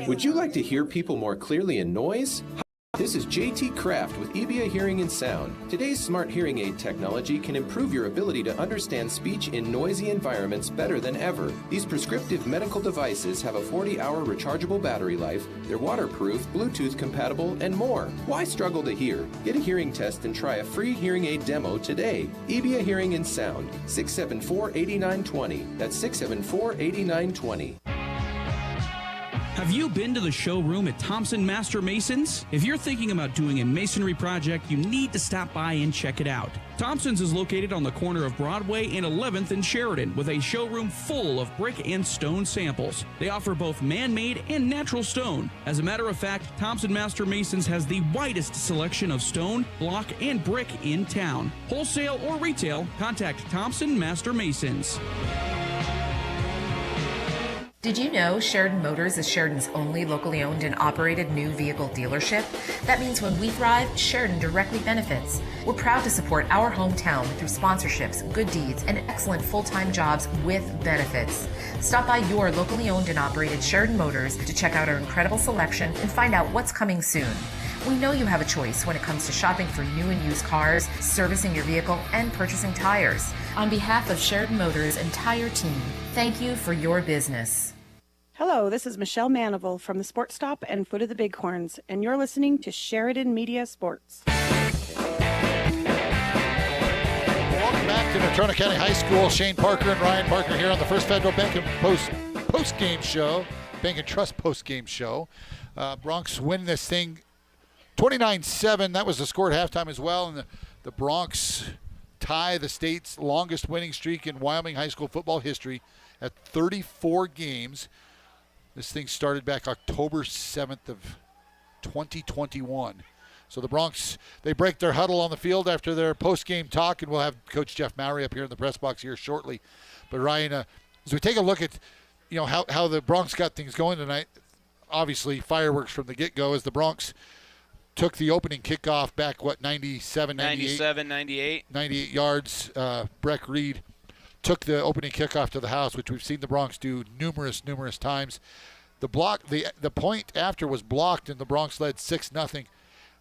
Would you like to hear people more clearly in noise? This is JT Kraft with EBA Hearing and Sound. Today's smart hearing aid technology can improve your ability to understand speech in noisy environments better than ever. These prescriptive medical devices have a 40-hour rechargeable battery life, they're waterproof, Bluetooth compatible, and more. Why struggle to hear? Get a hearing test and try a free hearing aid demo today. EBA Hearing and Sound, 674-8920. That's 674-8920. Have you been to the showroom at Thompson Master Masons? If you're thinking about doing a masonry project, you need to stop by and check it out. Thompson's is located on the corner of Broadway and 11th in Sheridan with a showroom full of brick and stone samples. They offer both man-made and natural stone. As a matter of fact, Thompson Master Masons has the widest selection of stone, block, and brick in town. Wholesale or retail, contact Thompson Master Masons. Did you know Sheridan Motors is Sheridan's only locally owned and operated new vehicle dealership? That means when we thrive, Sheridan directly benefits. We're proud to support our hometown through sponsorships, good deeds, and excellent full-time jobs with benefits. Stop by your locally owned and operated Sheridan Motors to check out our incredible selection and find out what's coming soon. We know you have a choice when it comes to shopping for new and used cars, servicing your vehicle, and purchasing tires. On behalf of Sheridan Motors' entire team, thank you for your business. Hello, this is Michelle Manival from the Sports Stop and Foot of the Bighorns, and you're listening to Sheridan Media Sports. Welcome back to Natrona County High School. Shane Parker and Ryan Parker here on the First Federal Bank and post-game show, Bank and Trust post-game show. Bronx win this thing 29-7. That was the score at halftime as well, and the Bronx tie the state's longest winning streak in Wyoming high school football history at 34 games. This thing started back October 7th of 2021. So the Bronx, they break their huddle on the field after their post-game talk, and we'll have Coach Jeff Mowry up here in the press box here shortly. But Ryan, as we take a look at, how the Bronx got things going tonight, obviously fireworks from the get-go as the Bronx took the opening kickoff back, 97, 98 yards. Breck Reed took the opening kickoff to the house, which we've seen the Bronx do numerous times. The point after was blocked, and the Bronx led 6-0.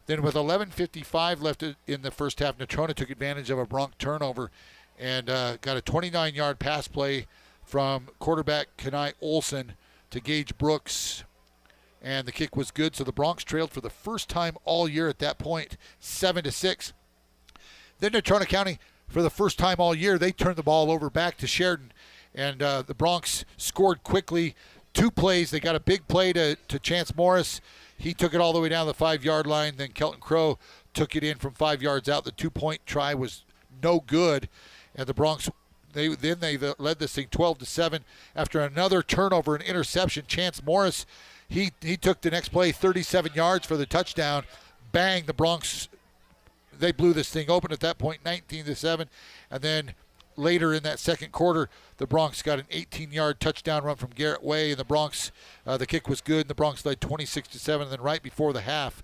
Then with 11:55 left in the first half, Natrona took advantage of a Bronx turnover and got a 29-yard pass play from quarterback Kenai Olson to Gage Brooks, and the kick was good. So the Bronx trailed for the first time all year at that point, 7-6. Then Natrona County, for the first time all year, they turned the ball over back to Sheridan, and the Bronx scored quickly. 2 plays. They got a big play to Chance Morris. He took it all the way down the 5-yard line. Then Kelton Crow took it in from 5 yards out. The 2-point try was no good, and the Bronx they led this thing 12-7 after another turnover and interception. Chance Morris, he took the next play 37 yards for the touchdown. Bang! The Bronx, they blew this thing open at that point, 19-7, and then later in that second quarter, the Bronx got an 18-yard touchdown run from Garrett Way, and the Bronx, the kick was good, and the Bronx led 26-7. And then right before the half,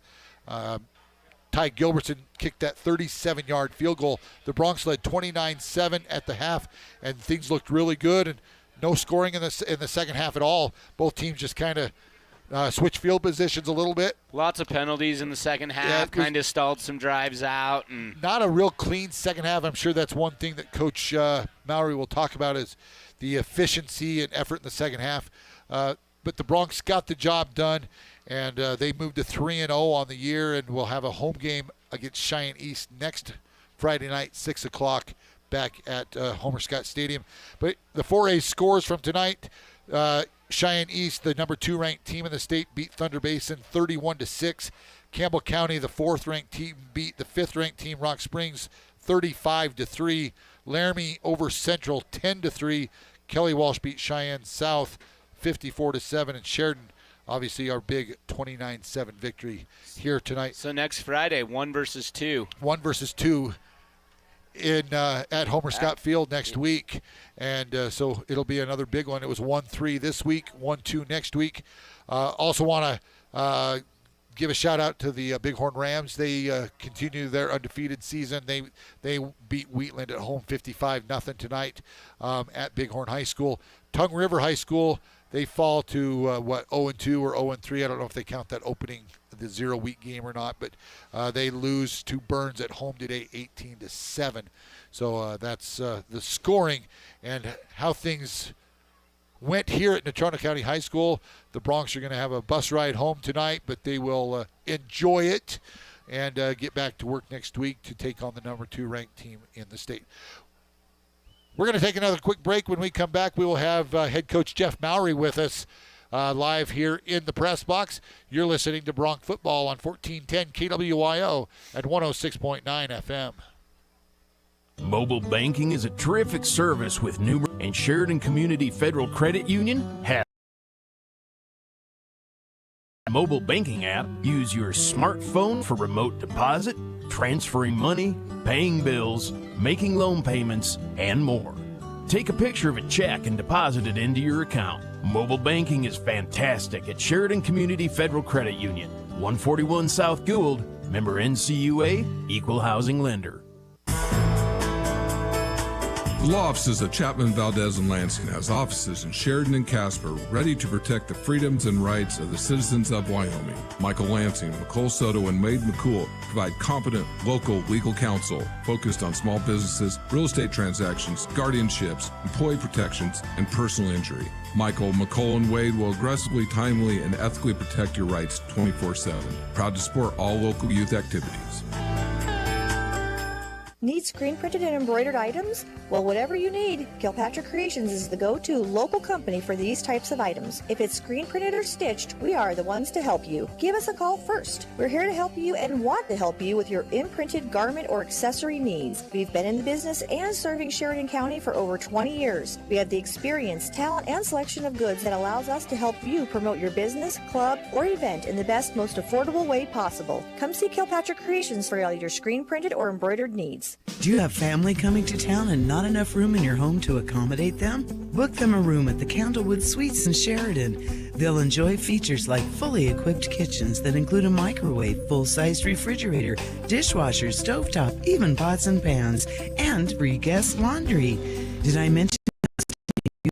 Ty Gilbertson kicked that 37-yard field goal. The Bronx led 29-7 at the half, and things looked really good, and no scoring in the second half at all. Both teams just kind of switched field positions a little bit. Lots of penalties in the second half, kind of stalled some drives out. And not a real clean second half. I'm sure that's one thing that Coach Mowry will talk about is the efficiency and effort in the second half. But the Bronx got the job done, and they moved to 3-0 on the year, and will have a home game against Cheyenne East next Friday night, 6 o'clock, back at Homer Scott Stadium. But the 4A scores from tonight, Cheyenne East, the number 2 ranked team in the state, beat Thunder Basin 31-6. Campbell County, the 4th ranked team, beat the 5th ranked team, Rock Springs, 35-3. Laramie over Central, 10-3. Kelly Walsh beat Cheyenne South, 54-7. And Sheridan, obviously our big 29-7 victory here tonight. So next Friday, 1 versus 2. 1 versus 2 in at Homer Scott Field next week, and so it'll be another big one. It was 1-3 this week, 1-2 next week. Also want to give a shout out to the Bighorn Rams. They continue their undefeated season. They beat Wheatland at home 55-0 tonight at Bighorn High School. Tongue River High School, they fall to 0-2 or 0-3. I don't know if they count that opening, the 0-week game or not, but they lose to Burns at home today, 18-7. So that's the scoring and how things went here at Natrona County High School. The Bronx are going to have a bus ride home tonight, but they will enjoy it and get back to work next week to take on the number 2 ranked team in the state. We're going to take another quick break. When we come back, we will have head coach Jeff Mowry with us live here in the press box. You're listening to Bronc Football on 1410 KWYO at 106.9 FM. Mobile banking is a terrific service with numerous, and Sheridan Community Federal Credit Union has a mobile banking app. Use your smartphone for remote deposit, transferring money, paying bills, making loan payments, and more. Take a picture of a check and deposit it into your account. Mobile banking is fantastic at Sheridan Community Federal Credit Union, 141 South Gould, member NCUA, equal housing lender. The law offices of Chapman, Valdez, and Lansing has offices in Sheridan and Casper ready to protect the freedoms and rights of the citizens of Wyoming. Michael Lansing, Nicole Soto, and Wade McCool provide competent local legal counsel focused on small businesses, real estate transactions, guardianships, employee protections, and personal injury. Michael, McColl, and Wade will aggressively, timely, and ethically protect your rights 24/7. Proud to support all local youth activities. Need screen printed and embroidered items? Well, whatever you need, Kilpatrick Creations is the go-to local company for these types of items. If it's screen printed or stitched, we are the ones to help you. Give us a call first. We're here to help you and want to help you with your imprinted garment or accessory needs. We've been in the business and serving Sheridan County for over 20 years. We have the experience, talent, and selection of goods that allows us to help you promote your business, club, or event in the best, most affordable way possible. Come see Kilpatrick Creations for all your screen printed or embroidered needs. Do you have family coming to town and not enough room in your home to accommodate them? Book them a room at the Candlewood Suites in Sheridan. They'll enjoy features like fully equipped kitchens that include a microwave, full-sized refrigerator, dishwasher, stovetop, even pots and pans, and free guest laundry. Did I mention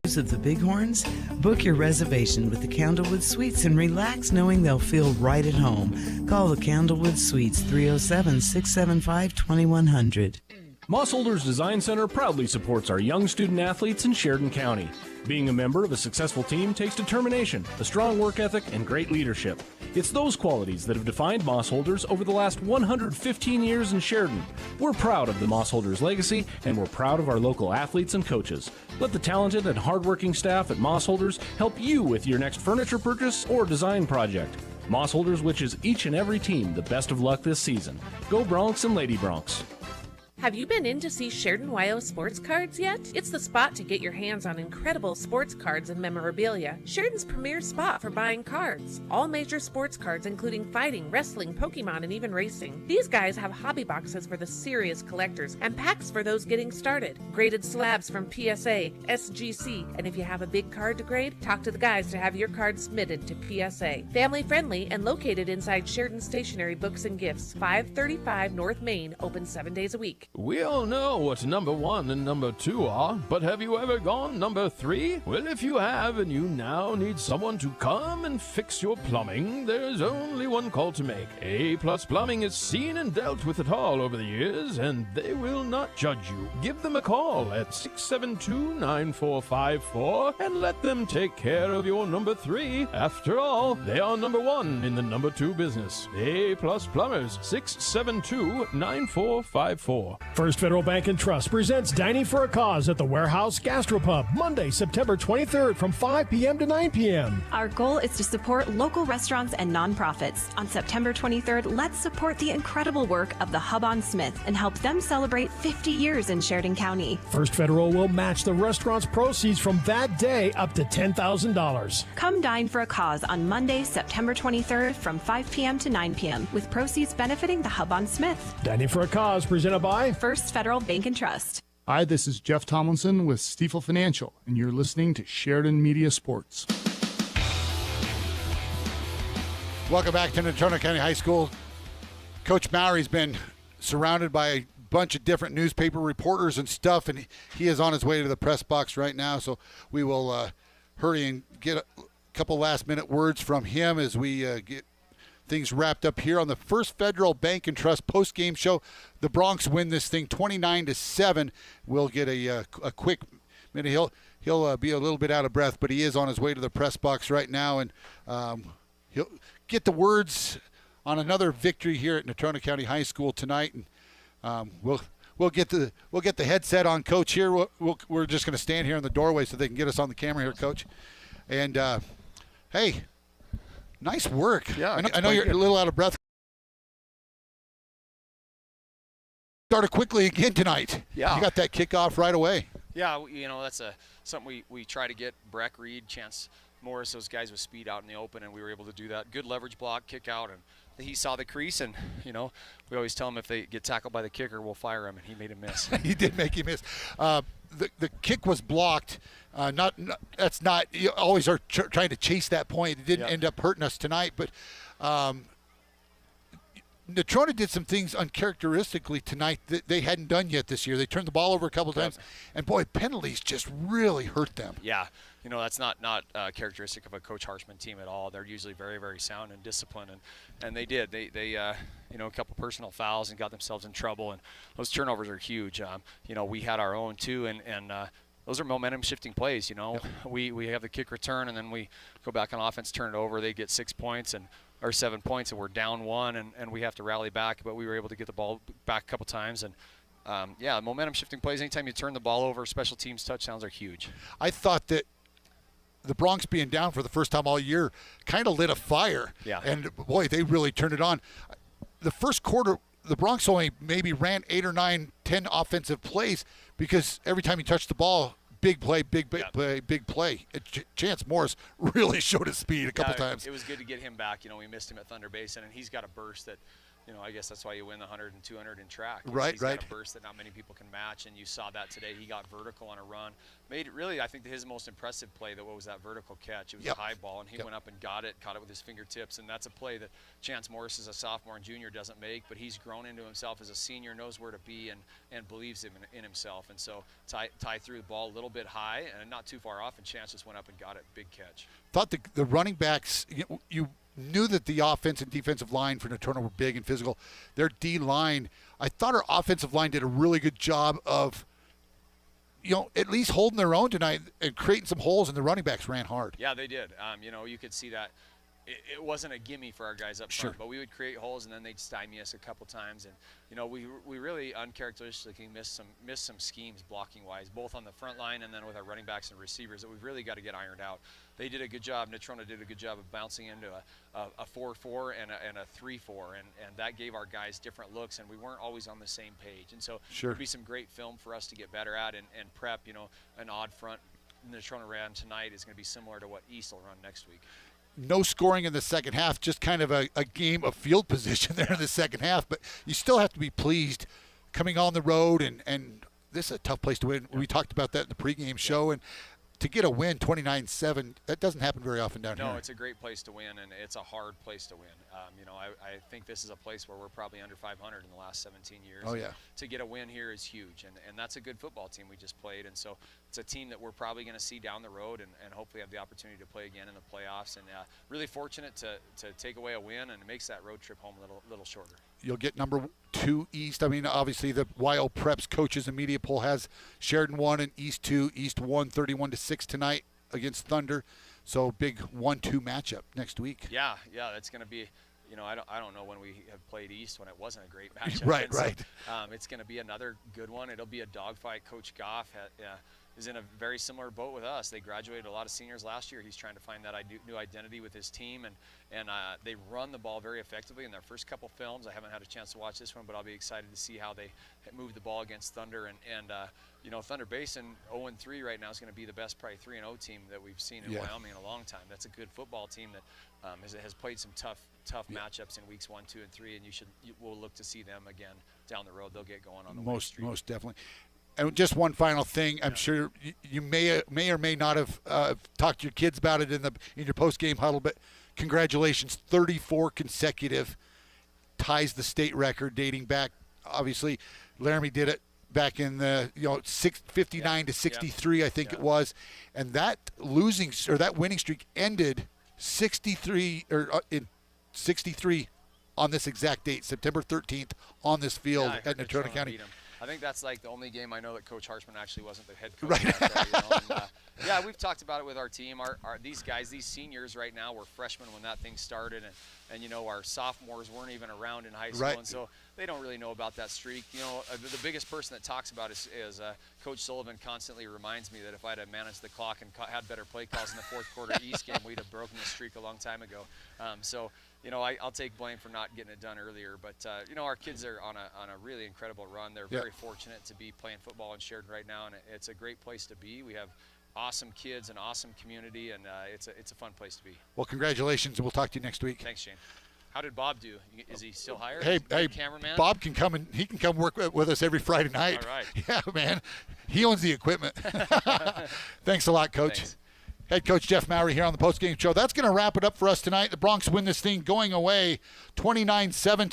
use of the Bighorns? Book your reservation with the Candlewood Suites and relax knowing they'll feel right at home. Call the Candlewood Suites 307-675-2100. Mossholders Design Center proudly supports our young student athletes in Sheridan County. Being a member of a successful team takes determination, a strong work ethic, and great leadership. It's those qualities that have defined Mossholders over the last 115 years in Sheridan. We're proud of the Mossholders legacy, and we're proud of our local athletes and coaches. Let the talented and hardworking staff at Mossholders help you with your next furniture purchase or design project. Mossholders wishes each and every team the best of luck this season. Go Bronx and Lady Bronx. Have you been in to see Sheridan YO Sports Cards yet? It's the spot to get your hands on incredible sports cards and memorabilia. Sheridan's premier spot for buying cards. All major sports cards including fighting, wrestling, Pokemon, and even racing. These guys have hobby boxes for the serious collectors and packs for those getting started. Graded slabs from PSA, SGC, and if you have a big card to grade, talk to the guys to have your card submitted to PSA. Family friendly and located inside Sheridan Stationery Books and Gifts, 535 North Main, open 7 days a week. We all know what number 1 and number 2 are, but have you ever gone number 3? Well, if you have and you now need someone to come and fix your plumbing, there's only one call to make. A+ Plumbing has seen and dealt with it all over the years, and they will not judge you. Give them a call at 672-9454 and let them take care of your number 3. After all, they are number 1 in the number 2 business. A+ Plumbers, 672-9454. First Federal Bank and Trust presents Dining for a Cause at the Warehouse Gastropub, Monday, September 23rd from 5 p.m. to 9 p.m. Our goal is to support local restaurants and nonprofits. On September 23rd, let's support the incredible work of the Hub on Smith and help them celebrate 50 years in Sheridan County. First Federal will match the restaurant's proceeds from that day up to $10,000. Come dine for a cause on Monday, September 23rd from 5 p.m. to 9 p.m. with proceeds benefiting the Hub on Smith. Dining for a Cause presented by First Federal Bank and Trust. Hi, this is Jeff Tomlinson with Stiefel Financial, and you're listening to Sheridan Media Sports. Welcome back to Natrona County High School. Coach Mowry's been surrounded by a bunch of different newspaper reporters and stuff, and he is on his way to the press box right now, so we will hurry and get a couple last-minute words from him as we get things wrapped up here on the First Federal Bank and Trust post-game show. The Bronx win this thing 29-7. We'll get a quick minute. He'll be a little bit out of breath, but he is on his way to the press box right now, and he'll get the words on another victory here at Natrona County High School tonight. And we'll get the headset on Coach here. We're just going to stand here in the doorway so they can get us on the camera here, Coach. And hey. Nice work. Yeah, I know you're a little out of breath. Started quickly again tonight. Yeah. You got that kickoff right away. Yeah, that's something we try to get. Breck, Reed, Chance Morris, those guys with speed out in the open, and we were able to do that. Good leverage block, kick out, and he saw the crease, and, we always tell him if they get tackled by the kicker, we'll fire him, and he made him miss. He did make him miss. The kick was blocked. That's not. You always are trying to chase that point. It didn't end up hurting us tonight, but Natrona did some things uncharacteristically tonight that they hadn't done yet this year. They turned the ball over a couple times, and boy, penalties just really hurt them. Yeah, that's not characteristic of a Coach Harshman team at all. They're usually very, very sound and disciplined, and they did. They a couple personal fouls and got themselves in trouble, and those turnovers are huge. We had our own too, and those are momentum-shifting plays. We have the kick return, and then we go back on offense, turn it over. They get 6 points or 7 points, and we're down 1, and we have to rally back. But we were able to get the ball back a couple times, and momentum-shifting plays. Anytime you turn the ball over, special teams touchdowns are huge. I thought that the Bronx being down for the first time all year kind of lit a fire. Yeah. And boy, they really turned it on. The first quarter, the Bronx only maybe ran 8 or 9, 10 offensive plays because every time you touched the ball, big play, big play. Chance Morris really showed his speed a couple times. It was good to get him back. We missed him at Thunder Basin, and he's got a burst that, I guess that's why you win the 100 and 200 in track. He's got a burst that not many people can match, and you saw that today. He got vertical on a run. Made it really, I think, his most impressive play, what was that vertical catch? It was a high ball, and he went up and got it, caught it with his fingertips, and that's a play that Chance Morris as a sophomore and junior doesn't make, but he's grown into himself as a senior, knows where to be, and believes in himself. And so Ty threw the ball a little bit high and not too far off, and Chance just went up and got it. Big catch. Thought the running backs, you knew that the offense and defensive line for Natrona were big and physical. Their D-line, I thought our offensive line did a really good job of, at least holding their own tonight and creating some holes, and the running backs ran hard. Yeah, they did. You could see that. It wasn't a gimme for our guys up front, but we would create holes and then they'd stymie us a couple times. And we really uncharacteristically missed some schemes blocking wise, both on the front line and then with our running backs and receivers that we've really got to get ironed out. They did a good job. Natrona did a good job of bouncing into a 4-4 and a 3-4, and that gave our guys different looks, and we weren't always on the same page. And so there'll be some great film for us to get better at and prep. An odd front Natrona ran tonight is going to be similar to what East will run next week. No scoring in the second half, just kind of a game of field position there in the second half. But you still have to be pleased coming on the road, and this is a tough place to win. We talked about that in the pregame show, and to get a win 29-7, that doesn't happen very often down here. No, it's a great place to win, and it's a hard place to win. I think this is a place where we're probably under 500 in the last 17 years. Oh, yeah. To get a win here is huge, and that's a good football team we just played. And so it's a team that we're probably going to see down the road and hopefully have the opportunity to play again in the playoffs. And really fortunate to take away a win, and it makes that road trip home a little shorter. You'll get number 2 East. I mean, obviously the YO Preps coaches and media poll has Sheridan 1 and East 2. East 1 31-6 tonight against Thunder. So big 1-2 matchup next week. Yeah, that's going to be. I don't know when we have played East when it wasn't a great matchup. Right. So, it's going to be another good one. It'll be a dogfight. Coach Goff is in a very similar boat with us. They graduated a lot of seniors last year. He's trying to find that new identity with his team, and they run the ball very effectively in their first couple films. I haven't had a chance to watch this one, but I'll be excited to see how they move the ball against Thunder. And Thunder Basin 0-3 right now is going to be the best probably 3-0 team that we've seen in Wyoming in a long time. That's a good football team that has played some tough matchups in weeks 1, 2, and 3, and we'll look to see them again down the road. They'll get going on the winning streak. Most definitely. And just one final thing, I'm sure you may or may not have talked to your kids about it in your post-game huddle, but congratulations, 34 consecutive ties the state record dating back. Obviously, Laramie did it back in the 59 to 63, I think it was, and that winning streak ended 63 on this exact date, September 13th, on this field at Natrona County. I think that's like the only game I know that Coach Harshman actually wasn't the head coach. Right. And, we've talked about it with our team. These guys, these seniors right now were freshmen when that thing started, and our sophomores weren't even around in high school, and so they don't really know about that streak. The biggest person that talks about it is Coach Sullivan. Constantly reminds me that if I'd have managed the clock and had better play calls in the fourth quarter East game, we'd have broken the streak a long time ago. I'll take blame for not getting it done earlier, but our kids are on a really incredible run. They're very fortunate to be playing football in Sheridan right now, and it's a great place to be. We have awesome kids, an awesome community, and it's a fun place to be. Well, congratulations, and we'll talk to you next week. Thanks, Shane. How did Bob do? Is he still hired? Hey, cameraman? Bob can come work with us every Friday night. All right. Yeah, man. He owns the equipment. Thanks a lot, Coach. Thanks. Head coach Jeff Mowry here on the postgame show. That's going to wrap it up for us tonight. The Bronx win this thing going away 29-7.